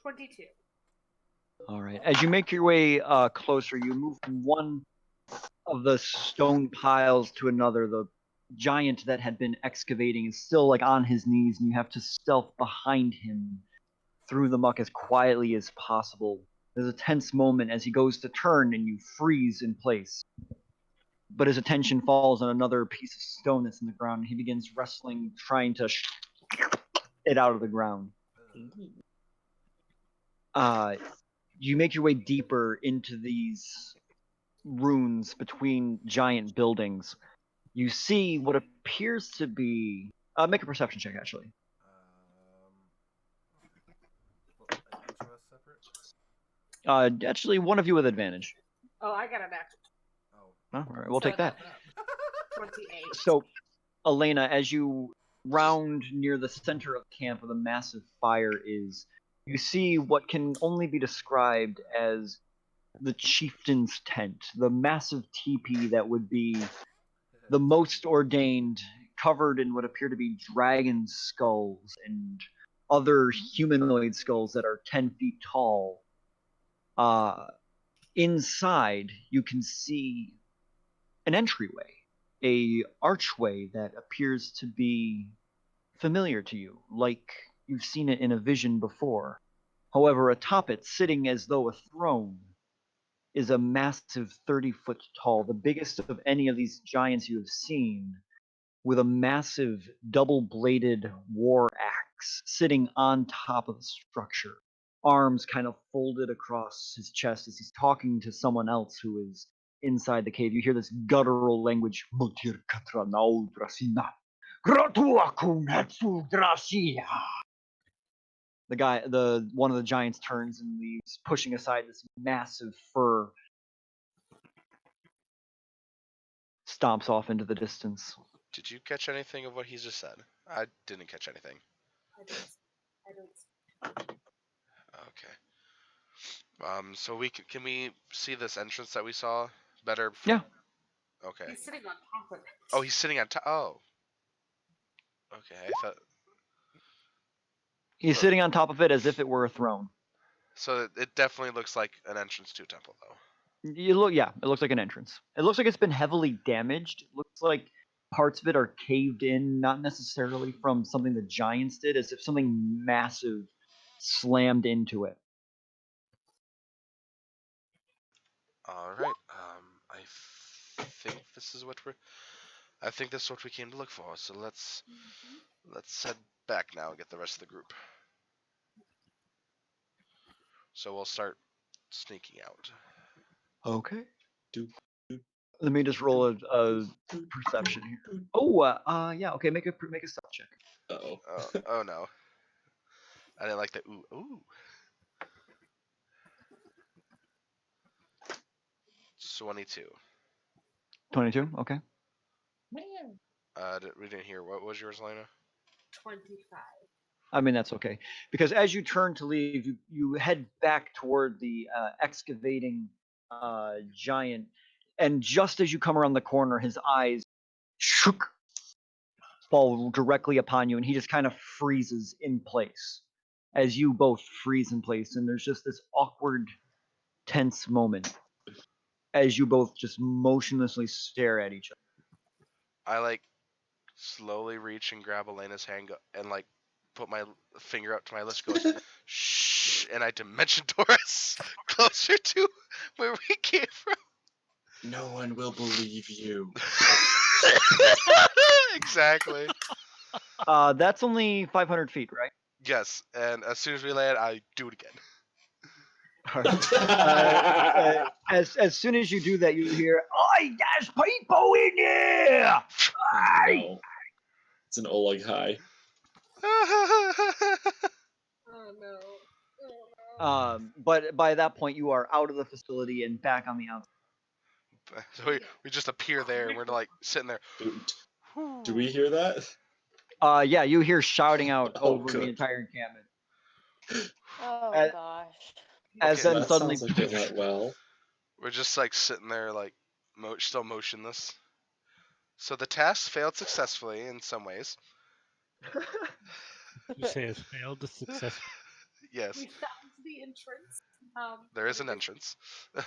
22. All right. As you make your way closer, you move from one of the stone piles to another. The giant that had been excavating is still like on his knees, and you have to stealth behind him through the muck as quietly as possible. There's a tense moment as he goes to turn, and you freeze in place. But his attention falls on another piece of stone that's in the ground, and he begins wrestling, trying to it out of the ground. You make your way deeper into these ruins between giant buildings. You see what appears to be. Make a perception check, actually. Each of us separate? Actually, one of you with advantage. Oh, I got a natural. Oh. All right, we'll take that. 28. So, Elena, as you round near the center of camp where the massive fire is, you see what can only be described as the chieftain's tent, the massive teepee that would be the most ordained, covered in what appear to be dragon skulls and other humanoid skulls that are 10 feet tall. Inside, you can see an entryway, a archway that appears to be familiar to you, like you've seen it in a vision before. However, atop it, sitting as though a throne, is a massive 30-foot tall, the biggest of any of these giants you have seen, with a massive double-bladed war axe sitting on top of the structure, arms kind of folded across his chest as he's talking to someone else who is inside the cave. You hear this guttural language. One of the giants turns and leaves, pushing aside this massive fur. Stomps off into the distance. Did you catch anything of what he just said? I didn't catch anything. I don't. Okay. So can we see this entrance that we saw better? Yeah. Okay. He's sitting on top of it. Oh, he's sitting on top. Oh. Okay. I thought. He's sitting on top of it as if it were a throne. So it definitely looks like an entrance to a temple, though. It looks like an entrance. It looks like it's been heavily damaged. It looks like parts of it are caved in, not necessarily from something the giants did, as if something massive slammed into it. All right. I think this is what we came to look for. So let's head back now and get the rest of the group. So we'll start sneaking out. Okay. Let me just roll a perception here. Oh, yeah. Okay, make a stealth check. Uh-oh. Oh no. I didn't like the ooh. 22. 22. Okay. We didn't hear. What was yours, Lena? 25. I mean, that's okay. Because as you turn to leave, you head back toward the excavating giant. And just as you come around the corner, his eyes fall directly upon you, and he just kind of freezes in place as you both freeze in place. And there's just this awkward, tense moment as you both just motionlessly stare at each other. I slowly reach and grab Elena's hand and put my finger up to my lips. Goes shh, and I dimension Taurus closer to where we came from. No one will believe you. Exactly. That's only 500 feet, right? Yes, and as soon as we land, I do it again. As soon as you do that, you hear, "Oi, there's people in here!" No. It's an Oleg high. Oh no. But by that point, you are out of the facility and back on the outside. So we just appear there, and we're sitting there. Do we hear that? Yeah, you hear shouting out over good. the entire encampment. Oh gosh. As Okay. then That suddenly, sounds like it went well. We're just sitting there, still motionless. So the task failed successfully in some ways. You say it's failed to success. Yes. We found the entrance. There is an entrance. It is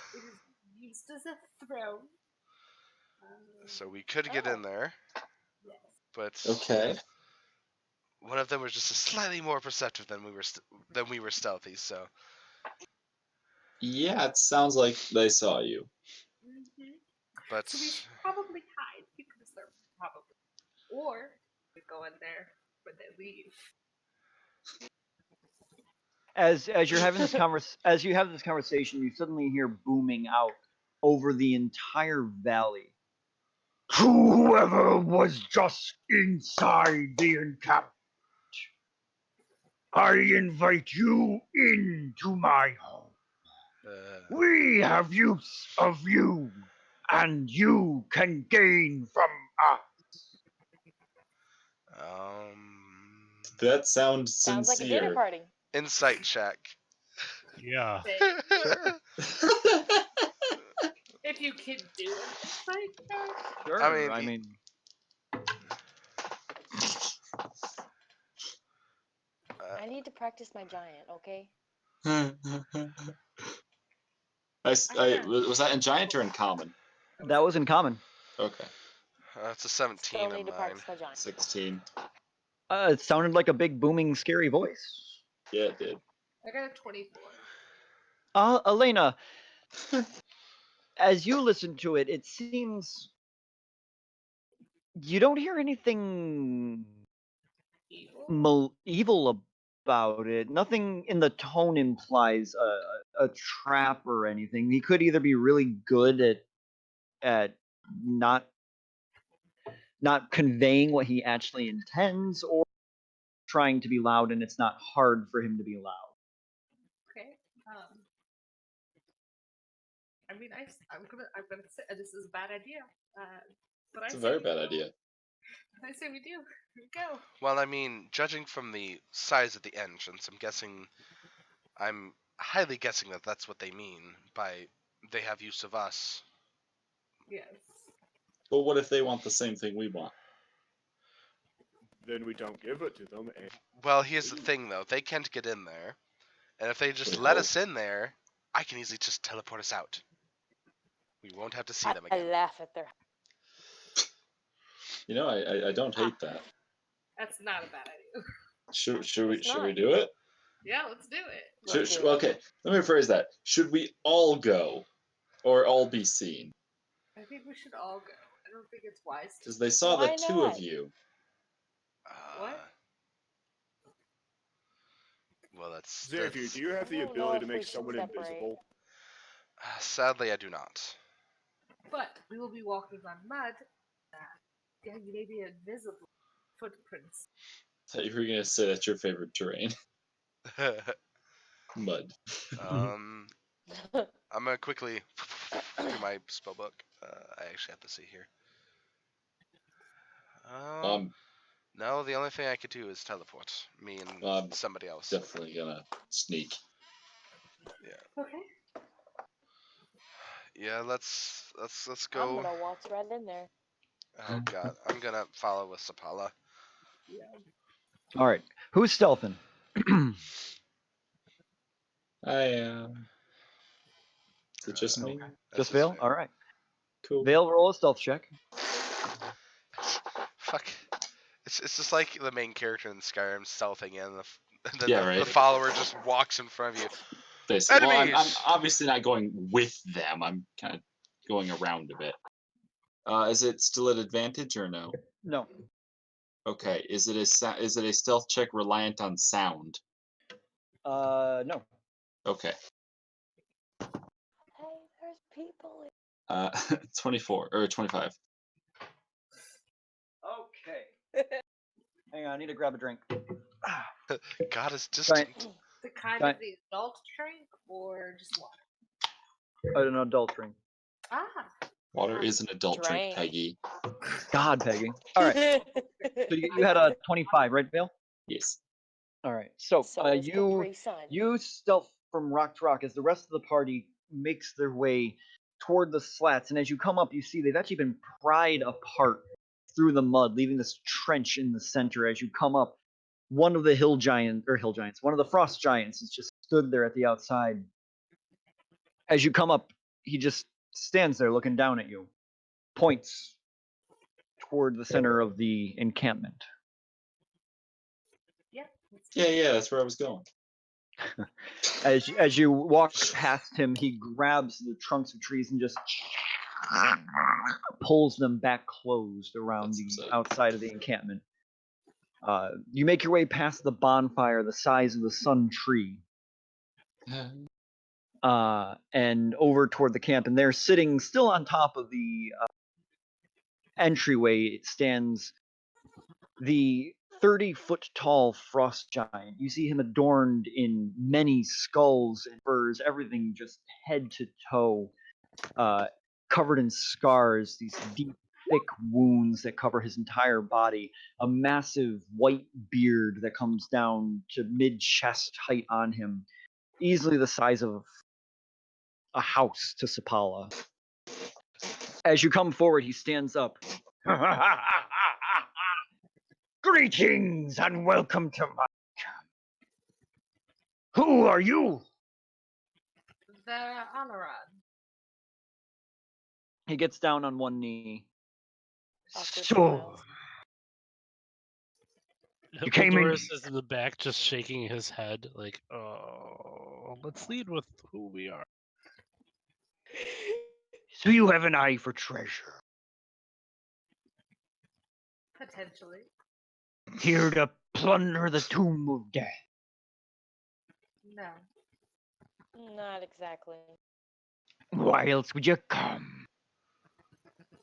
used as a throne. So we could get in there. Yes. But Okay. one of them was just slightly more perceptive than we were stealthy. So Yeah, it sounds like they saw you. Mm-hmm. But so we should probably hide because they're probably, or we go in there when they leave. as you're having this as you have this conversation, you suddenly hear booming out over the entire valley. Whoever was just inside the encampment, I invite you into my home. We have use of you, and you can gain from us. That sounds Sounds like a dinner sincere. party. Insight check. Yeah. Sure. If you can do it, like Sure. I mean, I need to practice my giant, okay? Was that in giant or in common? That was in common. Okay. It's a 17 Still on need to mine. practice my giant. 16. It sounded like a big, booming, scary voice. Yeah, it did. I got a 24. Elena, as you listen to it, it seems you don't hear anything evil about it. Nothing in the tone implies a trap or anything. He could either be really good at not conveying what he actually intends, or trying to be loud, and it's not hard for him to be loud. Okay. I mean, I'm gonna say this is a bad idea. But It's a very bad idea. I say we do. Here we go. Well, I mean, judging from the size of the entrance, I'm highly guessing that that's what they mean by they have use of us. Yes. But what if they want the same thing we want? Then we don't give it to them. And Well, here's the thing, though. They can't get in there. And if they just We let hope. us in there, I can easily just teleport us out. We won't have to see them I again. laugh at their. You know, I don't hate that. That's not a bad idea. Should It's we not. do it? Yeah, let's do it. Let's do it. Okay, let me rephrase that. Should we all go, or all be seen? I think we should all go. I don't think it's wise. Because they saw Why the two of not? you. What? Well, that's Xavier, do you have the I don't know ability to if make we should someone separate. invisible? sadly, I do not. But we will be walking on mud. Yeah, you may be invisible footprints. I thought you were going to say that's your favorite terrain. Mud. I'm gonna quickly through my spellbook. I actually have to see here. No, the only thing I could do is teleport. Me and somebody else. Definitely gonna sneak. Yeah. Okay. Yeah, let's go. I'm gonna waltz right in there. Oh god, I'm gonna follow with Sapala. Yeah. All right, who's stealthing? I am. Is it just me? Just Vale? All right. Cool. Vale, roll a stealth check. Fuck. It's just like the main character in Skyrim stealthing in, and then Yeah, the right. follower just walks in front of you. Basically, well, I'm Enemies! obviously not going with them. I'm kind of going around a bit. Is it still at advantage or no? No. Okay. Is it a stealth check reliant on sound? No. Okay. Hey, there's people. In... 24 or 25. Okay. Hang on, I need to grab a drink. God is distant. Is it kind of the adult drink or just water? An adult drink. Ah. Water is an adult drink, Peggy. God, Peggy. All right. So you had a 25, right, Vale? Yes. All right. So is you Capri Sun. you stealth from rock to rock as the rest of the party makes their way toward the slats, and as you come up, you see they've actually been pried apart through the mud, leaving this trench in the center. As you come up, one of the one of the frost giants has just stood there at the outside. As you come up, he just stands there looking down at you, points toward the center of the encampment. Yeah, that's where I was going. As you walk past him, he grabs the trunks of trees and just pulls them back closed around the outside of the encampment. You make your way past the bonfire the size of the sun tree, and over toward the camp, and there, sitting still on top of the entryway, it stands the 30-foot tall frost giant. You see him adorned in many skulls and furs, everything just head to toe, covered in scars, these deep, thick wounds that cover his entire body, a massive white beard that comes down to mid-chest height on him, easily the size of a house to Sapala. As you come forward, he stands up. Greetings and welcome to my camp. Who are you? The Honoran. He gets down on one knee. Awkward So, smiles. you came in. Doris is in the back just shaking his head like, oh, let's lead with who we are. So you have an eye for treasure. Potentially. Here to plunder the tomb of death. No. Not exactly. Why else would you come?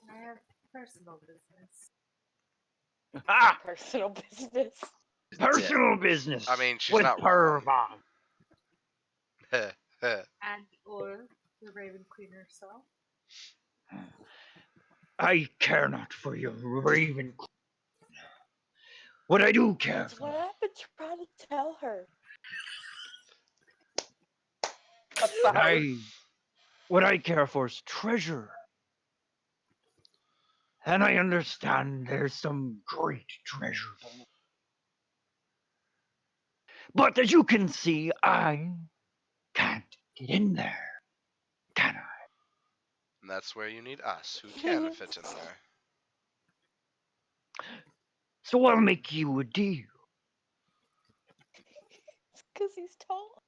I have personal business. Ah! Personal business. Personal business. I mean, she's with not wrong. Perva. And or the Raven Queen herself. I care not for your Raven Queen. What I do care That's for. what I've been trying to tell her. What I care for is treasure. And I understand there's some great treasure. But as you can see, I can't get in there. Can I? And that's where you need us, who can fit in there. So I'll make you a deal. It's because he's tall.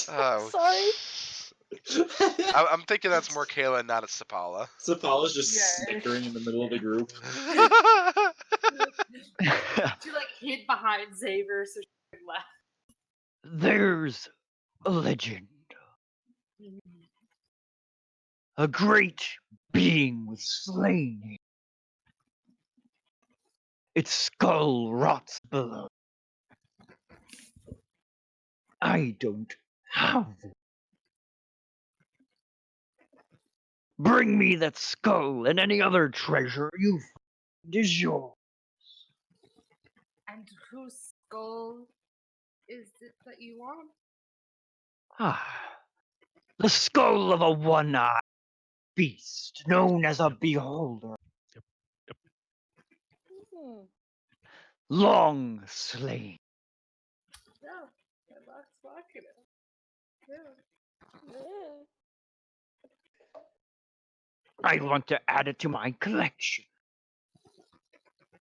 Oh, Sorry. I'm thinking that's more Kayla and not a Sapala. Sapala's just Yeah. snickering in the middle of the group. She like hid behind Xavier so she could laugh. There's a legend. A great being was slain. Its skull rots below. I don't have it. Bring me that skull and any other treasure you find is yours. And whose skull is it that you want? Ah, the skull of a one-eyed beast known as a beholder, Hmm. long slain. No, that looks like it. Yeah. Yeah. I want to add it to my collection.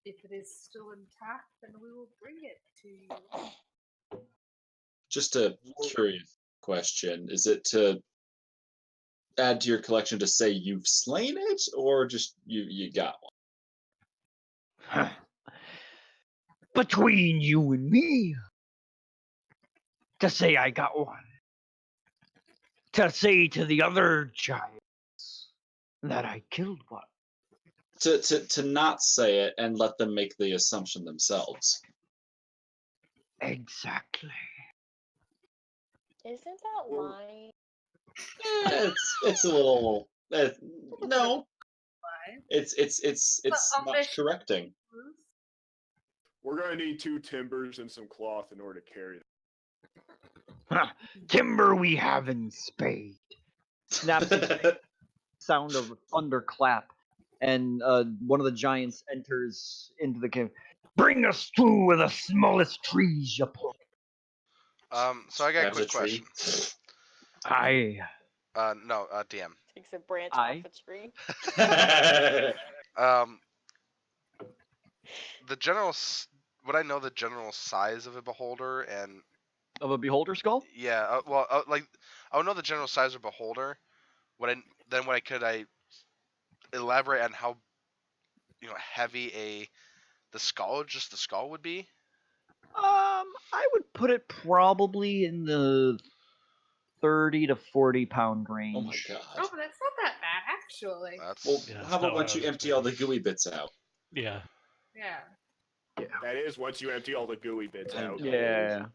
If it is still intact, then we will bring it to you. Just a curious question. Is it to add to your collection to say you've slain it, or just you got one? Between you and me, to say I got one. To say to the other giants that I killed one. To not say it and let them make the assumption themselves. Exactly. Isn't that lying? It's a little no. Why? It's not omission. correcting. We're gonna need 2 timbers and some cloth in order to carry them. Timber we have in spade. Snaps his fingers. Sound of a thunderclap, and one of the giants enters into the cave. Bring us 2 of the smallest trees you pull. So I got a Grabs quick tree. question. No, DM. Takes a branch Aye. off a tree. The general, would I know the general size of a beholder and Of a beholder skull? yeah, like I would know the general size of a beholder. Could I elaborate on how heavy the skull would be? I would put it probably in the 30 to 40 pound range. Oh my god. Oh, but that's not that bad, actually. That's Well, Yeah, how about that's once not you what I was empty all the expecting. gooey bits out? Yeah. Yeah. That is once you empty all the gooey bits I out. know. Yeah.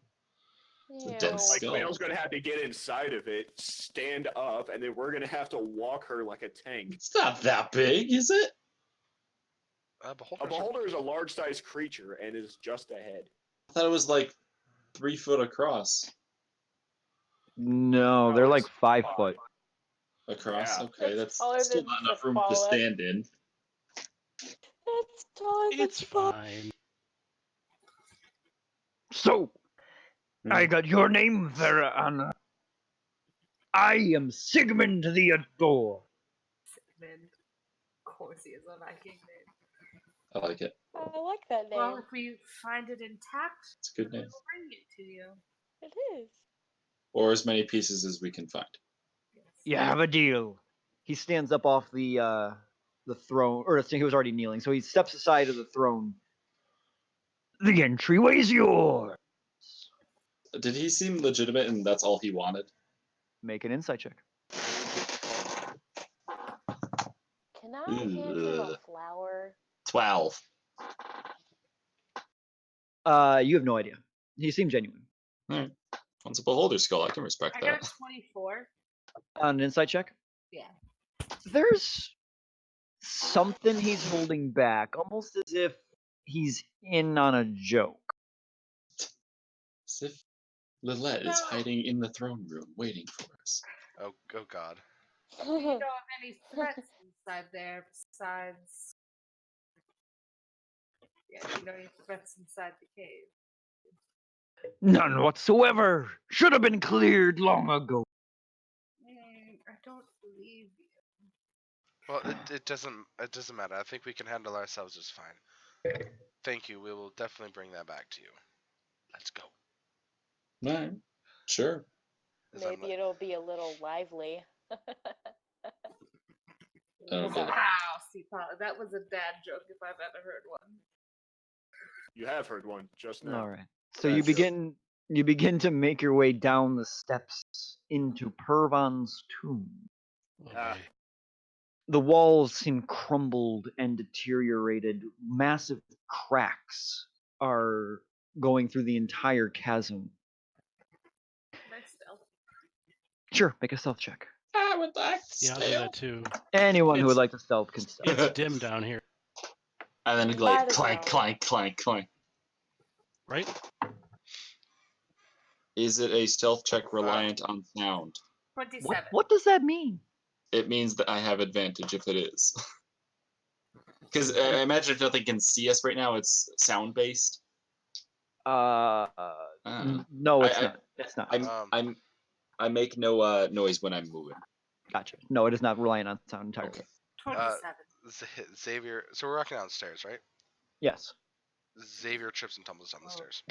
a dead Ew. Like skull. Vale's gonna have to get inside of it, stand up, and then we're gonna have to walk her like a tank. It's not that big, is it? A beholders. beholder is a large-sized creature and is just a head. I thought it was like 3 foot across. No, No, they're it's like 5 5. foot. Across? Yeah. Okay, That's that's taller still than not enough room to Zavala. stand in. That's taller than It's Zavala. fine. So, I got your name, Vera Anna. I am Sigmund the Adore. Sigmund. Of course he is a Viking name. I like it. I like that Well, name. if we find it intact, It's a good we name. will bring it to you. It is. Or as many pieces as we can find. You have a deal. He stands up off the throne, or he was already kneeling, so he steps aside of the throne. The entryway's yours. Did he seem legitimate and that's all he wanted? Make an insight check. Can I hand him a flower? 12. You have no idea. He seemed genuine. All right. Wants a beholder skull. I can respect I got that. a 24. On an insight check, Yeah. there's something he's holding back, almost as if he's in on a joke. As if Lilette is hiding in the throne room, waiting for us. Oh God. We don't have any threats inside there besides. Yeah, you know any threats inside the cave. None whatsoever. Should have been cleared long ago. I don't believe you. Well, it doesn't matter. I think we can handle ourselves just fine. Thank you. We will definitely bring that back to you. Let's go. All right. Sure. Maybe it'll be a little lively. Oh, Sorry. Wow, Seepaw, that was a dad joke if I've ever heard one. You have heard one just now. All right. So Bad you joke. begin to make your way down the steps into Pervan's tomb. Oh, Ah. boy. The walls seem crumbled and deteriorated. Massive cracks are going through the entire chasm. Nice stealth. Sure, make a stealth check. I would like to Yeah, I'll do that too. Anyone who would It's- like to stealth can stealth. It's dim down here, And then Might like as clank, well. clank, clank, clank. right? Is it a stealth check reliant on sound? 27. What does that mean? It means that I have advantage if it is. Because I imagine if nothing can see us right now, it's sound based. No, it's I- not. It's not. I make no noise when I'm moving. Gotcha. No, it is not reliant on sound entirely. Okay. 27. Xavier. So we're walking downstairs, right? Yes. Xavier trips and tumbles down the stairs.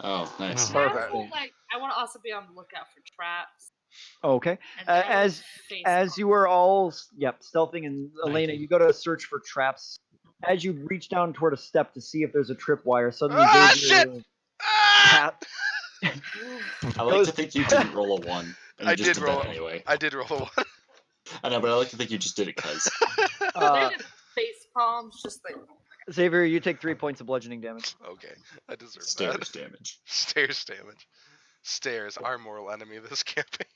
Oh, nice. Oh. I want to also be on the lookout for traps. Okay. And then I will As you are all stealthing, and Elena, 19. you go to search for traps. As you reach down toward a step to see if there's a tripwire, suddenly Ah, Xavier shit! Ah! I like to think you didn't roll a 1. And you I just did roll that anyway. I did roll a 1. I know, but I like to think you just did it because. They did face palms, just like. Xavier, you take 3 points of bludgeoning damage. Okay, I deserve Stairs that. damage. Stairs damage. Stairs, our mortal enemy this campaign.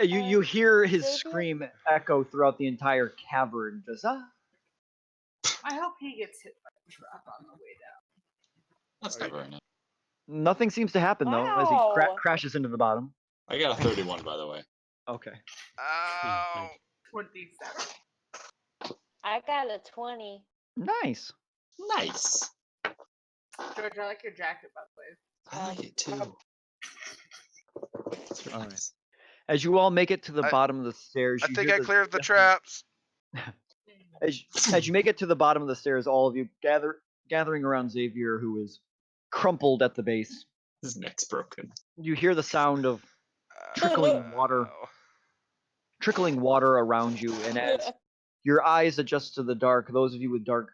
You hear his Xavier? scream echo throughout the entire cavern. Just I hope he gets hit by a trap on the way down. That's not very nice. Nothing seems to happen though as he Wow. crashes into the bottom. I got a 31, by the way. Okay. Ow! 27. I got a 20. Nice. Nice. George, I like your jacket, by the way. I like it too. All right. As you all make it to the bottom of the stairs, I you think hear I cleared the traps. As you make it to the bottom of the stairs, all of you gathering around Xavier, who is crumpled at the base. His neck's broken. You hear the sound of trickling water around you, and as your eyes adjust to the dark, those of you with dark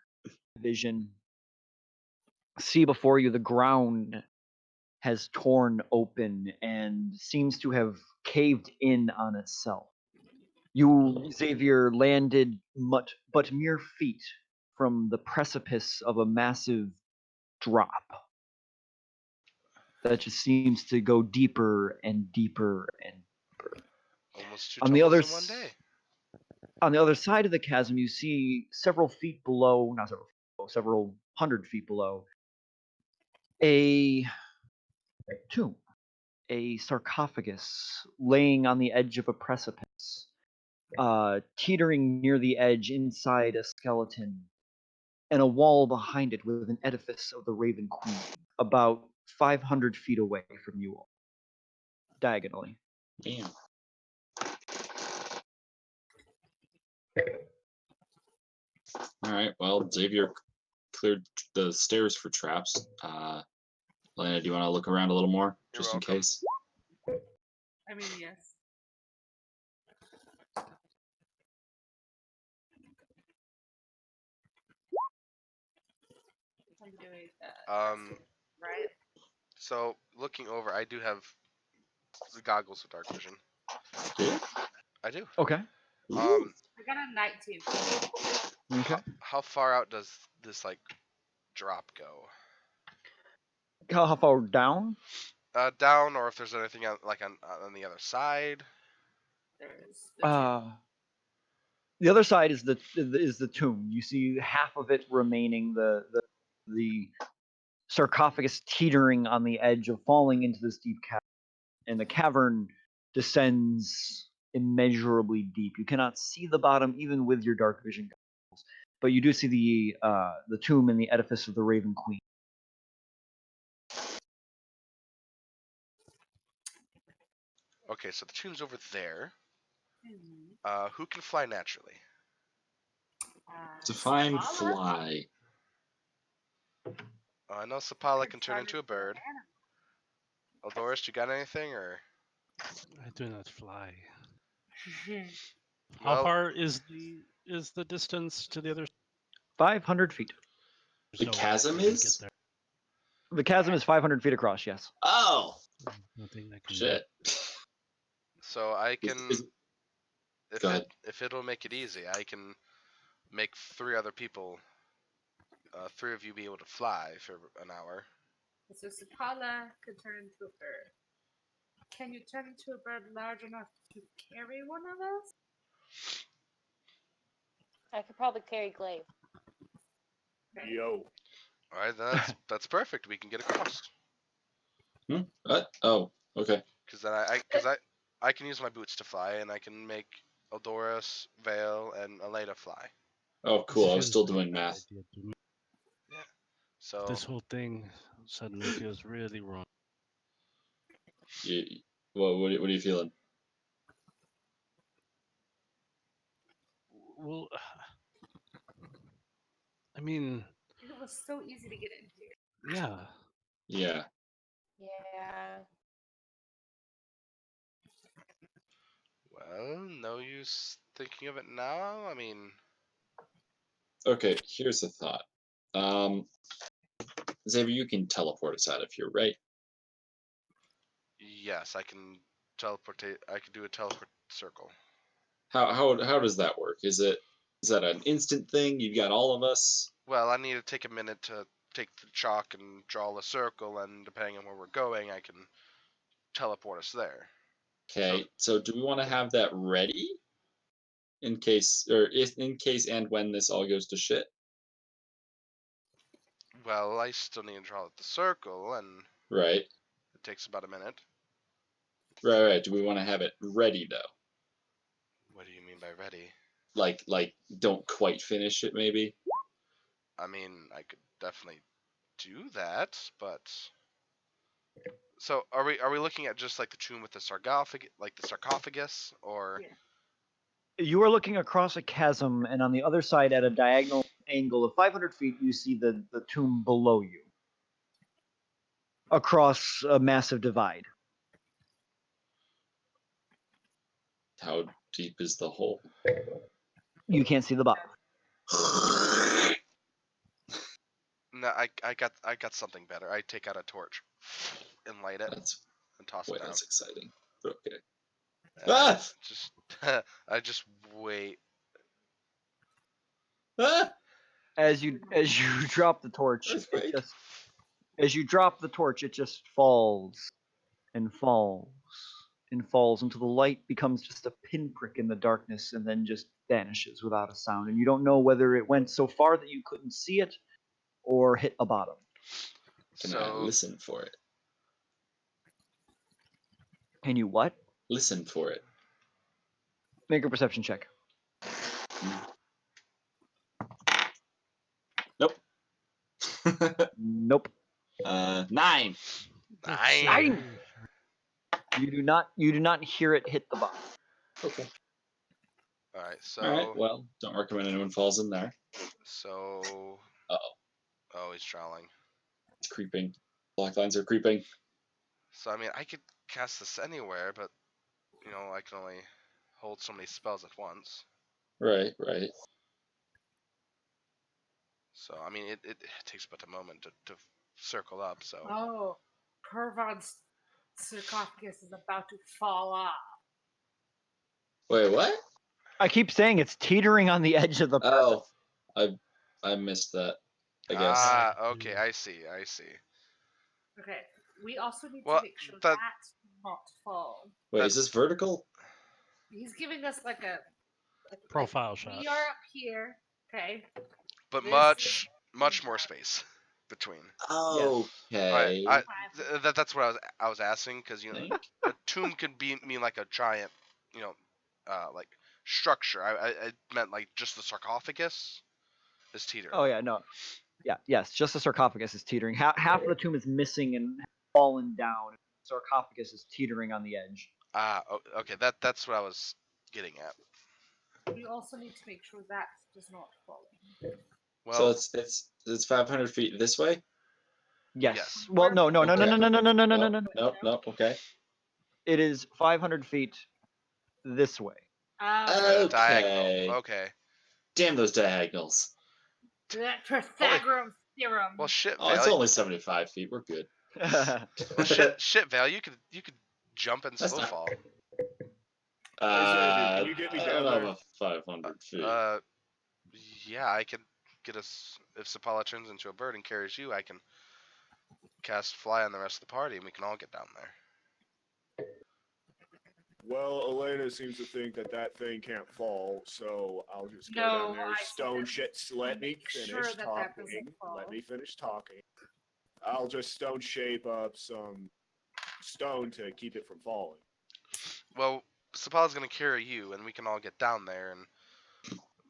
vision see before you the ground has torn open and seems to have caved in on itself. You, Xavier, landed but mere feet from the precipice of a massive drop that just seems to go deeper and deeper and deeper. Almost 2 On the other tumbles in one day. On the other side of the chasm, you see several hundred feet below, a tomb, a sarcophagus laying on the edge of a precipice, teetering near the edge inside a skeleton, and a wall behind it with an edifice of the Raven Queen, about 500 feet away from you all, diagonally. Damn. All right. Well, Xavier cleared the stairs for traps. Elena, do you want to look around a little more, You're just welcome. in case? I mean, yes. I'm doing that. Right? So looking over, I do have the goggles of dark vision. I do. Okay. Um, I got a 19. Okay. how far out does this like drop go? How far down? Down, or if there's anything on, like on the other side. There's the two. The other side is the tomb. You see half of it remaining, the sarcophagus teetering on the edge of falling into this deep cavern, and the cavern descends immeasurably deep. You cannot see the bottom even with your dark vision goggles, but you do see the tomb and the edifice of the Raven Queen. Okay, so the tomb's over there. Mm-hmm. Who can fly naturally? Define Sapala? fly. I know Sapala can turn into a bird. Eldoris, you got anything, or? I do not fly. How Well, far is the distance to the other? 500 feet. The No way chasm for me to is? get there. The chasm is 500 feet across. Yes. Oh, Nothing I can shit. so I can, Go ahead. if it'll make it easy, I can make 3 other people, 3 of you be able to fly for an hour. So Sapala could turn into a bird. Can you turn into a bird large enough to carry one of us? I could probably carry Glaive. Yo. All right, that's perfect. We can get across. What? Oh, okay. Because then I can use my boots to fly, and I can make Eldoris, Vale, and Elena fly. Oh, cool. I was Feels still like a doing bad math. idea to me. Yeah. So This whole thing suddenly feels really wrong. What are you feeling? Well, I mean, It was so easy to get in here. yeah. Yeah. Yeah. well, no use thinking of it now. I mean, Okay, here's a thought. Xavier, you can teleport us out of here, right? yes, I can teleport. I can do a teleport circle. How does that work? Is that an instant thing? You got all of us? Well, I need to take a minute to take the chalk and draw a circle, and depending on where we're going, I can teleport us there. Okay, so do we want to have that ready in case, or in case and when this all goes to shit? Well, I still need to draw the circle, and Right. it takes about a minute. Right. Do we want to have it ready though? What do you mean by ready? Like don't quite finish it maybe? I mean, I could definitely do that, but so are we looking at just like the tomb with the sarcophagus, or? Yeah. You are looking across a chasm, and on the other side, at a diagonal angle of 500 feet, you see the tomb below you, across a massive divide. How deep is the hole? You can't see the bottom. No, I got something better. I take out a torch and light it That's and toss boy, it down. that's exciting. Okay. And Ah! I just wait. Ah! As you drop the torch, Earthquake. as you drop the torch, it just falls and falls and falls until the light becomes just a pinprick in the darkness and then just vanishes without a sound. And you don't know whether it went so far that you couldn't see it or hit a bottom. Can I So listen for it? Can you what? Listen for it. Make a perception check. Nope. Nope. 9. Nine. You do not hear it hit the bottom. Okay. all right. So All right. Well, don't recommend anyone falls in there. so. Uh-oh. Oh, he's drawing. It's creeping. Black lines are creeping. So I mean, I could cast this anywhere, but I can only hold so many spells at once. Right. So I mean, it takes but a moment to circle up. So Oh, Kurvan's sarcophagus is about to fall off. Wait, what? I keep saying it's teetering on the edge of the Oh, precipice. I missed that. I guess. Okay, I see. Okay, we also need Well, to make sure that- that does not fall. Wait, that- is this vertical? He's giving us like a Profile shot. We are up here, okay? but This much more space between. Okay. That's what I was asking because Think? a tomb could mean like a giant, like structure. I meant like just the sarcophagus is teetering. Oh yeah, no. Yeah, yes, just the sarcophagus is teetering. Half of the tomb is missing and fallen down. The sarcophagus is teetering on the edge. Okay. That's what I was getting at. We also need to make sure that does not fall in. Well, So it's 500 feet this way. Yes. Yes. Well, no. No. Okay. It is 500 feet this way. Okay. diagonal. Okay. Damn those diagonals. That Pythagorean theorem. Well, shit, Oh, it's Vale. only 75 feet. We're good. Well, shit, Vale. You could jump and That's slow not- fall. Can you get me I down don't know there? about 500 feet. Yeah, I can get us if Sapala turns into a bird and carries you. I can cast fly on the rest of the party, and we can all get down there. Well, Elena seems to think that thing can't fall, so I'll just go No, down there. I Stone said shit. Let me make finish sure that talking. doesn't fall. Let me finish talking. I'll just stone shape up some stone to keep it from falling. Well, Sapala's gonna carry you, and we can all get down there, and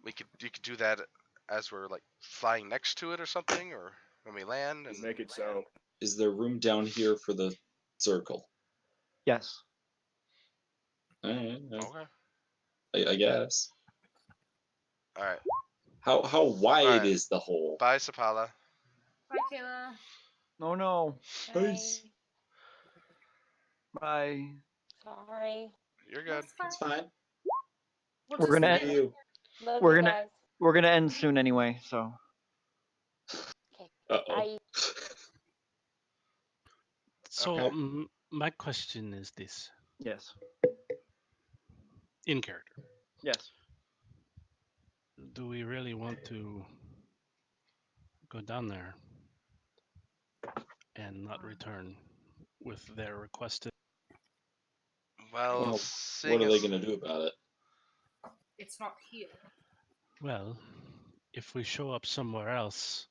you could do that as we're like flying next to it or something, or when we land. And Make it so. Is there room down here for the circle? Yes. Alright, okay, I guess. all right. How wide Alright. is the hole? Bye, Sapala. Bye, Kayla. Oh no. Peace. Bye. Sorry. You're good. It's fine. We'll We're just gonna make- end, Love We're you gonna- guys. we're gonna end soon anyway. So. Okay. Uh-oh. Bye. So Okay. my question is this: Yes. in character, Yes. do we really want to go down there and not return with their requested? Well, Well, seeing what are they as gonna do about it? It's not here. Well, if we show up somewhere else,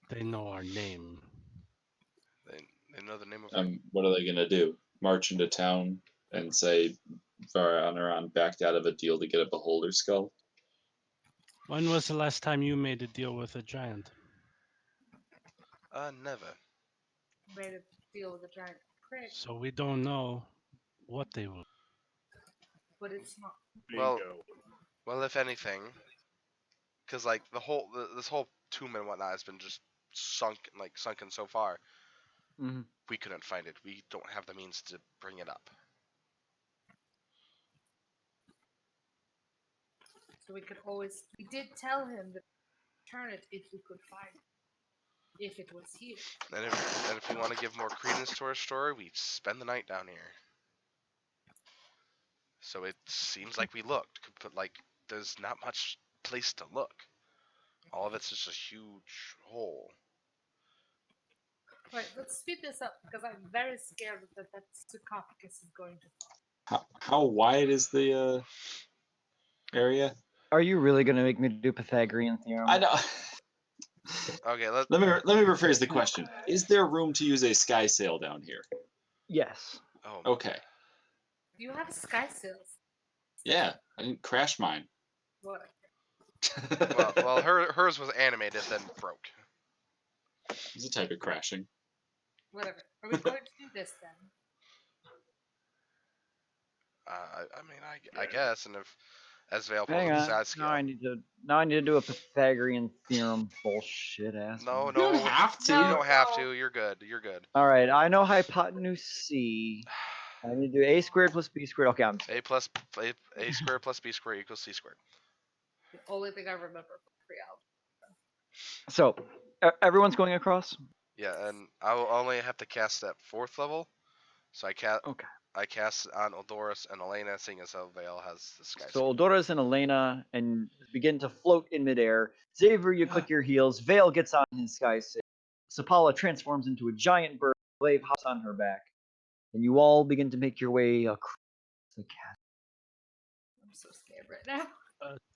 they know our name. they know the name of What are they gonna do? March into town and say Varaneron backed out of a deal to get a beholder skull? When was the last time you made a deal with a giant? never. Made a deal with a giant prick, So we don't know what they will. but it's not. Well- Bingo. Well, if anything, because like this whole tomb and whatnot has been just sunken so far. Mhm. We couldn't find it. We don't have the means to bring it up. So we could always. We did tell him to return it if we could find it. If it was here. And if we want to give more credence to our story, we spend the night down here. So it seems like we looked, but like there's not much place to look. All of it's just a huge hole. Right, let's speed this up because I'm very scared that sarcophagus is going to fall. How wide is the area? Are you really gonna make me do Pythagorean theorem? I know. Okay, Let me rephrase the question. Is there room to use a sky sail down here? Yes. Oh, Okay. You have sky sails. Yeah, I didn't crash mine. What? well, hers was animated, then broke. It's a type of crashing. Whatever. Are we going to do this then? I mean, I guess, and if as Vale pulls Hang up the on. side scale. Now I need to do a Pythagorean theorem bullshit ass. No, You no, don't have to. you don't have No. to. You're good. You're good. All right. I know hypotenuse C I need to do a squared plus b squared. Okay, I'm A plus a squared plus b squared equals c squared. The only thing I remember from pre-algebra. so everyone's going across. Yeah, and I will only have to cast at 4th level, so I Okay. cast on Odoris and Elena, seeing as how Vale has the sky. So Doris and Elena and begin to float in midair. Xavier, you click your heels. Vale gets on his sky sail. Sapala transforms into a giant bird. Glaive hops on her back, and you all begin to make your way across the chasm. I'm so scared right now.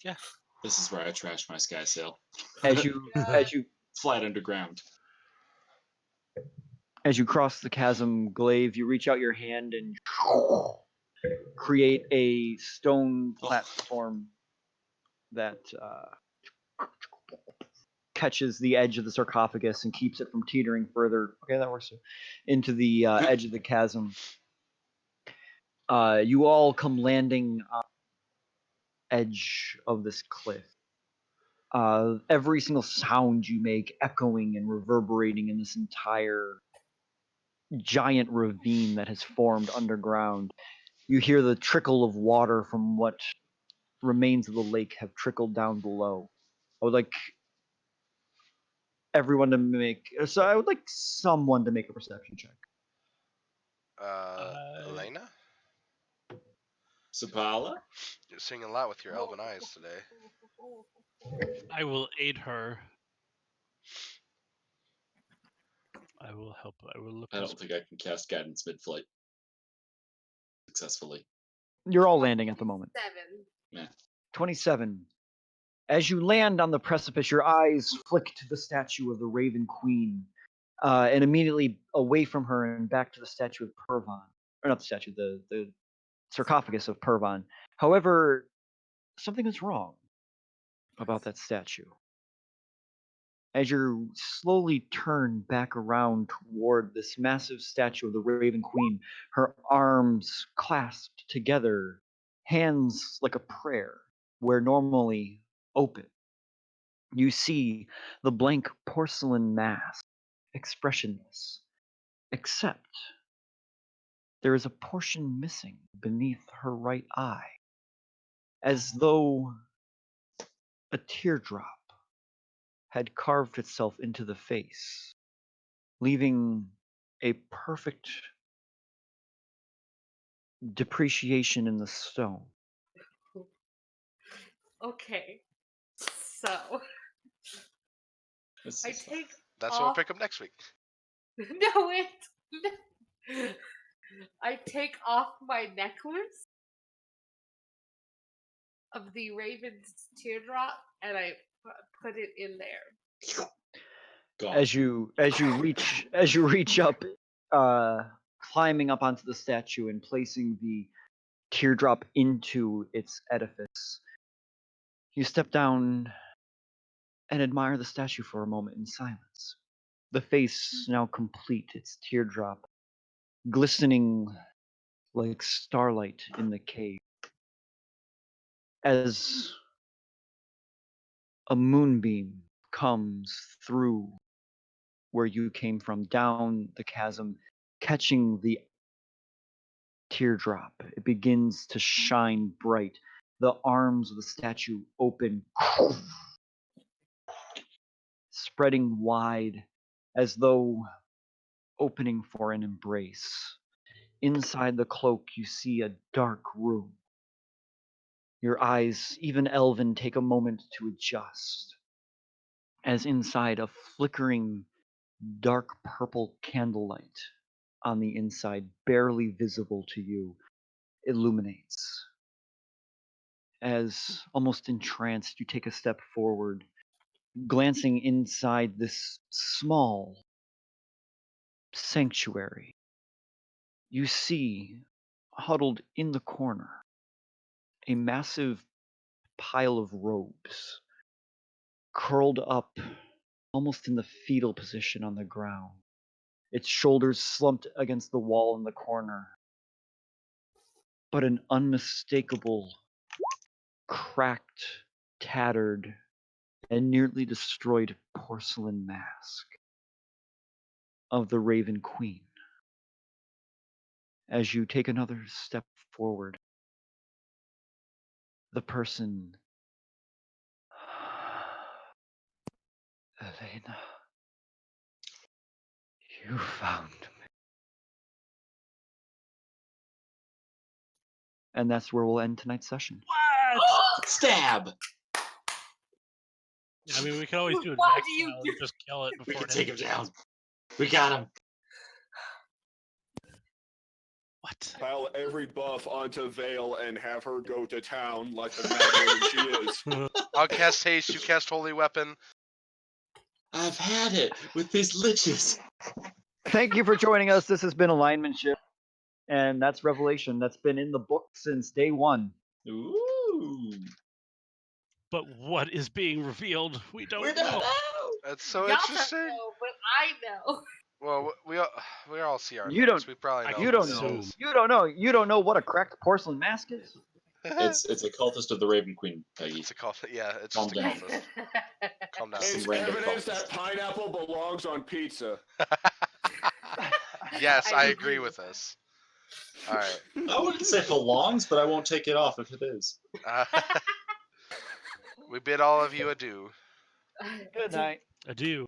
Yeah. This is where I trash my sky sail. As you Flat underground. As you cross the chasm, Glaive, you reach out your hand and create a stone platform that catches the edge of the sarcophagus and keeps it from teetering further. Okay, that works. Into the edge of the chasm. You all come landing on the edge of this cliff. Every single sound you make echoing and reverberating in this entire giant ravine that has formed underground. You hear the trickle of water from what remains of the lake have trickled down below. I would like everyone to make. So I would like someone to make a perception check. Elena, Sapala? you're seeing a lot with your elven eyes today. I will aid her. I will help. I will look. I don't think I can cast guidance mid-flight successfully. You're all landing at the moment. 7. Yeah. 27. As you land on the precipice, your eyes flick to the statue of the Raven Queen, and immediately away from her and back to the statue of Pervon. Or not the statue, the sarcophagus of Pervon. However, something is wrong about that statue. As you slowly turn back around toward this massive statue of the Raven Queen, her arms clasped together, hands like a prayer, where normally open. You see the blank porcelain mask, expressionless, except there is a portion missing beneath her right eye, as though a teardrop had carved itself into the face, leaving a perfect depreciation in the stone. Okay. So I take That's what we'll off. pick up next week. No, wait. I take off my necklace of the raven's teardrop and I put it in there. God. As you reach up, climbing up onto the statue and placing the teardrop into its edifice, you step down and admire the statue for a moment in silence. The face now complete, its teardrop glistening like starlight in the cave. As a moonbeam comes through where you came from, down the chasm, catching the teardrop, it begins to shine bright. The arms of the statue open, spreading wide as though opening for an embrace. Inside the cloak, you see a dark room. Your eyes, even elven, take a moment to adjust, as inside a flickering dark purple candlelight on the inside, barely visible to you, illuminates. As almost entranced, you take a step forward, glancing inside this small sanctuary. You see, huddled in the corner, a massive pile of robes, curled up almost in the fetal position on the ground, its shoulders slumped against the wall in the corner. But an unmistakable, cracked, tattered, and nearly destroyed porcelain mask of the Raven Queen. as you take another step forward, the person, Elena, you found me. And that's where we'll end tonight's session. What? Stab! I mean, we can always do it. Why back do you now do- and just kill it We before can it take him ends. down. We got him. What? Pile every buff onto Vale and have her go to town like the mad woman she is. I'll cast haste. You cast holy weapon. I've had it with these liches. Thank you for joining us. This has been Alignmentship, and that's Revelation. That's been in the book since day one. Ooh. But what is being revealed? We don't We know. don't know. That's so Y'all don't interesting. know, but I know. Well, we all see our You notes. don't- We probably know. You who don't it know. is. You don't know. You don't know what a cracked porcelain mask is. It's a cultist of the Raven Queen, Peggy. It's a call. Yeah, it's Calm just a down. cultist. Calm down. It's random evidence cultist. that pineapple belongs on pizza. Yes, I agree with this. All right. I wouldn't say belongs, but I won't take it off if it is. We bid all of you adieu. Good night. Adieu.